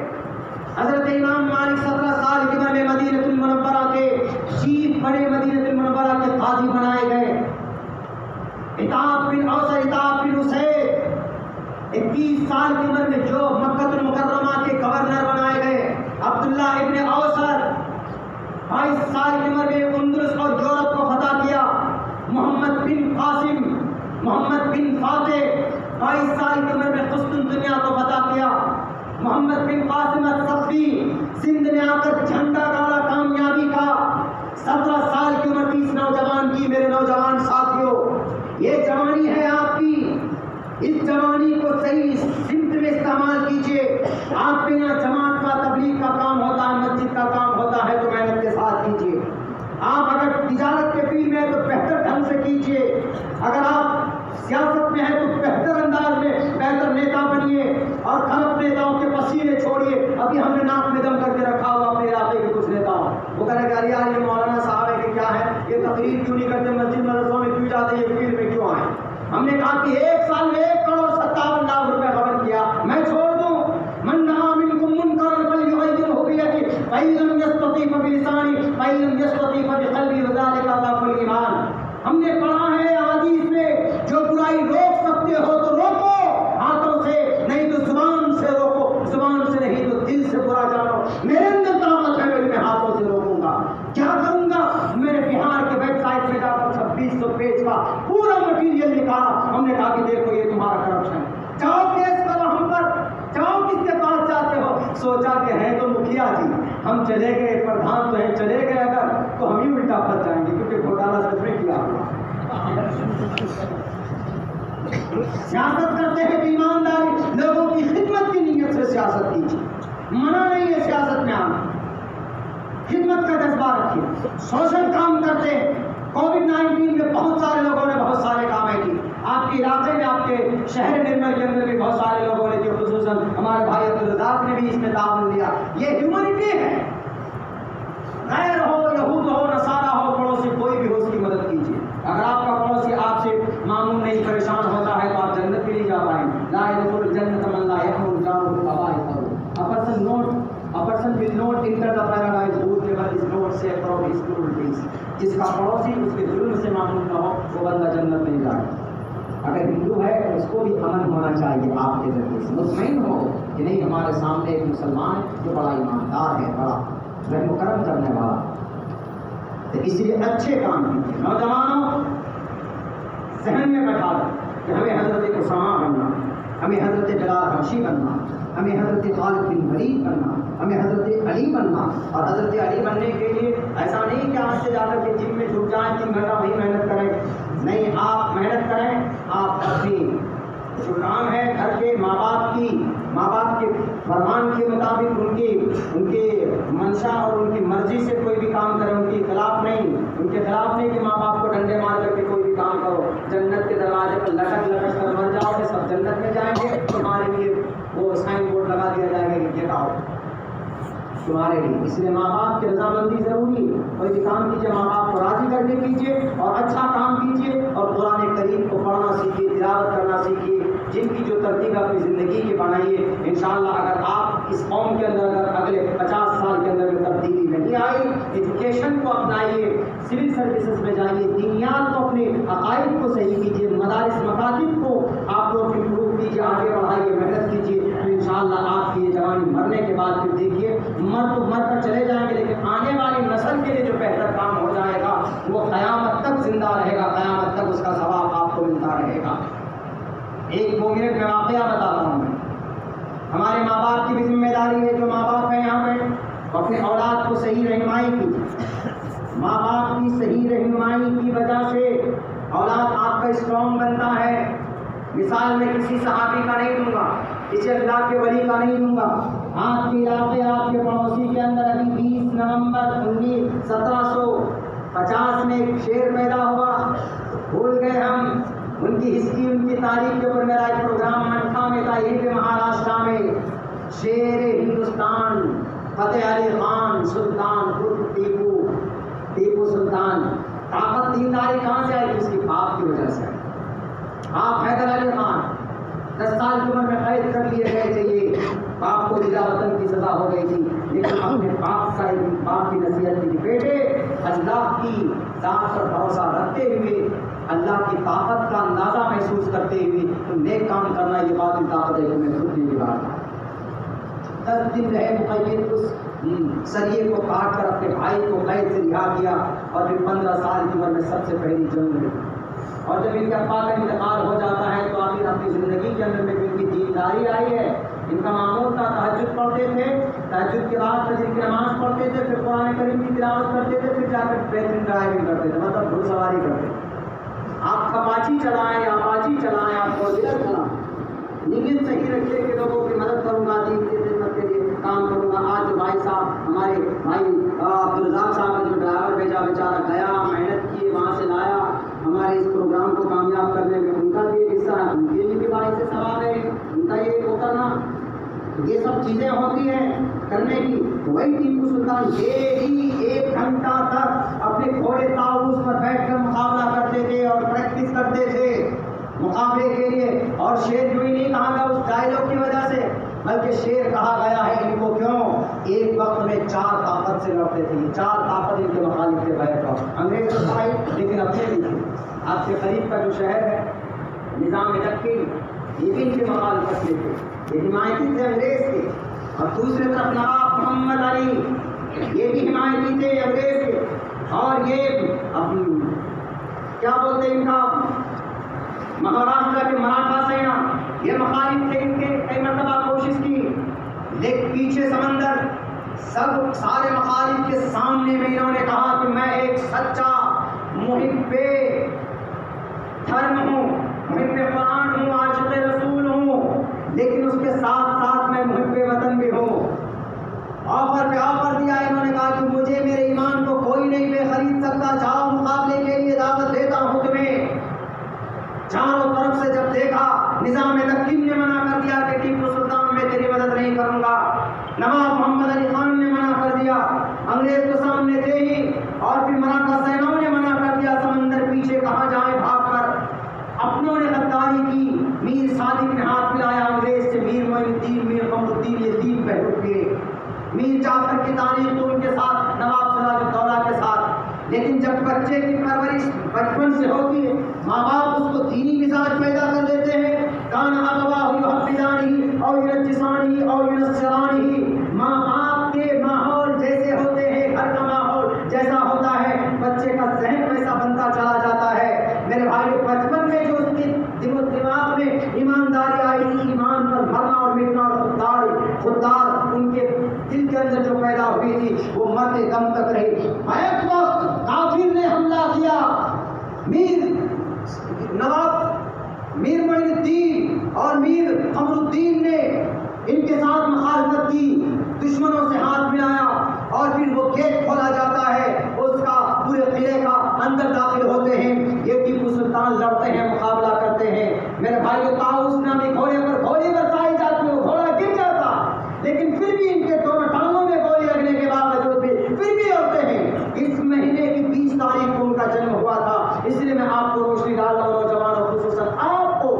حضرت امام مالک 17 سال کی عمر میں مدینہ المنورہ کے چیف بنے، مدینہ المنورہ کے قاضی بنائے گئے. عتاب بن اوسر، عتاب بن اسید 21 سال کی عمر میں جو مکہ المکرمہ کے گورنر بنائے گئے. عبداللہ ابن اوسر 22 سال کی عمر میں اندلس اور یورپ کو فتح کیا. محمد بن قاسم، محمد بن فاتح 22 سال کی عمر میں قسطنطنیہ کو فتح کیا. محمد بن قاسم الثقفی سندھ میں آ کر جھنڈا گاڑا، کامیابی کا. 17 سال کی عمر 30 نوجوان کی. میرے نوجوان ساتھیوں، یہ جوانی ہے آپ آپ کے یہاں جماعت کا تبلیغ کا کام ہوتا ہے, مسجد کا کام ہوتا ہے, تو محنت کے ساتھ کیجیے. آپ اگر تجارت کے فیلڈ میں ہیں تو بہتر ڈھنگ سے کیجیے. اگر آپ سیاست میں ہیں تو بہتر انداز میں بہتر نیتا بنیے اور خلق نیتاؤں کے پسینے چھوڑیے. ابھی ہم نے ناک میں دم کر کے رکھا ہوا اپنے علاقے کے کچھ نیتاؤں, وہ کہہ رہے کہ یار یہ مولانا صاحب ہے کہ کیا ہے, یہ تقریر کیوں نہیں کرتے, مسجد مدرسوں میں کیوں جاتے, یہ فیلڈ میں کیوں آئے. ہم نے کہا کہ 1 سال میں 1,57,00,000 روپے خرچ کیا, میں چھوڑ دوں. من رأى منكم منكرا فليغيره بيده فإن لم يستطع فبلسانه فإن لم يستطع فبقلبه وذلك ضعف الإيمان. ہم نے پڑھا ہے حدیث میں, جو برائی روک سکتے ہو تو روکو ہاتھوں سے, نہیں تو زبان سے روکو, زبان سے نہیں تو دل سے برا جانو. میرے اندر طاقت ہے, میں ہاتھوں سے روکوں گا. کیا کروں گا؟ میں نے بہار کے ویب سائٹ پہ جا کر 2600 پیج کا پورا مٹیریل نکالا. ہم نے کہا کہ دیکھو یہ تمہارا کرپشن ہے, جاؤ کیس کرو ہم پر, جاؤ کس کے پاس جاتے ہو. سوچا کہ ہیں تو مکھیا جی, ہم چلے گئے, پردھان تو ہیں, چلے گئے اگر تو ہم ہی الٹا پھنس جائیں گے, کیونکہ گھوٹالا سچ میں کیا ہوا. سیاست کرتے ہیں کہ ایمانداری, لوگوں کی خدمت کی نیت سے سیاست کیجیے. منع نہیں ہے سیاست میں آنا, خدمت کا جذبہ رکھیے. سوشل کام کرتے ہیں. کووڈ-19 میں بہت سارے لوگوں نے بہت سارے کامیں کی. آپ کے علاقے میں, آپ کے شہر نرمل کے اندر بھی بہت سارے لوگوں نے, جو خصوصاً ہمارے بھائی عبدالرزاق نے بھی اس میں تعاون دیا. یہ ہیومنٹی ہے. غیر ہو, یہود ہو, نصارہ ہو, پڑوسی کوئی بھی ہو, اس کی مدد کیجیے. اگر آپ کا پڑوسی آپ سے معمول نہیں, پریشان ہوتا ہے, تو آپ جنت بھی نہیں جا پائیں گے. لا يدخل الجنة من لا يحمل جاره بوائقه. A person will not enter the paradise whoever is not safe from his cruelties. جس کا پڑوسی اس کے ظلم سے معمول نہ ہو, وہ بندہ جنت نہیں جائے. اگر ہندو ہے تو اس کو بھی امن ہونا چاہیے, آپ کے ذریعے سے مطمئن ہو کہ نہیں ہمارے سامنے ایک مسلمان ہے جو بڑا ایماندار ہے, بڑا رحم و کرم کرنے والا. تو اس لیے اچھے کام کیجیے. نوجوانوں, ذہن میں بیٹھا دو کہ ہمیں حضرت اسامہ بننا, ہمیں حضرت بلال حبشی بننا, ہمیں حضرت خالد بن ولید بننا, ہمیں حضرت علی بننا. اور حضرت علی بننے کے لیے ایسا نہیں کہ آج سے جا کر کے جم میں چھٹ جائیں, 3 گھنٹہ وہی محنت کریں. نہیں, آپ محنت کریں. آپ اپنی جو کام ہے گھر کے ماں باپ کے فرمان کے مطابق, ان کے منشا اور ان کی مرضی سے کوئی بھی کام کریں. ان کے خلاف نہیں کہ ماں باپ کو ڈنڈے مار کر کے کوئی بھی کام کرو. جنت کے دروازے پر لٹک کر مر جاؤ گے, سب جنت میں جائیں گے. تمہارے لیے وہ سائن بورڈ لگا دیا جائے گا کہ گیٹ آؤٹ تمہارے لیے. اس لیے ماں باپ کی رضامندی ضروری ہے. کوئی بھی کام کیجیے, ماں باپ کو راضی کر کے کیجیے, اور اچھا کام کیجیے, اور قرآن کریم کو پڑھنا سیکھیے, تلاوت کرنا سیکھیے. جن کی جو ترتیب اپنی زندگی کی بنائیے. انشاءاللہ اگر آپ اس قوم کے اندر اگر اگلے 50 سال کے اندر میں تبدیلی نہیں آئی, ایجوکیشن کو اپنائیے, سول سروسز میں جائیے, دینیات کو, اپنے عقائد کو صحیح کیجیے, مدارس مکاتب کو آپ لوگ امپروو کیجیے, آگے بڑھائیے, محنت کیجیے. تو انشاءاللہ آپ کی یہ جوانی مرنے کے بعد پھر دیکھیے, مر کر چلے جائیں گے, لیکن آنے والی نسل کے لیے جو بہتر کام ہو جائے گا وہ قیامت تک زندہ رہے گا, قیامت تک اس کا ثواب آپ کو ملتا رہے گا. ایک 2 منٹ میں واقعہ بتاتا ہوں. میں ہمارے ماں باپ کی بھی ذمہ داری ہے, جو ماں باپ ہیں یہاں پہ, اپنے اولاد کو صحیح رہنمائی کی. ماں باپ کی صحیح رہنمائی کی وجہ سے اولاد آپ کا اسٹرانگ بنتا ہے. مثال میں کسی صحابی کا نہیں دوں گا, کسی اللہ کے ولی کا نہیں دوں گا. آپ کے علاقے, آپ کے پڑوسی کے اندر ابھی 20 نومبر 1750 میں ایک شیر پیدا ہوا, بھول گئے ہم ان کی ہسٹری, ان کی تاریخ کے اوپر میرا ایک پروگرام منٹھا میں تھا, یہیں پہ مہاراشٹر میں. شیر ہندوستان فتح علی خان سلطان ٹیپو سلطان. طاقت دینداری کہاں سے آئی؟ اس کی باپ کی وجہ سے. آپ حیدر علی خان 10 سال کی عمر میں قید کر لیے گئے تھے, یہ باپ کو جلا وطن کی سزا ہو گئی تھی, لیکن اپنے باپ کی نصیحت کی بیٹے اللہ کی ذات پر بھروسہ رکھتے ہوئے, اللہ کی طاقت کا اندازہ محسوس کرتے ہوئے تم نیک کام کرنا, یہ بات کی طاقت ہے, میں خود نہیں بات. 10 دن رہے مقید, اس سریے کو کاٹ کر اپنے بھائی کو قید سے رہا کیا, اور پھر 15 سال کی عمر میں سب سے پہلی جنگ لڑی. اور جب ان کے ابا کا انتقال ہو جاتا ہے تو آخر اپنی زندگی کے اندر میں ان کی دینداری آئی ہے. ان کا معمول تھا تہجد پڑھتے تھے, تہجد کے بعد فجر کی نماز پڑھتے تھے, پھر قرآن کریم کی تلاوت کرتے تھے, پھر جا کر بہترین ڈرائیونگ کرتے تھے, مطلب گھڑ سواری کرتے تھے. آپ کپاچی چلائیں, آپاچی چلائیں, آپ کو چلائیں, نیت صحیح رکھیے کہ لوگوں کی مدد کروں گا, دین کی یہ سب چیزیں ہوتی ہیں کرنے کی. وہی ٹیپو سلطان ڈیلی 1 گھنٹہ تک اپنے گھوڑے طاؤس پر بیٹھ کر مقابلہ کرتے تھے اور پریکٹس کرتے تھے مقابلے کے لیے. اور شیر جو ہی نہیں کہا گیا اس ڈائلاگ کی وجہ سے، بلکہ شیر کہا گیا ہے ان کو کیوں؟ ایک وقت میں 4 طاقت سے لڑتے تھے. 4 طاقت ان کے مخالف تھے بیٹھ کر. انگریز تو بھائی لیکن اپنے بھی تھے. آپ کے قریب کا جو شہر ہے نظام ملکی، یہ بھی ان کے مخالفت میں تھے، یہ حمایتی تھے انگریز کے. اور دوسری طرف نواب محمد علی، یہ بھی حمایتی تھے انگریز کے. اور یہ کیا بولتے ان کا مہاراشٹر کے مراٹھا سینا، یہ مخالف تھے ان کے. کئی مرتبہ کوشش کی لیکن پیچھے سمندر سارے مخالف کے سامنے میں انہوں نے کہا کہ میں ایک سچا محب دھرم ہوں، محب قرآن ہوں، عاشق رسول ہوں، لیکن اس کے ساتھ ساتھ میں محب وطن بھی ہوں. آفر پہ آفر دیا. انہوں نے کہا کہ مجھے میرے ایمان کو کوئی نہیں پہ خرید سکتا، جاؤ مقابلے کے لیے دعوت دیتا ہوں تمہیں. چاروں طرف سے جب دیکھا نظام تقسیم نے منع کر دیا کہ ٹیپو سلطان میں تیری مدد نہیں کروں گا. نواب محمد علی خان نے منع کر دیا، انگریز تو سامنے تھے ہی، اور پھر مراٹھا سیناؤں نے منع کر دیا. سمندر پیچھے کہاں جائیں بھاگ کر. اپنوں نے غداری کی. میر صادق نے ہاتھ ملایا انگریز سے. میر معین الدین، میر قمر الدین یزید پہلو کے. میر جعفر کی تاریخ تو ان کے ساتھ، نواب سراج الدولہ کے ساتھ. لیکن جب بچے کی پرورش بچپن سے ہوتی ہے، ماں باپ اس کو دینی مزاج پیدا کر دیتے ہیں. کان ابواہ یحفظانہ او ینجسانہ او ینصرانہ. ماں باپ کے ماحول جیسے ہوتے ہیں، گھر کا ماحول جیسا ہوتا ہے، بچے کا ذہن ویسا بنتا چلا جاتا ہے. میرے بھائی بچپن میں جو اس کے دل و دماغ میں ایمانداری آئی، ایمان پر مرنا اور مٹنا اور خوددار ان کے دل کے اندر جو پیدا ہوئی تھی وہ مرتے دم تک رہی. ایک وقت کافر نے حملہ کیا. میر معین الدین اور میر قمر الدین نے ان کے ساتھ مخالفت کی، دشمنوں سے ہاتھ ملایا، اور پھر وہ گیٹ کھولا جاتا ہے اس کا، پورے قلعے کا اندر داخل ہوتے ہیں. یہ ٹیپو سلطان لڑتے ہیں، مقابلہ کرتے ہیں. میرے بھائی طاؤس نامی گھوڑے پر سائی جاتی ہے، گھوڑا گر جاتا، لیکن پھر بھی ان کے دونوں ٹانگوں میں گولی لگنے کے باوجود بھی پھر بھی لڑتے ہیں. اس مہینے کی 20 تاریخ کو ان کا جنم ہوا تھا. اس لیے میں آپ کو روشنی ڈال رہا ہوں، نوجوانوں خصوصاً آپ کو،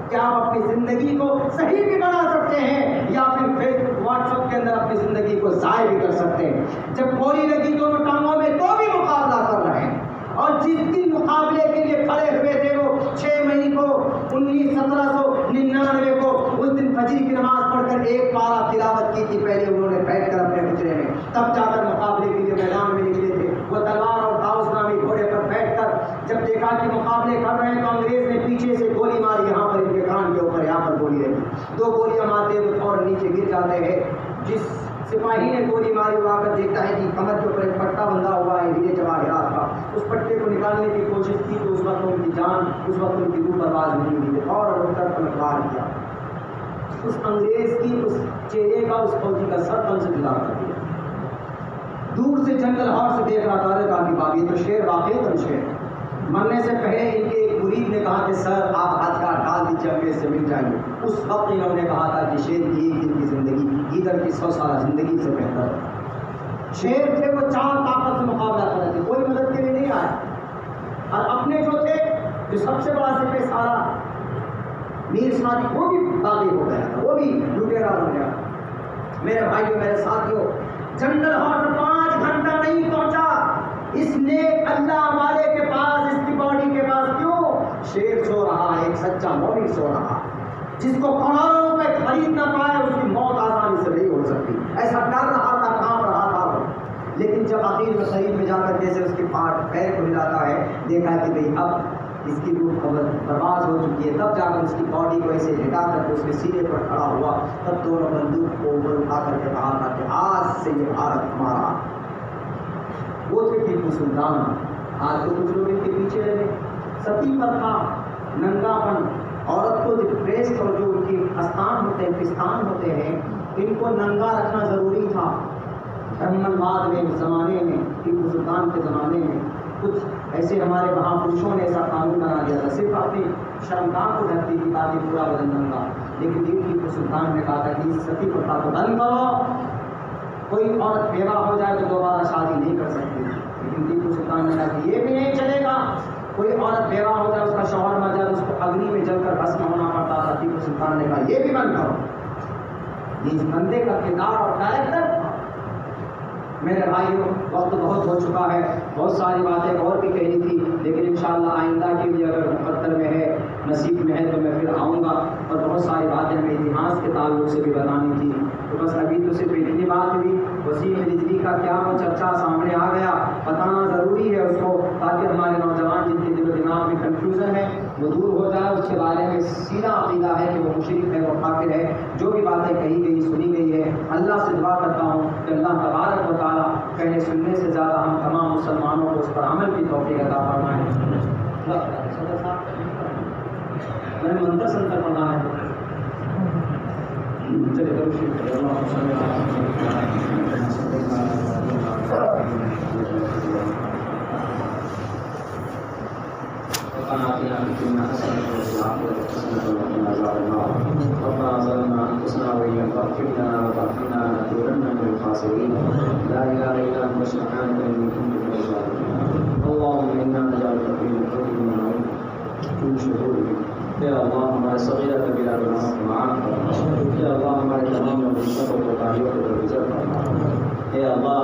کہ آپ اپنی زندگی کو صحیح بھی بنا سکتے ہیں یا پھر فیس بک واٹس ایپ کے اندر اپنی زندگی کو ضائع بھی کر سکتے ہیں. جب گولی لگی دونوں ٹانگوں میں تو بھی مقابلہ کر رہے ہیں. اور جس دن مقابلے کے لیے کھڑے ہوئے تھے وہ 6 مئی کو 1799 کو، اس دن فجر کی نماز پڑھ کر 1 پارہ تلاوت کی تھی پہلے انہوں نے بیٹھ کر اپنے حجرے میں، تب جا کر مقابلے کے لیے میدان میں نکلے تھے. وہ تلوار اور طاؤس نامی گھوڑے پر بیٹھ کر جب دیکھا کہ مقابلے کر رہے ہیں تو انگریز نے پیچھے سے گولی ماری، یہاں پر ان کے کان کے اوپر، یہاں پر گولی لگی. 2 گولیاں مارتے ہوئے فوراً نیچے گر جاتے ہیں. جس سپاہی نے گولی ماری وہ آ کر دیکھتا ہے کہ کمر کے اوپر ایک پٹا بندھا ہوا ہے ہیرے جواہرات کا. اس پٹے کو نکالنے کی کوشش کی تو اس وقت ان کی جان، اس وقت ان کی روح پرواز نہیں ہوئی اور ان کا تلوار کیا. اس انگریز کی اس چہرے کا، اس فوجی کا سر تن سے جدا کر دیا. دور سے جنگل ہار سے دیکھ رہا تھا، کہا کہ بابی تو شیر واقعی تم شیر. مرنے سے پہلے ان کے ایک مرید نے کہا کہ سر آپ ہتھیار ڈال دیجیے، انگریز سے مل جائیے. اس وقت انہوں نے کہا تھا کہ شیر کی 1 دن کی زندگی ادھر کی 100 سالہ زندگی سے بہتر ہے. شیر تھے، وہ 4 طاقت سے مقابلہ کر رہے تھے، کوئی مدد کے لیے نہیں آیا. اور اپنے جو تھے، جو سب سے بڑا سپہ سالار میر صادق، وہ بھی باغی ہو گیا تھا، وہ بھی لٹیرا بن گیا. میرے بھائیو، میرے ساتھیو، جنگل ہار 5 گھنٹہ نہیں پہنچا اس نیک اللہ والے کے پاس، اس کی باڈی کے پاس. کیوں؟ شیر سو رہا ہے، ایک سچا مومن سو رہا، جس کو کروڑوں روپے خرید نہ پائے، اس کی موت آسانی سے نہیں ہو سکتی. ایسا ڈر رہا تھا، کانپ رہا تھا وہ. لیکن جب آخر میں قریب میں جا کر جیسے اس کے پیر کو ہلاتا ہے، دیکھا کہ بھئی اب اس کی روح برباد ہو چکی ہے. تب جا کر اس کی باڈی کو ایسے ہٹا کر اس کے سینے پر کھڑا ہوا. تب دونوں بندوق کو اوپر اٹھا کر کے کہا تھا کہ آج سے یہ بھارت ہمارا. وہ تھے ٹیپو سلطان. آج تو کچھ لوگ ان کے پیچھے رہے. ستی پر تھا ننگا پن. عورت کو ڈپریس اور جو ان کے استان ہوتے ہیں، پستان ہوتے ہیں، ان کو ننگا رکھنا ضروری تھا. برہمن واد میں زمانے میں، ٹیپو سلطان کے زمانے میں کچھ ایسے ہمارے وہاں پروشوں نے ایسا قانون بنا دیا تھا، صرف اپنی شرمگاہ کو ڈھکتی تھی تاکہ پورا بدن ننگا. لیکن ٹیپو سلطان نے کہا تھا کہ اس ستی پرتھا کو بند کرو، کوئی عورت بیوہ ہو جائے تو دوبارہ شادی نہیں کر سکتی، لیکن ٹیپو سلطان نے کہا کہ یہ بھی نہیں چلے گا، کوئی عورت بیوہ ہو جائے، اس کا شوہر مر جائے، اس کو اگنی میں جل کر بھسم ہونا پڑتا تھا، ٹیپو سلطان نے کہا یہ بھی بند کرو۔ اس بندے کا کردار اور کیریکٹر تھا۔ میرے بھائیوں، وقت بہت ہو چکا ہے، بہت ساری باتیں اور بھی کہنی تھی، لیکن انشاءاللہ آئندہ کے لیے اگر مقدر میں ہے، نصیب میں ہے تو میں پھر آؤں گا، اور بہت ساری باتیں ہمیں اتہاس کے تعلق سے بھی بتانی تھی، تو بس ابھی تو صرف اتنی بات ہوئی۔ وسیم رضوی کا کیا وہ چرچا سامنے آ گیا، بتانا ضروری ہے اس کو، تاکہ ہمارے نوجوان جن کے دل و دماغ میں کنفیوژن ہے وہ دور ہو جائے، اس کے بارے میں سیدھا عقیدہ ہے کہ وہ مشرک ہے، وہ کافر ہے۔ جو بھی باتیں کہی گئی سنی گئی ہے، اللہ سے دعا کرتا ہوں کہ اللہ تبارک و تعالیٰ کہنے سننے سے زیادہ ہم تمام مسلمانوں کو اس پر عمل کی توفیق عطا فرمائے۔ میں نے منتر سنتر پڑھنا ہے، چلے درود شریف پڑھیں۔ اللہم صل ربنا آتنا في الدنيا حسنة وفي الآخرة حسنة وقنا عذاب النار ربنا ظلمنا أنفسنا وإن لم تغفر لنا وترحمنا لنكونن من الخاسرين لا إله إلا أنت سبحانك إني كنت من الظالمين اللهم إنا نجعلك في نحورهم ونعوذ من شرورهم یا اللہ ہمارے صغیرہ کبیرہ گناہوں کو معاف فرما، یا اللہ ہمارے تمام مصیبتوں کو تاریخ کو درگزر فرما، یا اللہ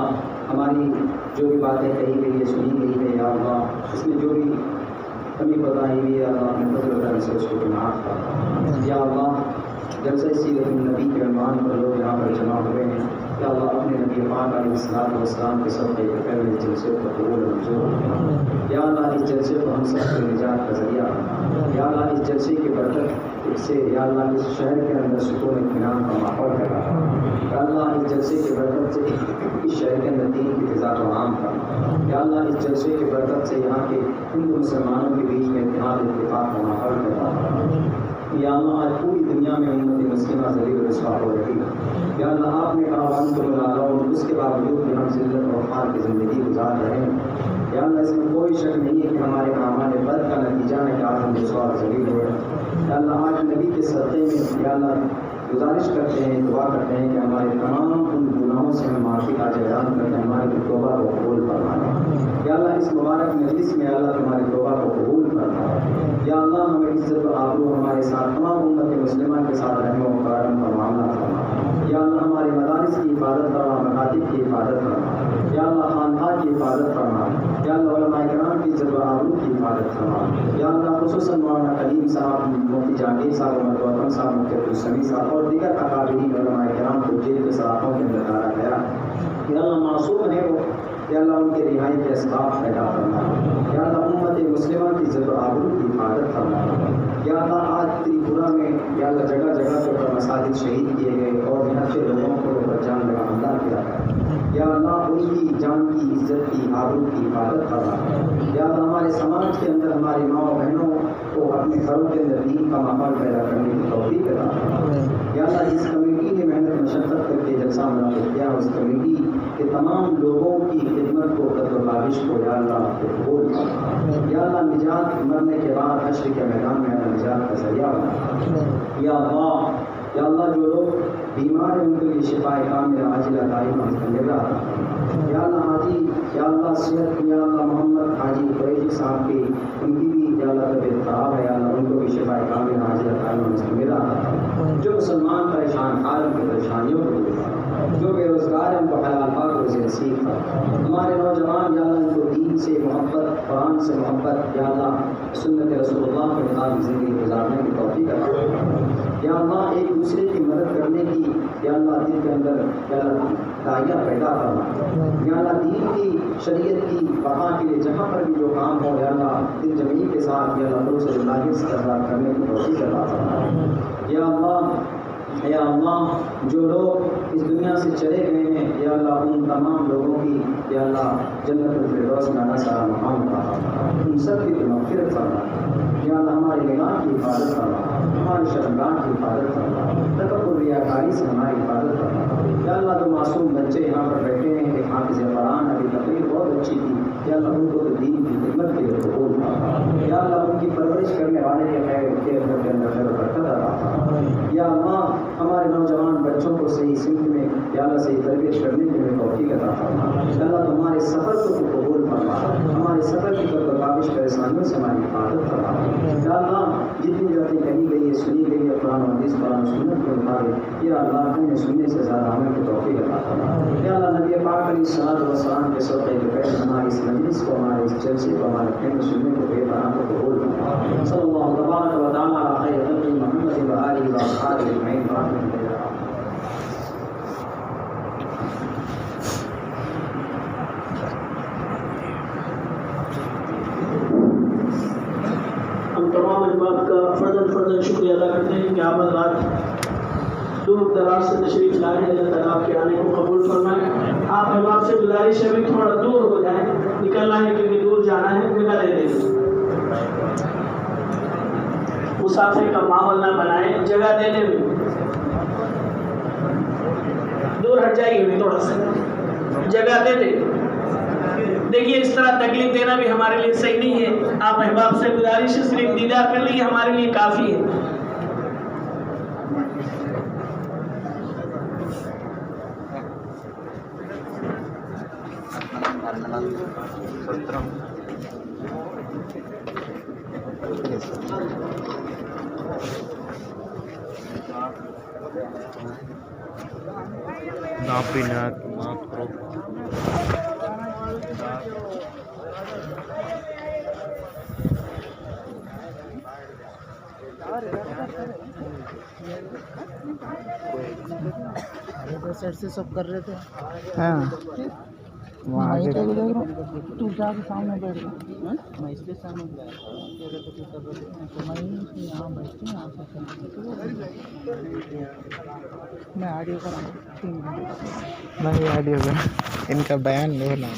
ہماری جو بھی باتیں کہی گئی ہے سنی گئی ہے، یا اللہ اس میں جو بھی کمی بتائی ہوئی ہے اللہ اپنے فضل و کرم سے اس کو معاف فرما، یا اللہ جلسہ سیرت النبی کے عنوان پر لوگ یہاں پر جمع ہوئے ہیں، یا اللہ اپنے نبی پاک علیہ الصلوۃ والسلام کے صدقے کے پہلے اس جلسے کو قبول و منظور فرما، یا اللہ اس جلسے کو ہم سب کے نجات کا ذریعہ بنا، یا اللہ اس جلسے کی برکت سے یا اللہ اس شہر کے اندر سکون اطمینان کا ماحول پیدا کرنا، یا اللہ اس جلسے کی برکت سے اس شہر کے اندر دین کی فضا کو عام کرنا، یا اللہ اس جلسے کی برکت سے یہاں کے ہندو مسلمانوں کے بیچ میں اتحاد اتفاق کا ماحول پیدا کرنا، یا اللہ آج پوری دنیا میں امت مسلمہ ذلیل و رسوا ہو رہی ہے، یا اللہ آپ نے کہا وان کو بلا لو، اس کے باوجود بھی ہم ذلت اور خوار کی زندگی گزار رہے ہیں، یا اللہ اس میں کوئی شک نہیں ہے کہ ہمارے اعمال بد کا نتیجہ ہے کہ آج ہم رسوا اور ذلیل ہو رہے ہیں، یا اللہ آج نبی کے صدقے میں یا اللہ گزارش کرتے ہیں، دعا کرتے ہیں کہ ہمارے تمام ان گناہوں سے ہم معافی کا اعلان کرتے ہیں، ہماری توبہ کو قبول فرمانا، یا اللہ اس مبارک مجلس میں اللہ تمہاری توبہ کو قبول فرما، یا اللہ ہمیں عزت و آبرو ہمارے ساتھ تمام امت مسلمہ کے ساتھ رحم و کرم کا معاملہ فرما، یا اللہ ہمارے مدارس کی حفاظت فرما، مکاتب کی حفاظت فرما، یا اللہ خانقاہ کی حفاظت فرما، یا اللہ علماء کرام کی عزت و آبرو کی حفاظت فرما، یا اللہ خصوصاً مولانا کلیم صاحب، مفتی جہانگیر صاحب، محمد وطن صاحب، مفتی عبدالسمیع صاحب اور دیگر اکابرین علماء کرام کو جیل کے سلاخوں کے اندر ڈالا گیا، یا اللہ معصوم ہے وہ، یا اللہ ان کے رہائی کے اسباب پیدا کرنا، یا اللہ امت مسلمہ کی عزت و آبرو کی حفاظت کرنا، یا اللہ آج تریپورہ میں یا اللہ جگہ جگہ کے اوپر مساجد شہید کیے گئے اور بہت سے لوگوں کو اوپر جان لگا حملہ کیا گیا، یا اللہ ان کی جان کی عزت کی آبرو کی حفاظت کرنا، یا اللہ ہمارے سماج کے اندر ہماری ماں و بہنوں کو اپنے گھروں کے اندر دین کا ماحول پیدا کرنے کی توفیق عطا فرما، یا اللہ جس کمیٹی نے محنت مشقت کر کے جلسہ منعقد کیا اس کمیٹی کے تمام لوگوں کی خدمت کو قدر و کاوش کو یا اللہ قبول فرما، یا اللہ نجات مرنے کے بعد حشر کے میدان میں اللہ نجات کا ذریعہ بنا، یا اللہ جو لوگ بیمار ہیں ان کے لیے شفا کاملہ عاجلہ دائمہ مستمرہ عطا فرما، یا اللہ حاجی یا اللہ صحت یا اللہ محمد حاجی قریشی صاحب کی ان کی بھی یا اللہ طبیعت خراب ہے، یا اللہ ان کو بھی شفا کاملہ عاجلہ دائمہ مستمرہ عطا فرما، جو مسلمان پریشان حال ان کی پریشانیوں کو دور فرما، جو بے روزگار ہیں ان کو حلال پاک روزی نصیب فرما، ہمارے نوجوان یا اللہ ان کو دین سے محبت، قرآن سے محبت، یا اللہ سنت رسول اللہ کے مطابق زندگی گزارنے کی توفیق عطا فرما، یا اللہ ایک دوسرے کی مدد کرنے کی یا اللہ دل کے اندر یا اللہ داعیہ پیدا فرما، یا اللہ دین کی شریعت کی بقا کے لیے جہاں پر بھی جو کام ہو یا اللہ دل جمیع کے ساتھ یا اللہ خلوص و اخلاص کے ساتھ کرنے کی توفیق عطا فرما، یا اللہ جو لوگ اس دنیا سے چلے گئے ہیں یا اللہ ان تمام لوگوں کی یا اللہ جنت الفردوس میں اعلیٰ سارا مقام عطا فرما، ان سب کی مغفرت فرما، یا اللہ ہمارے نگاہ کی حفاظت فرما، ہماری شرمگاہ کی حفاظت فرما، تکبر ریاکاری سے ہماری حفاظت فرما۔ یا اللہ جو معصوم بچے یہاں پر بیٹھے ہیں کہ حافظ قرآن ابھی تقریر بہت اچھی تھی، یا اللہ ان کو تو دین کی خدمت کے لیے قبول فرما۔ یا اللہ ان کی پرورش کرنے والے کے خیر کے اندر خیر و برکت عطا فرما۔ یا اللہ ہمارے نوجوان بچوں کو صحیح سمت میں یا اللہ صحیح تربیت کرنے کے لیے توفیق عطا فرما۔ یا اللہ تمہارے سفر کو تو قبول فرما، ہمارے سفر کی کاوش پریشانیوں سے ہماری حفاظت فرما۔ یا اللہ جتنی باتیں کہی گئی ہے سنی گئی ہے قرآن و حدیث قرآن و سنت کے مطابق، یا اللہ انہیں سننے سے زیادہ عمل کی توفیق عطا فرما۔ یا اللہ نبی پاک علیہ الصلوۃ والسلام کے صدقے کے پیش ہماری اس مجلس کو، ہمارے اس جلسے کو، ہمارے کہنے سننے کو بے پناہ کو قبول فرما۔ صلی اللہ تبارک و تعالی علی خیر خلق محمد و آلہ و اصحابہ اجمعین برحمتک یا ارحم۔ ہم تمام احباب کا فرداً شکریہ ادا کرتے ہیں کہ آپ حضرات دور دراز سے تشریف لائے، اللہ تعالیٰ آپ کے آنے کو قبول فرمائے۔ آپ احباب سے گزارش ہے بھی تھوڑا دور ہو جائیں، نکلنا ہے کیونکہ دور جانا ہے، جگہ دے دیں، مسافر کا ماحول نہ بنائیں، جگہ دینے میں دور ہٹ جائیے بھی تھوڑا سا، جگہ دے دیں۔ دیکھیے اس طرح تکلیف دینا بھی ہمارے لیے صحیح نہیں ہے۔ آپ احباب سے گزارش ہے صرف دیدار کر لیجیے، ہمارے لیے کافی ہے۔ سیٹ سے سب کر رہے تھے، ہاں وہاں دیکھ رہا تو جا کے سامنے بیٹھ گیا، میں اس لیے سامنے گیا تو میں یہاں بیٹھتی ہوں، میں آڈیو کراؤں، میں آڈیو کرا ان کا بیان لے لا۔